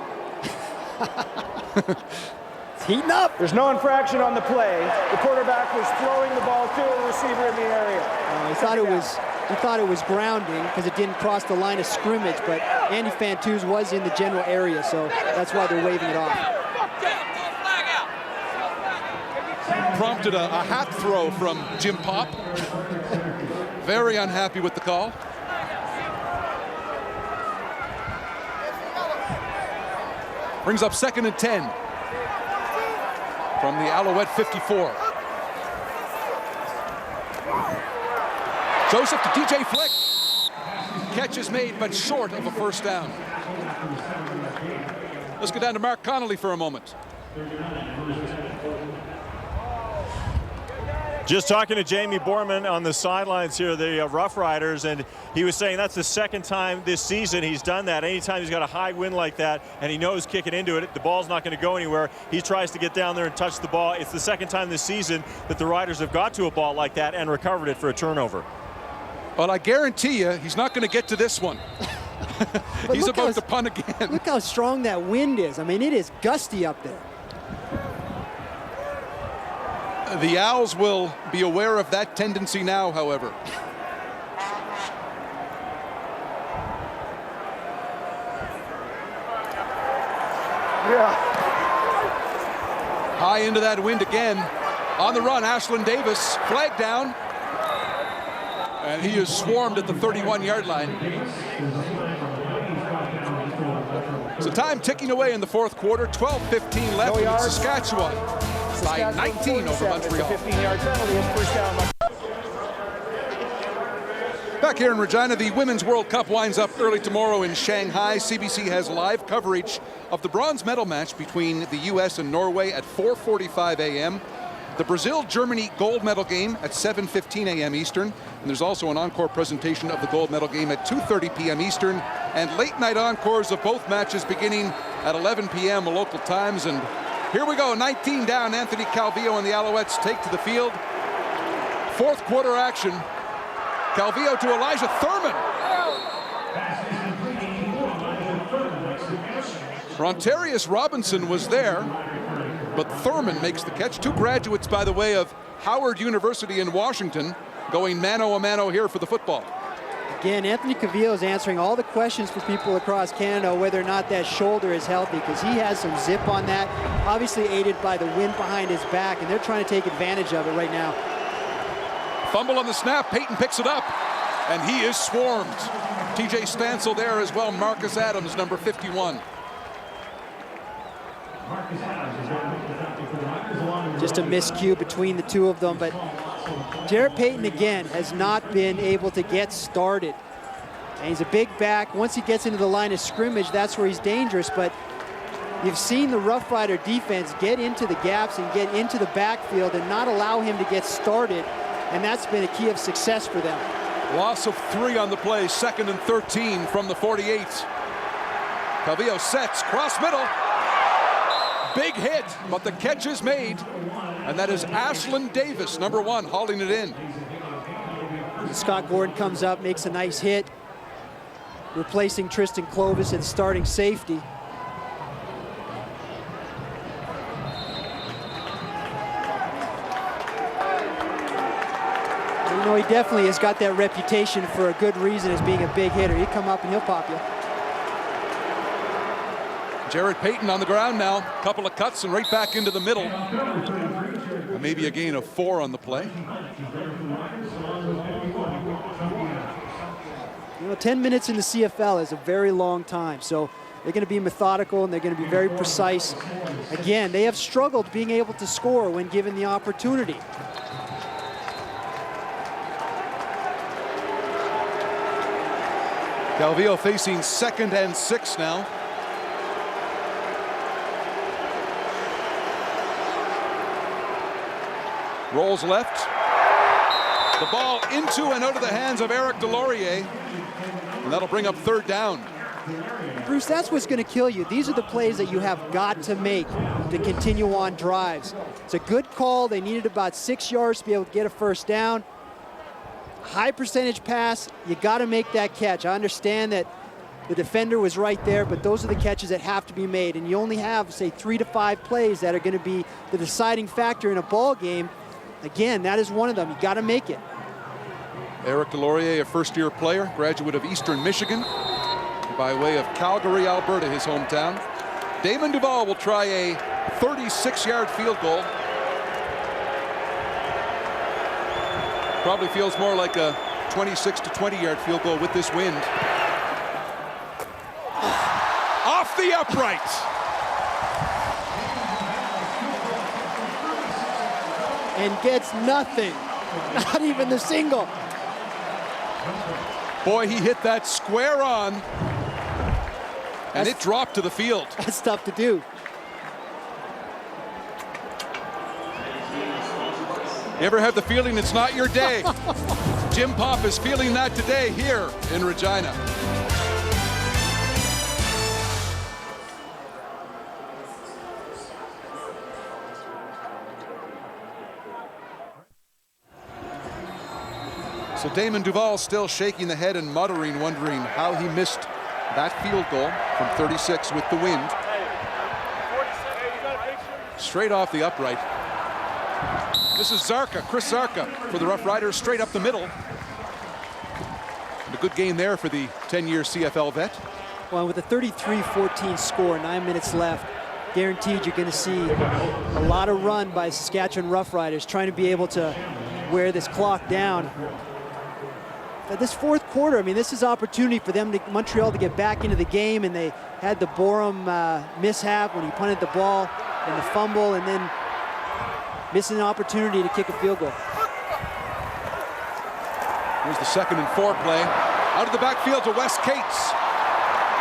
It's heating up. There's no infraction on the play. The quarterback was throwing the ball to a receiver in the area. He thought it was grounding because it didn't cross the line of scrimmage, but Andy Fantuz was in the general area, so that's why they're waving it off. prompted a hat throw from Jim Pop. Very unhappy with the call. Brings up 2nd and 10 from the Alouette 54. Joseph to DJ Flick. Catch is made, but short of a first down. Let's go down to Mark Connolly for a moment. Just talking to Jamie Borman on the sidelines here, the Roughriders, and he was saying that's the second time this season he's done that. Anytime he's got a high wind like that and he knows kicking into it, the ball's not going to go anywhere, he tries to get down there and touch the ball. It's the second time this season that the Riders have got to a ball like that and recovered it for a turnover. Well, I guarantee you he's not going to get to this one. He's about to punt again. Look how strong that wind is. I mean, it is gusty up there. The Owls will be aware of that tendency now, however. High into that wind again. On the run, Ashland Davis, flag down. And he is swarmed at the 31-yard line. So time ticking away in the fourth quarter. 12:15 left in Saskatchewan. By 19 over Montreal. 15-yard penalty and first down. Back here in Regina, the Women's World Cup winds up early tomorrow in Shanghai. CBC has live coverage of the bronze medal match between the U.S. and Norway at 4:45 a.m. The Brazil-Germany gold medal game at 7:15 a.m. Eastern. And there's also an encore presentation of the gold medal game at 2:30 p.m. Eastern. And late night encores of both matches beginning at 11 p.m. local times. And here we go, 19 down. Anthony Calvillo and the Alouettes take to the field. Fourth quarter action. Calvillo to Elijah Thurman. Rontarius Robinson was there, but Thurman makes the catch. Two graduates, by the way, of Howard University in Washington, going mano-a-mano here for the football. Again, Anthony Calvillo is answering all the questions for people across Canada whether or not that shoulder is healthy, because he has some zip on that, obviously aided by the wind behind his back, and they're trying to take advantage of it right now. Fumble on the snap. Peyton picks it up, and he is swarmed. TJ Stansel there as well. Marcus Adams, number 51. Just a miscue between the two of them, but Jarrett Payton again has not been able to get started. And he's a big back. Once he gets into the line of scrimmage, that's where he's dangerous. But you've seen the Rough Rider defense get into the gaps and get into the backfield and not allow him to get started. And that's been a key of success for them. Loss of 3 on the play. 2nd and 13 from the 48. Calvillo sets, cross middle. Big hit, but the catch is made. And that is Ashland Davis, number 1, hauling it in. Scott Gordon comes up, makes a nice hit, replacing Tristan Clovis at starting safety. You know, he definitely has got that reputation for a good reason as being a big hitter. He'll come up and he'll pop you. Jarrett Payton on the ground now. Couple of cuts and right back into the middle. Maybe a gain of 4 on the play. You know, 10 minutes in the CFL is a very long time, so they're going to be methodical and they're going to be very precise. Again, they have struggled being able to score when given the opportunity. Calvillo facing 2nd and 6 now. Rolls left. The ball into and out of the hands of Eric Delorier. And that'll bring up 3rd down. Bruce, that's what's going to kill you. These are the plays that you have got to make to continue on drives. It's a good call. They needed about 6 yards to be able to get a first down. High percentage pass. You got to make that catch. I understand that the defender was right there, but those are the catches that have to be made. And you only have, say, 3 to 5 plays that are going to be the deciding factor in a ball game. Again, that is one of them. You got to make it. Eric Delorier, a first-year player, graduate of Eastern Michigan, by way of Calgary, Alberta, his hometown. Damon Duval will try a 36-yard field goal. Probably feels more like a 26 to 20-yard field goal with this wind. Off the upright. And gets nothing. Not even the single. Boy, he hit that square on. And it dropped to the field. That's tough to do. You ever have the feeling it's not your day? Jim Pop is feeling that today here in Regina. So Damon Duval still shaking the head and muttering, wondering how he missed that field goal from 36 with the wind. Straight off the upright. This is Zarka, Chris Zarka for the Roughriders, straight up the middle. And a good game there for the 10-year CFL vet. Well, with a 33-14 score, 9 minutes left, guaranteed you're going to see a lot of run by Saskatchewan Roughriders trying to be able to wear this clock down. But this fourth quarter, I mean, this is opportunity for them, Montreal, to get back into the game, and they had the Borum mishap when he punted the ball and the fumble, and then missing an opportunity to kick a field goal. Here's the 2nd and 4 play. Out of the backfield to Wes Cates.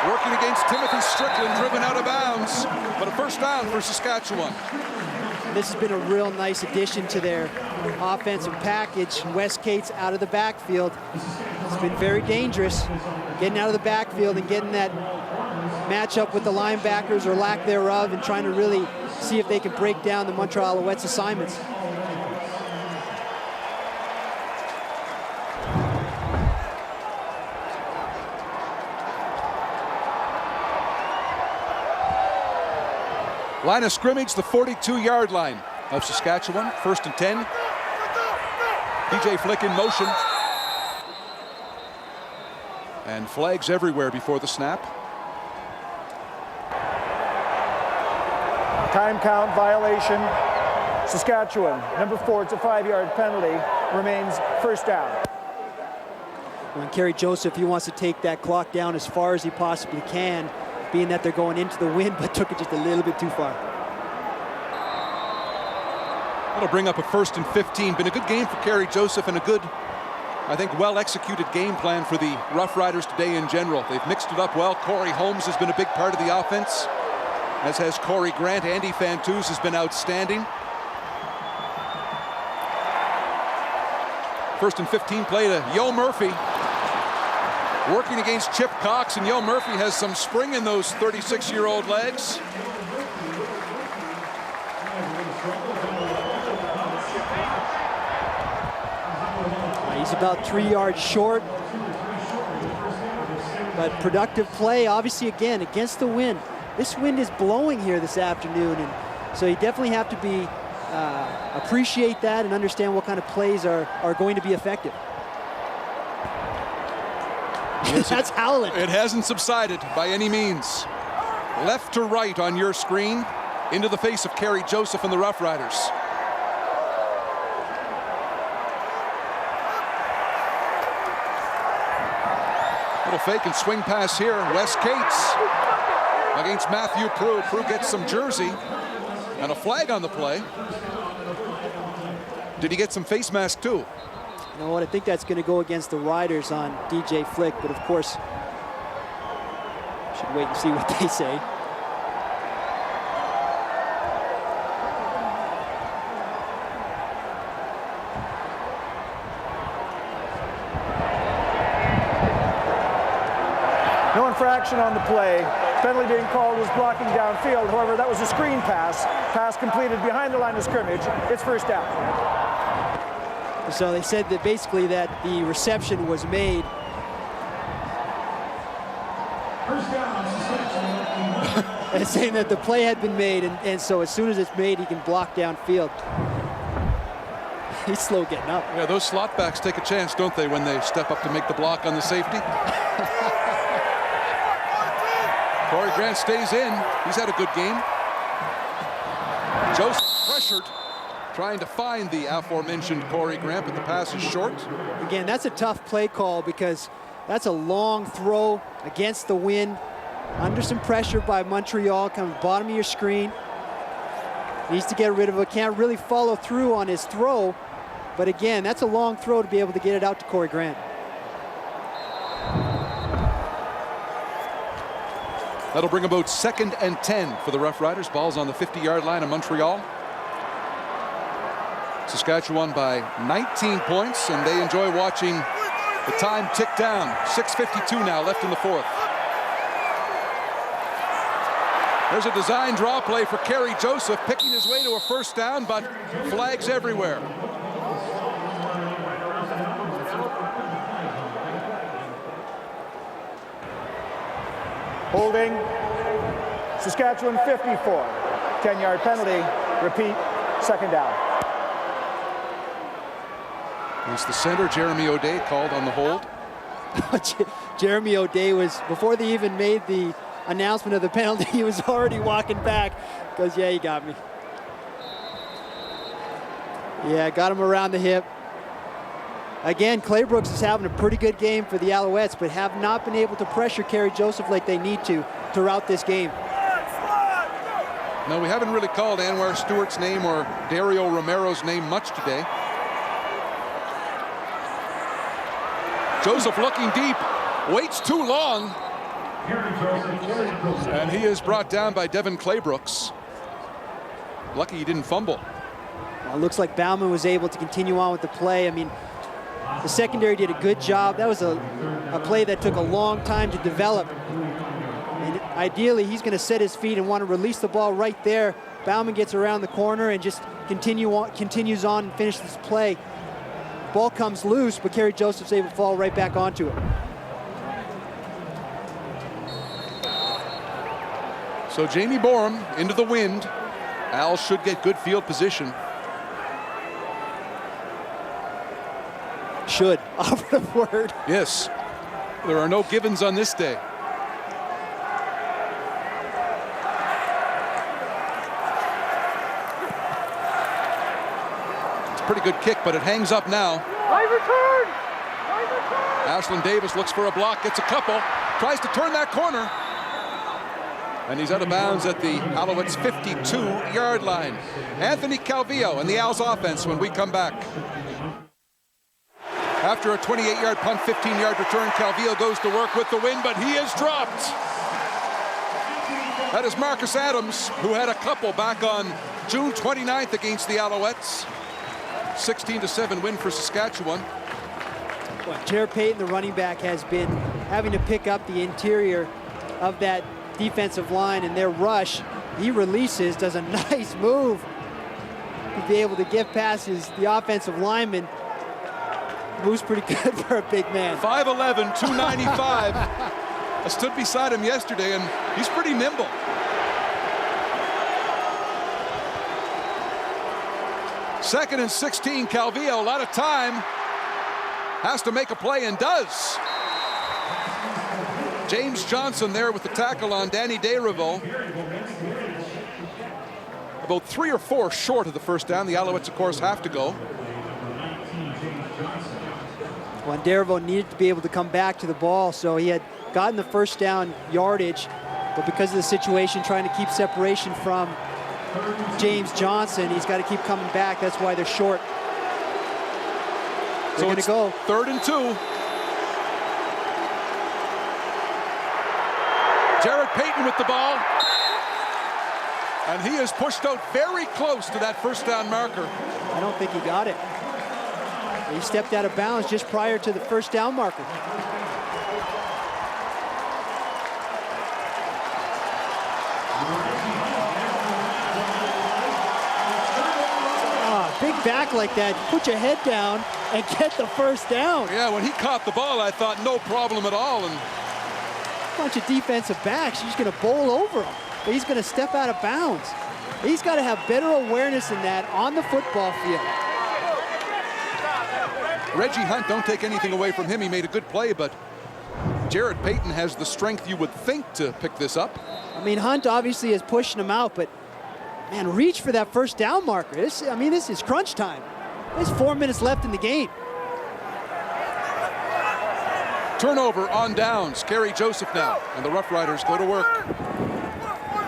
Working against Timothy Strickland, driven out of bounds, but a first down for Saskatchewan. This has been a real nice addition to their offensive package. Wes Cates out of the backfield. It's been very dangerous, getting out of the backfield and getting that matchup with the linebackers or lack thereof, and trying to really see if they can break down the Montreal Alouettes assignments. Line of scrimmage, the 42-yard line of Saskatchewan. 1st and 10. DJ Flick in motion. And flags everywhere before the snap. Time count violation. Saskatchewan, number 4, it's a 5-yard penalty. Remains first down. When Kerry Joseph, he wants to take that clock down as far as he possibly can, being that they're going into the wind, but took it just a little bit too far. That'll bring up a 1st and 15. Been a good game for Kerry Joseph, and a good, I think, well-executed game plan for the Roughriders today in general. They've mixed it up well. Corey Holmes has been a big part of the offense, as has Corey Grant. Andy Fantuz has been outstanding. 1st and 15 play to Yo Murphy. Working against Chip Cox, and Yo Murphy has some spring in those 36-year-old legs. He's about 3 yards short, but productive play, obviously, again, against the wind. This wind is blowing here this afternoon, and so you definitely have to be appreciate that and understand what kind of plays are going to be effective. That's howling. It hasn't subsided by any means. Left to right on your screen, into the face of Kerry Joseph and the Roughriders. Little fake and swing pass here. Wes Cates against Matthew Prue. Prue gets some jersey and a flag on the play. Did he get some face mask too? You know what, I think that's going to go against the Riders on DJ Flick, but of course, should wait and see what they say. No infraction on the play. Penalty being called was blocking downfield. However, that was a screen pass. Pass completed behind the line of scrimmage. It's first down. So they said that basically that the reception was made. And saying that the play had been made, and so as soon as it's made, he can block downfield. He's slow getting up. Yeah, those slot backs take a chance, don't they, when they step up to make the block on the safety? Corey Grant stays in. He's had a good game. Joseph pressured. trying to find the aforementioned Corey Grant, but the pass is short. Again, that's a tough play call because that's a long throw against the wind, under some pressure by Montreal, coming bottom of your screen. Needs to get rid of it. Can't really follow through on his throw, but again, that's a long throw to be able to get it out to Corey Grant. That'll bring about 2nd and 10 for the Roughriders. Ball's on the 50-yard line of Montreal. Saskatchewan by 19 points, and they enjoy watching the time tick down. 6:52 now left in the 4th. There's a design draw play for Kerry Joseph, picking his way to a first down, but flags everywhere. Holding. Saskatchewan 54. 10-yard penalty. Repeat. 2nd down. It's the center, Jeremy O'Day, called on the hold. Jeremy O'Day was, before they even made the announcement of the penalty, he was already walking back because, yeah, he got me. Yeah, got him around the hip. Again, Claybrooks is having a pretty good game for the Alouettes, but have not been able to pressure Kerry Joseph like they need to throughout this game. No, we haven't really called Anwar Stewart's name or Dario Romero's name much today. Joseph looking deep, waits too long, and he is brought down by Devin Claybrooks. Lucky he didn't fumble. Well, it looks like Bauman was able to continue on with the play. I mean, the secondary did a good job. That was a play that took a long time to develop. And ideally, he's going to set his feet and want to release the ball right there. Bauman gets around the corner and just continues on and finish this play. Ball comes loose, but Kerry Joseph's able to fall right back onto it. So Jamie Borum into the wind. Al should get good field position. Should. Operative word. Yes. There are no givens on this day. It's a pretty good kick, but it hangs up now. Ashlyn Davis looks for a block, gets a couple, tries to turn that corner. And he's out of bounds at the Alouettes' 52-yard line. Anthony Calvillo and the Owls offense when we come back. After a 28-yard punt, 15-yard return, Calvillo goes to work with the win, but he is dropped. That is Marcus Adams, who had a couple back on June 29th against the Alouettes. 16-7 win for Saskatchewan. Well, Jared Payton, the running back, has been having to pick up the interior of that defensive line and their rush. He releases, does a nice move to be able to give passes the offensive lineman. Moves pretty good for a big man. 5'11", 295. I stood beside him yesterday, and he's pretty nimble. Second and 16, Calvillo, a lot of time. Has to make a play and does. James Johnson there with the tackle on Danny Desrevaux. About 3 or 4 short of the first down. The Alouettes, of course, have to go. Well, Desrevaux needed to be able to come back to the ball, so he had gotten the first down yardage, but because of the situation, trying to keep separation from James Johnson, he's got to keep coming back. That's why they're short. They're going to go. 3rd and 2. Jared Payton with the ball. And he is pushed out very close to that first down marker. I don't think he got it. He stepped out of bounds just prior to the first down marker. Big back like that, put your head down and get the first down. Yeah, when he caught the ball, I thought no problem at all. And a bunch of defensive backs, he's going to bowl over him. But he's going to step out of bounds. He's got to have better awareness than that on the football field. Reggie Hunt, don't take anything away from him. He made a good play, but Jared Payton has the strength you would think to pick this up. I mean, Hunt obviously is pushing him out, but Man, reach for that first down marker. This is crunch time. There's 4 minutes left in the game. Turnover on downs. Kerry Joseph now, and the Roughriders go to work.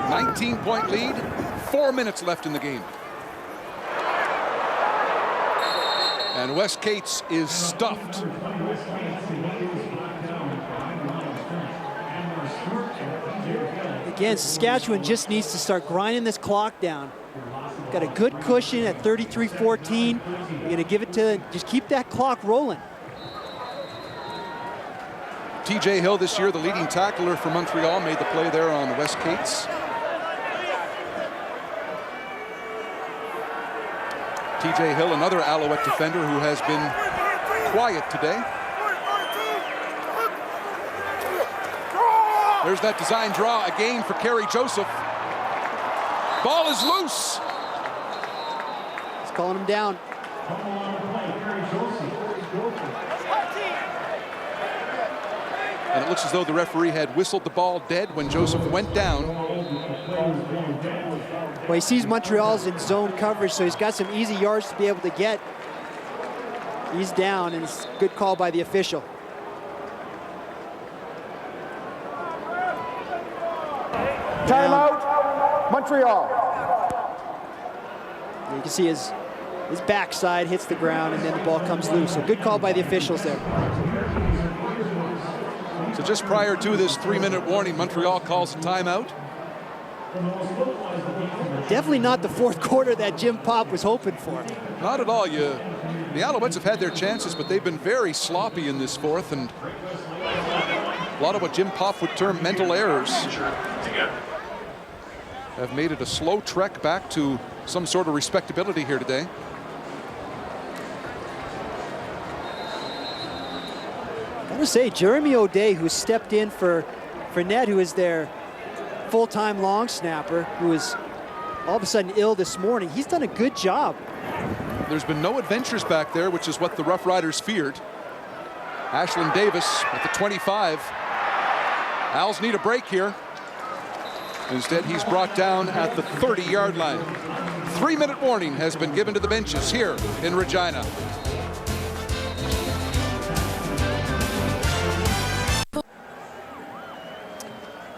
19-point lead, 4 minutes left in the game. And Wes Cates is stuffed. Again, Saskatchewan just needs to start grinding this clock down. Got a good cushion at 33-14. You're going to give it to, just keep that clock rolling. TJ Hill this year, the leading tackler for Montreal, made the play there on Wes Cates. TJ Hill, another Alouette defender who has been quiet today. There's that design draw again for Kerry Joseph. Ball is loose. He's calling him down. And it looks as though the referee had whistled the ball dead when Joseph went down. Well, he sees Montreal's in zone coverage, so he's got some easy yards to be able to get. He's down, and it's a good call by the official. Timeout, Montreal. You can see his backside hits the ground, and then the ball comes loose. So good call by the officials there. So just prior to this 3-minute warning, Montreal calls a timeout. Definitely not the fourth quarter that Jim Popp was hoping for. Not at all. The Alouettes have had their chances, but they've been very sloppy in this fourth, and a lot of what Jim Popp would term mental errors have made it a slow trek back to some sort of respectability here today. Gotta say, Jeremy O'Day, who stepped in for Ned, who is their full-time long snapper, who is all of a sudden ill this morning, he's done a good job. There's been no adventures back there, which is what the Roughriders feared. Ashland Davis at the 25. Owls need a break here. Instead, he's brought down at the 30-yard line. 3-minute warning has been given to the benches here in Regina.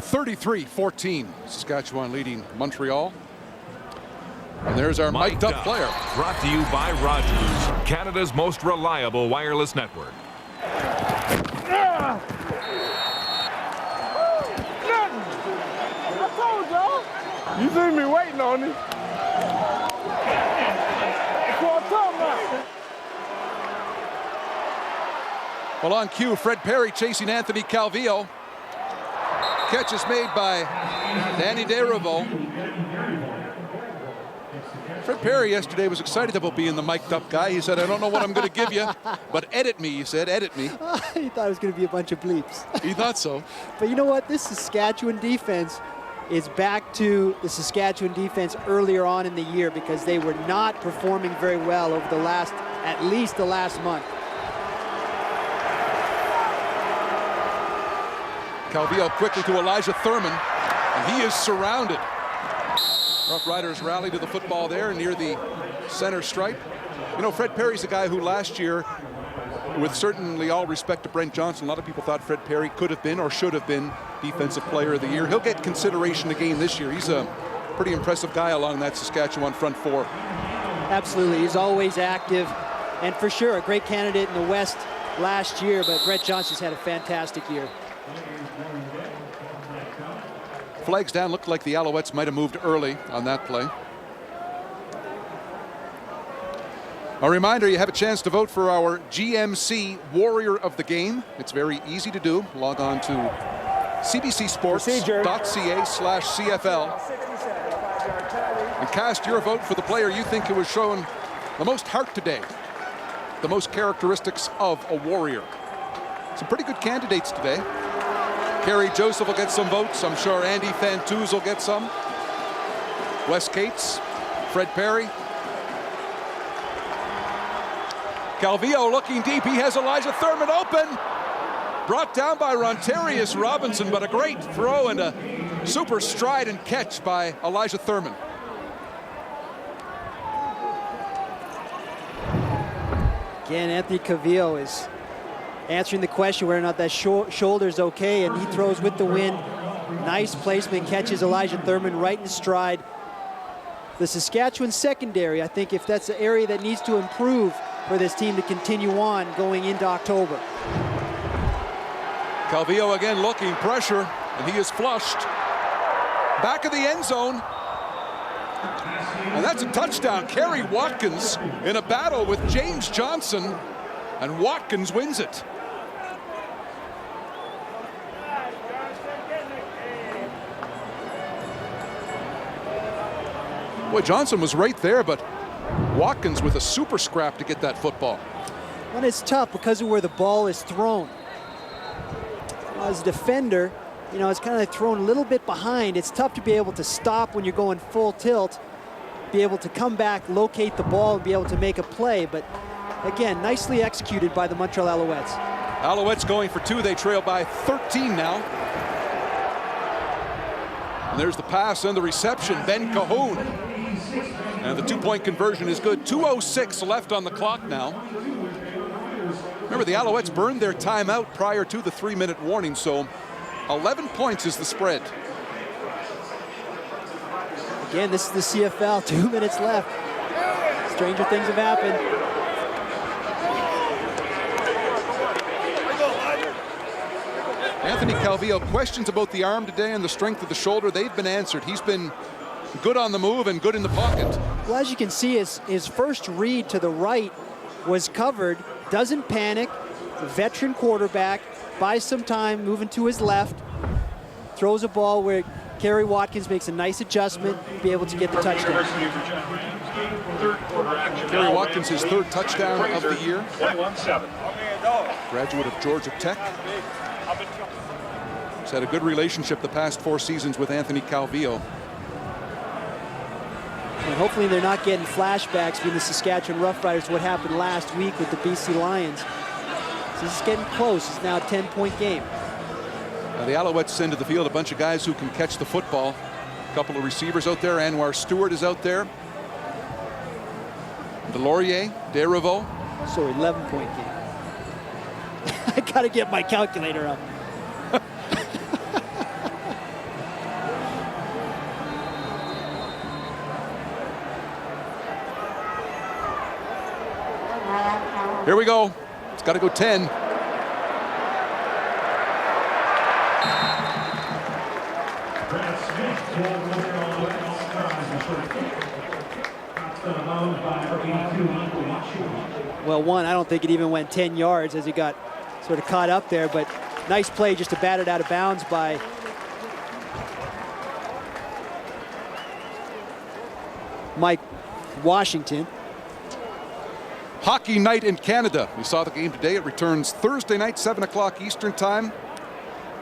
(33-14), Saskatchewan leading Montreal. And there's our mic'd up player. Brought to you by Rogers, Canada's most reliable wireless network. You see me waiting on it. That's what I'm talking about. Well, on cue, Fred Perry chasing Anthony Calvillo. Catch is made by Danny Desrevaux. Fred Perry yesterday was excited about being the mic'd up guy. He said, I don't know what I'm going to give you, but edit me, he said, edit me. He thought it was going to be a bunch of bleeps. He thought so. But you know what? This Saskatchewan defense is back to the Saskatchewan defense earlier on in the year, because they were not performing very well over at least the last month. Calvillo quickly to Elijah Thurman, and he is surrounded. Roughriders rally to the football there near the center stripe. You know, Fred Perry's a guy who last year, with certainly all respect to Brent Johnson, a lot of people thought Fred Perry could have been or should have been Defensive Player of the Year. He'll get consideration again this year. He's a pretty impressive guy along that Saskatchewan front four. Absolutely, he's always active, and for sure a great candidate in the West last year, but Brent Johnson's had a fantastic year. Flags down. Looked like the Alouettes might have moved early on that play. A reminder, you have a chance to vote for our GMC Warrior of the Game. It's very easy to do. Log on to cbcsports.ca/CFL and cast your vote for the player you think who was shown the most heart today, the most characteristics of a Warrior. Some pretty good candidates today. Kerry Joseph will get some votes. I'm sure Andy Fantuz will get some. Wes Cates, Fred Perry. Calvillo looking deep. He has Elijah Thurman open. Brought down by Rontarius Robinson, but a great throw and a super stride and catch by Elijah Thurman. Again, Anthony Calvillo is answering the question whether or not that shoulder's okay, and he throws with the wind. Nice placement, catches Elijah Thurman right in stride. The Saskatchewan secondary, I think if that's an area that needs to improve for this team to continue on going into October. Calvillo again looking, pressure, and he is flushed. Back of the end zone. And that's a touchdown. Kerry Watkins in a battle with James Johnson, and Watkins wins it. Boy, Johnson was right there, but Watkins with a super scrap to get that football. Well, it's tough because of where the ball is thrown. As a defender, you know, it's kind of thrown a little bit behind. It's tough to be able to stop when you're going full tilt, be able to come back, locate the ball, and be able to make a play. But again, nicely executed by the Montreal Alouettes. Alouettes going for 2. They trail by 13 now. And there's the pass and the reception. Ben Cahoon. And the 2-point conversion is good. 2:06 left on the clock now. Remember, the Alouettes burned their timeout prior to the 3-minute warning, so 11 points is the spread. Again, this is the CFL, 2 minutes left. Stranger things have happened. Anthony Calvillo, questions about the arm today and the strength of the shoulder, they've been answered. He's been good on the move and good in the pocket. Well, as you can see, his first read to the right was covered. Doesn't panic. The veteran quarterback buys some time, moving to his left. Throws a ball where Kerry Watkins makes a nice adjustment, be able to get the touchdown. Kerry Watkins, his 3rd touchdown of the year. Graduate of Georgia Tech. He's had a good relationship the past 4 seasons with Anthony Calvillo. And hopefully they're not getting flashbacks from the Saskatchewan Roughriders, what happened last week with the BC Lions. So this is getting close. It's now a 10-point game. Now the Alouettes send to the field a bunch of guys who can catch the football. A couple of receivers out there. Anwar Stewart is out there. Delorier, Derivo. So 11-point game. I got to get my calculator up. Here we go. It's got to go 10. Well, one, I don't think it even went 10 yards as he got sort of caught up there, but nice play just to bat it out of bounds by Mike Washington. Hockey night in Canada. We saw the game today. It returns Thursday night, 7 o'clock Eastern time.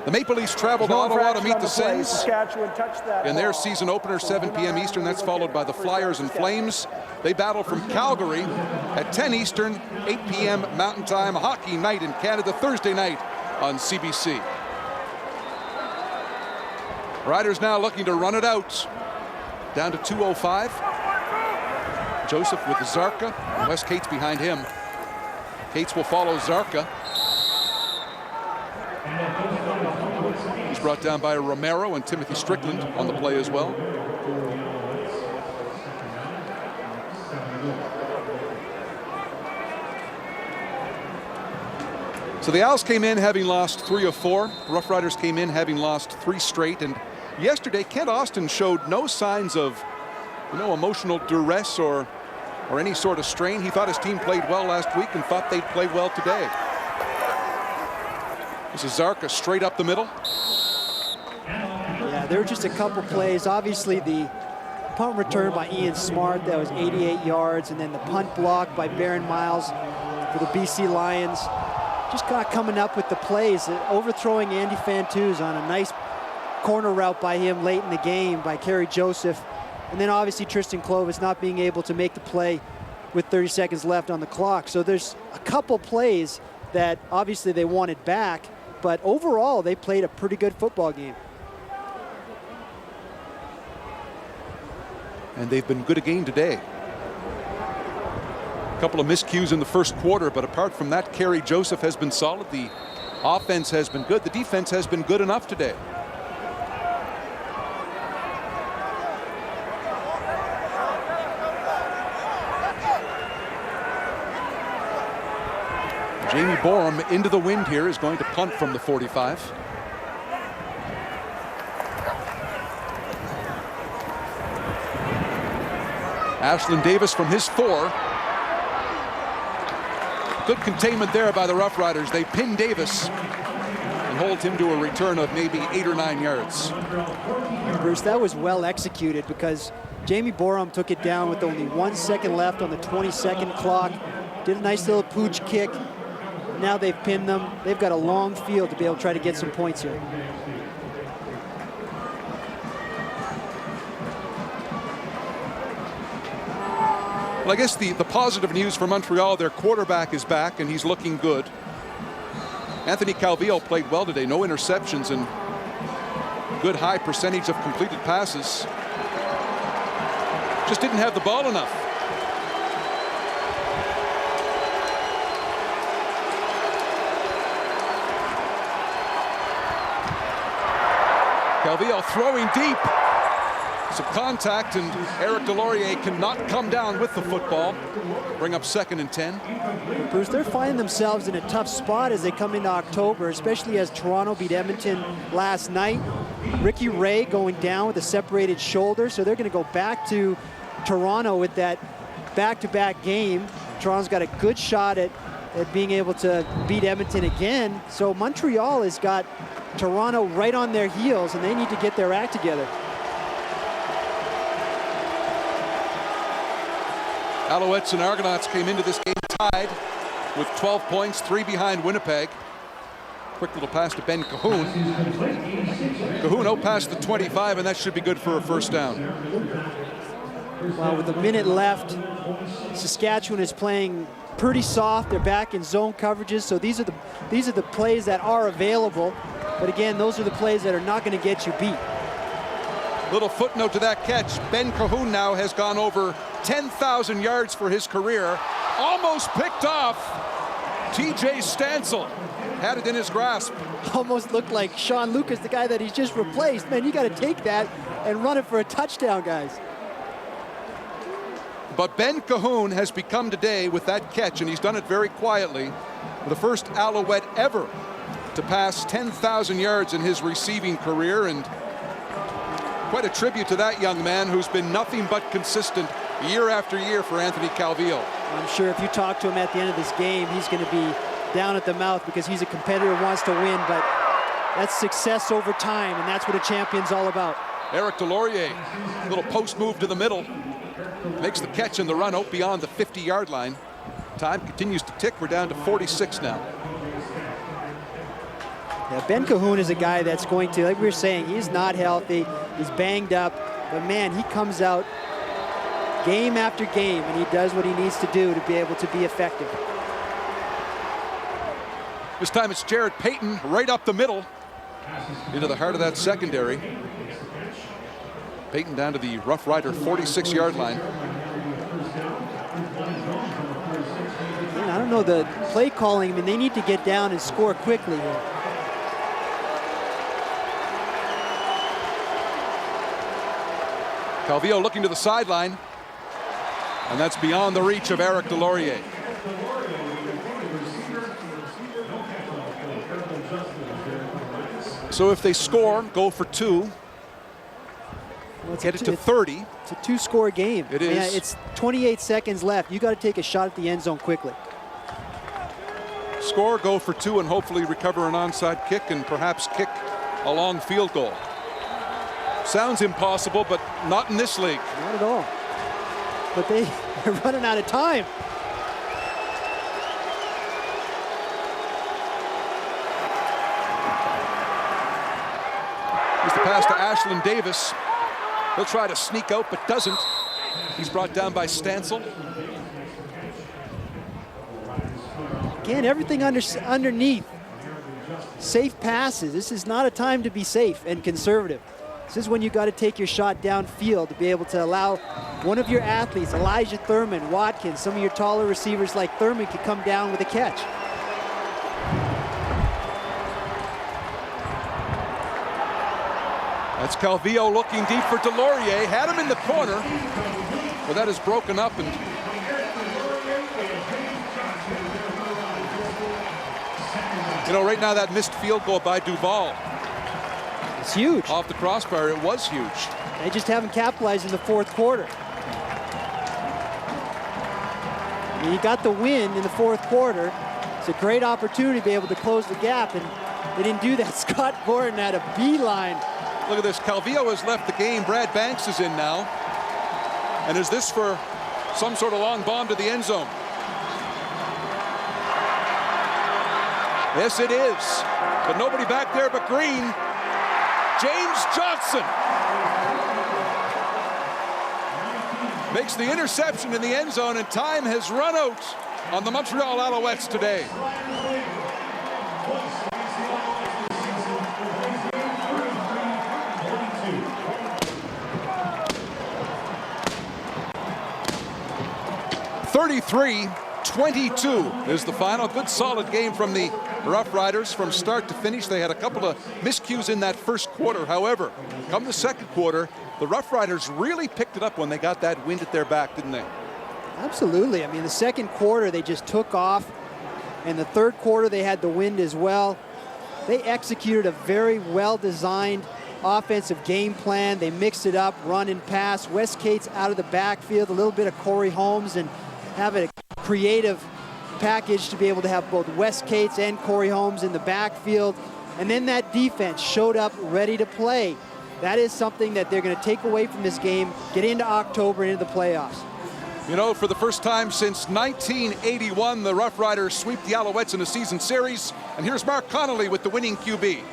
The Maple Leafs travel to Ottawa to meet the Sens in their season opener, 7 p.m. Eastern. That's followed by the Flyers and Flames. They battle from Calgary at 10 Eastern, 8 p.m. Mountain Time. Hockey night in Canada, Thursday night on CBC. Riders now looking to run it out. Down to 2:05. Joseph with Zarka. Wes Cates behind him. Cates will follow Zarka. He's brought down by Romero and Timothy Strickland on the play as well. So the Owls came in having lost 3 of 4. Rough Riders came in having lost 3 straight. And yesterday, Kent Austin showed no signs of, emotional duress or any sort of strain. He thought his team played well last week and thought they'd play well today. This is Zarka straight up the middle. Yeah, there were just a couple plays. Obviously, the punt return by Ian Smart, that was 88 yards, and then the punt block by Baron Miles for the BC Lions. Just kind of coming up with the plays, overthrowing Andy Fantuz on a nice corner route by him late in the game by Kerry Joseph. And then obviously Tristan Clovis not being able to make the play with 30 seconds left on the clock. So there's a couple plays that obviously they wanted back, but overall they played a pretty good football game. And they've been good again today. A couple of miscues in the first quarter, but apart from that, Kerry Joseph has been solid. The offense has been good. The defense has been good enough today. Jamie Borum into the wind here is going to punt from the 45. Ashlyn Davis from his 4. Good containment there by the Roughriders. They pin Davis and hold him to a return of maybe 8 or 9 yards. Bruce, that was well executed because Jamie Borum took it down with only 1 second left on the 20-second clock. Did a nice little pooch kick. Now they've pinned them. They've got a long field to be able to try to get some points here. Well, I guess the positive news for Montreal, their quarterback is back and he's looking good. Anthony Calvillo played well today. No interceptions and good high percentage of completed passes. Just didn't have the ball enough. Calvillo throwing deep. Some contact, and Eric Delorier cannot come down with the football. Bring up 2nd and 10. Bruce, they're finding themselves in a tough spot as they come into October, especially as Toronto beat Edmonton last night. Ricky Ray going down with a separated shoulder, so they're going to go back to Toronto with that back-to-back game. Toronto's got a good shot at being able to beat Edmonton again. So Montreal has got Toronto right on their heels, and they need to get their act together. Alouettes and Argonauts came into this game tied with 12 points, 3 behind Winnipeg. Quick little pass to Ben Cahoon. Cahoon out past the 25, and that should be good for a first down. Well, with a minute left, Saskatchewan is playing pretty soft. They're back in zone coverages, so these are the plays that are available. But again, those are the plays that are not going to get you beat. Little footnote to that catch. Ben Cahoon now has gone over 10,000 yards for his career. Almost picked off. TJ Stansel had it in his grasp. Almost looked like Sean Lucas, the guy that he's just replaced. Man, you got to take that and run it for a touchdown, guys. But Ben Cahoon has become today, with that catch, and he's done it very quietly, the first Alouette ever to pass 10,000 yards in his receiving career, and quite a tribute to that young man who's been nothing but consistent year after year for Anthony Calvillo. I'm sure if you talk to him at the end of this game, he's going to be down at the mouth because he's a competitor who wants to win, but that's success over time, and that's what a champion's all about. Eric Delorier, little post move to the middle, makes the catch in the run out beyond the 50-yard line. Time continues to tick. We're down to 46 now. Yeah, Ben Cahoon is a guy that's going to, like we were saying, he's not healthy, he's banged up, but man, he comes out game after game and he does what he needs to do to be able to be effective. This time it's Jared Payton right up the middle into the heart of that secondary. Payton down to the Rough Rider 46-yard line. Man, I don't know, the play calling, I mean, they need to get down and score quickly here. Calvillo looking to the sideline, and that's beyond the reach of Eric Delorier. So if they score, go for 2. Well, get it to 30. It's a 2-score game. It is. Man, it's 28 seconds left. You got to take a shot at the end zone quickly. Score, go for 2, and hopefully recover an onside kick and perhaps kick a long field goal. Sounds impossible, but not in this league. Not at all. But they're running out of time. Here's the pass to Ashlyn Davis. He'll try to sneak out, but doesn't. He's brought down by Stansel. Again, everything underneath. Safe passes. This is not a time to be safe and conservative. This is when you got to take your shot downfield to be able to allow one of your athletes, Elijah Thurman, Watkins, some of your taller receivers like Thurman could come down with a catch. That's Calvillo looking deep for Delorier. Had him in the corner. Well, that is broken up. And you know, right now that missed field goal by Duval. It's huge. Off the crossbar, it was huge. They just haven't capitalized in the fourth quarter. And you got the win in the fourth quarter. It's a great opportunity to be able to close the gap, and they didn't do that. Scott Gordon had a beeline. Look at this. Calvillo has left the game. Brad Banks is in now. And is this for some sort of long bomb to the end zone? Yes, it is. But nobody back there but Green. James Johnson makes the interception in the end zone, and time has run out on the Montreal Alouettes today. (33-22) is the final. Good solid game from the Roughriders from start to finish. They had a couple of miscues in that first quarter. However, come the second quarter, the Roughriders really picked it up when they got that wind at their back, didn't they? Absolutely. I mean, the second quarter, they just took off. And the third quarter, they had the wind as well. They executed a very well-designed offensive game plan. They mixed it up, run and pass. Wes Cates out of the backfield, a little bit of Corey Holmes, and have a creative package to be able to have both Wes Cates and Corey Holmes in the backfield. And then that defense showed up ready to play. That is something that they're going to take away from this game, get into October, into the playoffs. You know, for the first time since 1981, the Roughriders sweep the Alouettes in a season series. And here's Mark Connolly with the winning QB.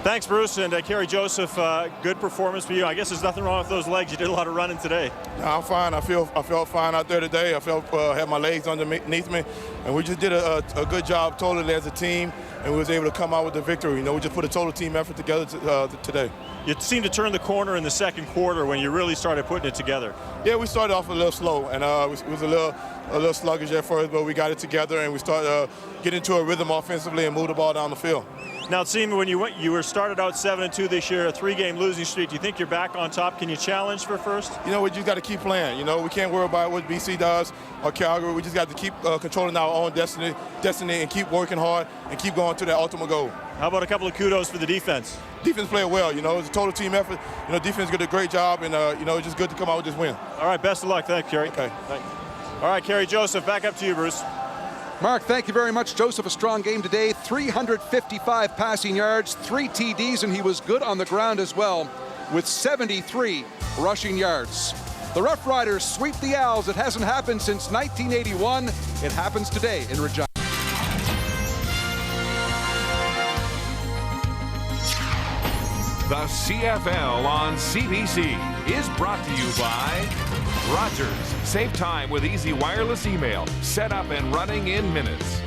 Thanks, Bruce, and Kerry Joseph, good performance for you. I guess there's nothing wrong with those legs. You did a lot of running today. No, I'm fine. I felt fine out there today. I felt had my legs underneath me, and we just did a good job totally as a team, and we was able to come out with the victory. You know, we just put a total team effort together today. You seemed to turn the corner in the second quarter when you really started putting it together. Yeah, we started off a little slow, and it was a little sluggish at first, but we got it together, and we started getting into a rhythm offensively and moved the ball down the field. Now, it seemed when you were started out 7-2 this year, a 3-game losing streak. Do you think you're back on top? Can you challenge for first? You know, we just got to keep playing. You know, we can't worry about what BC does or Calgary. We just got to keep controlling our own destiny and keep working hard and keep going to that ultimate goal. How about a couple of kudos for the defense? Defense played well. You know, it's a total team effort. You know, defense did a great job, and you know, it's just good to come out with this win. All right, best of luck. Thanks, Kerry. Okay. Thanks. All right, Kerry Joseph, back up to you, Bruce. Mark, thank you very much. Joseph, a strong game today. 355 passing yards, 3 TDs, and he was good on the ground as well with 73 rushing yards. The Roughriders sweep the Owls. It hasn't happened since 1981. It happens today in Regina. The CFL on CBC is brought to you by Rogers. Save time with easy wireless email. Set up and running in minutes.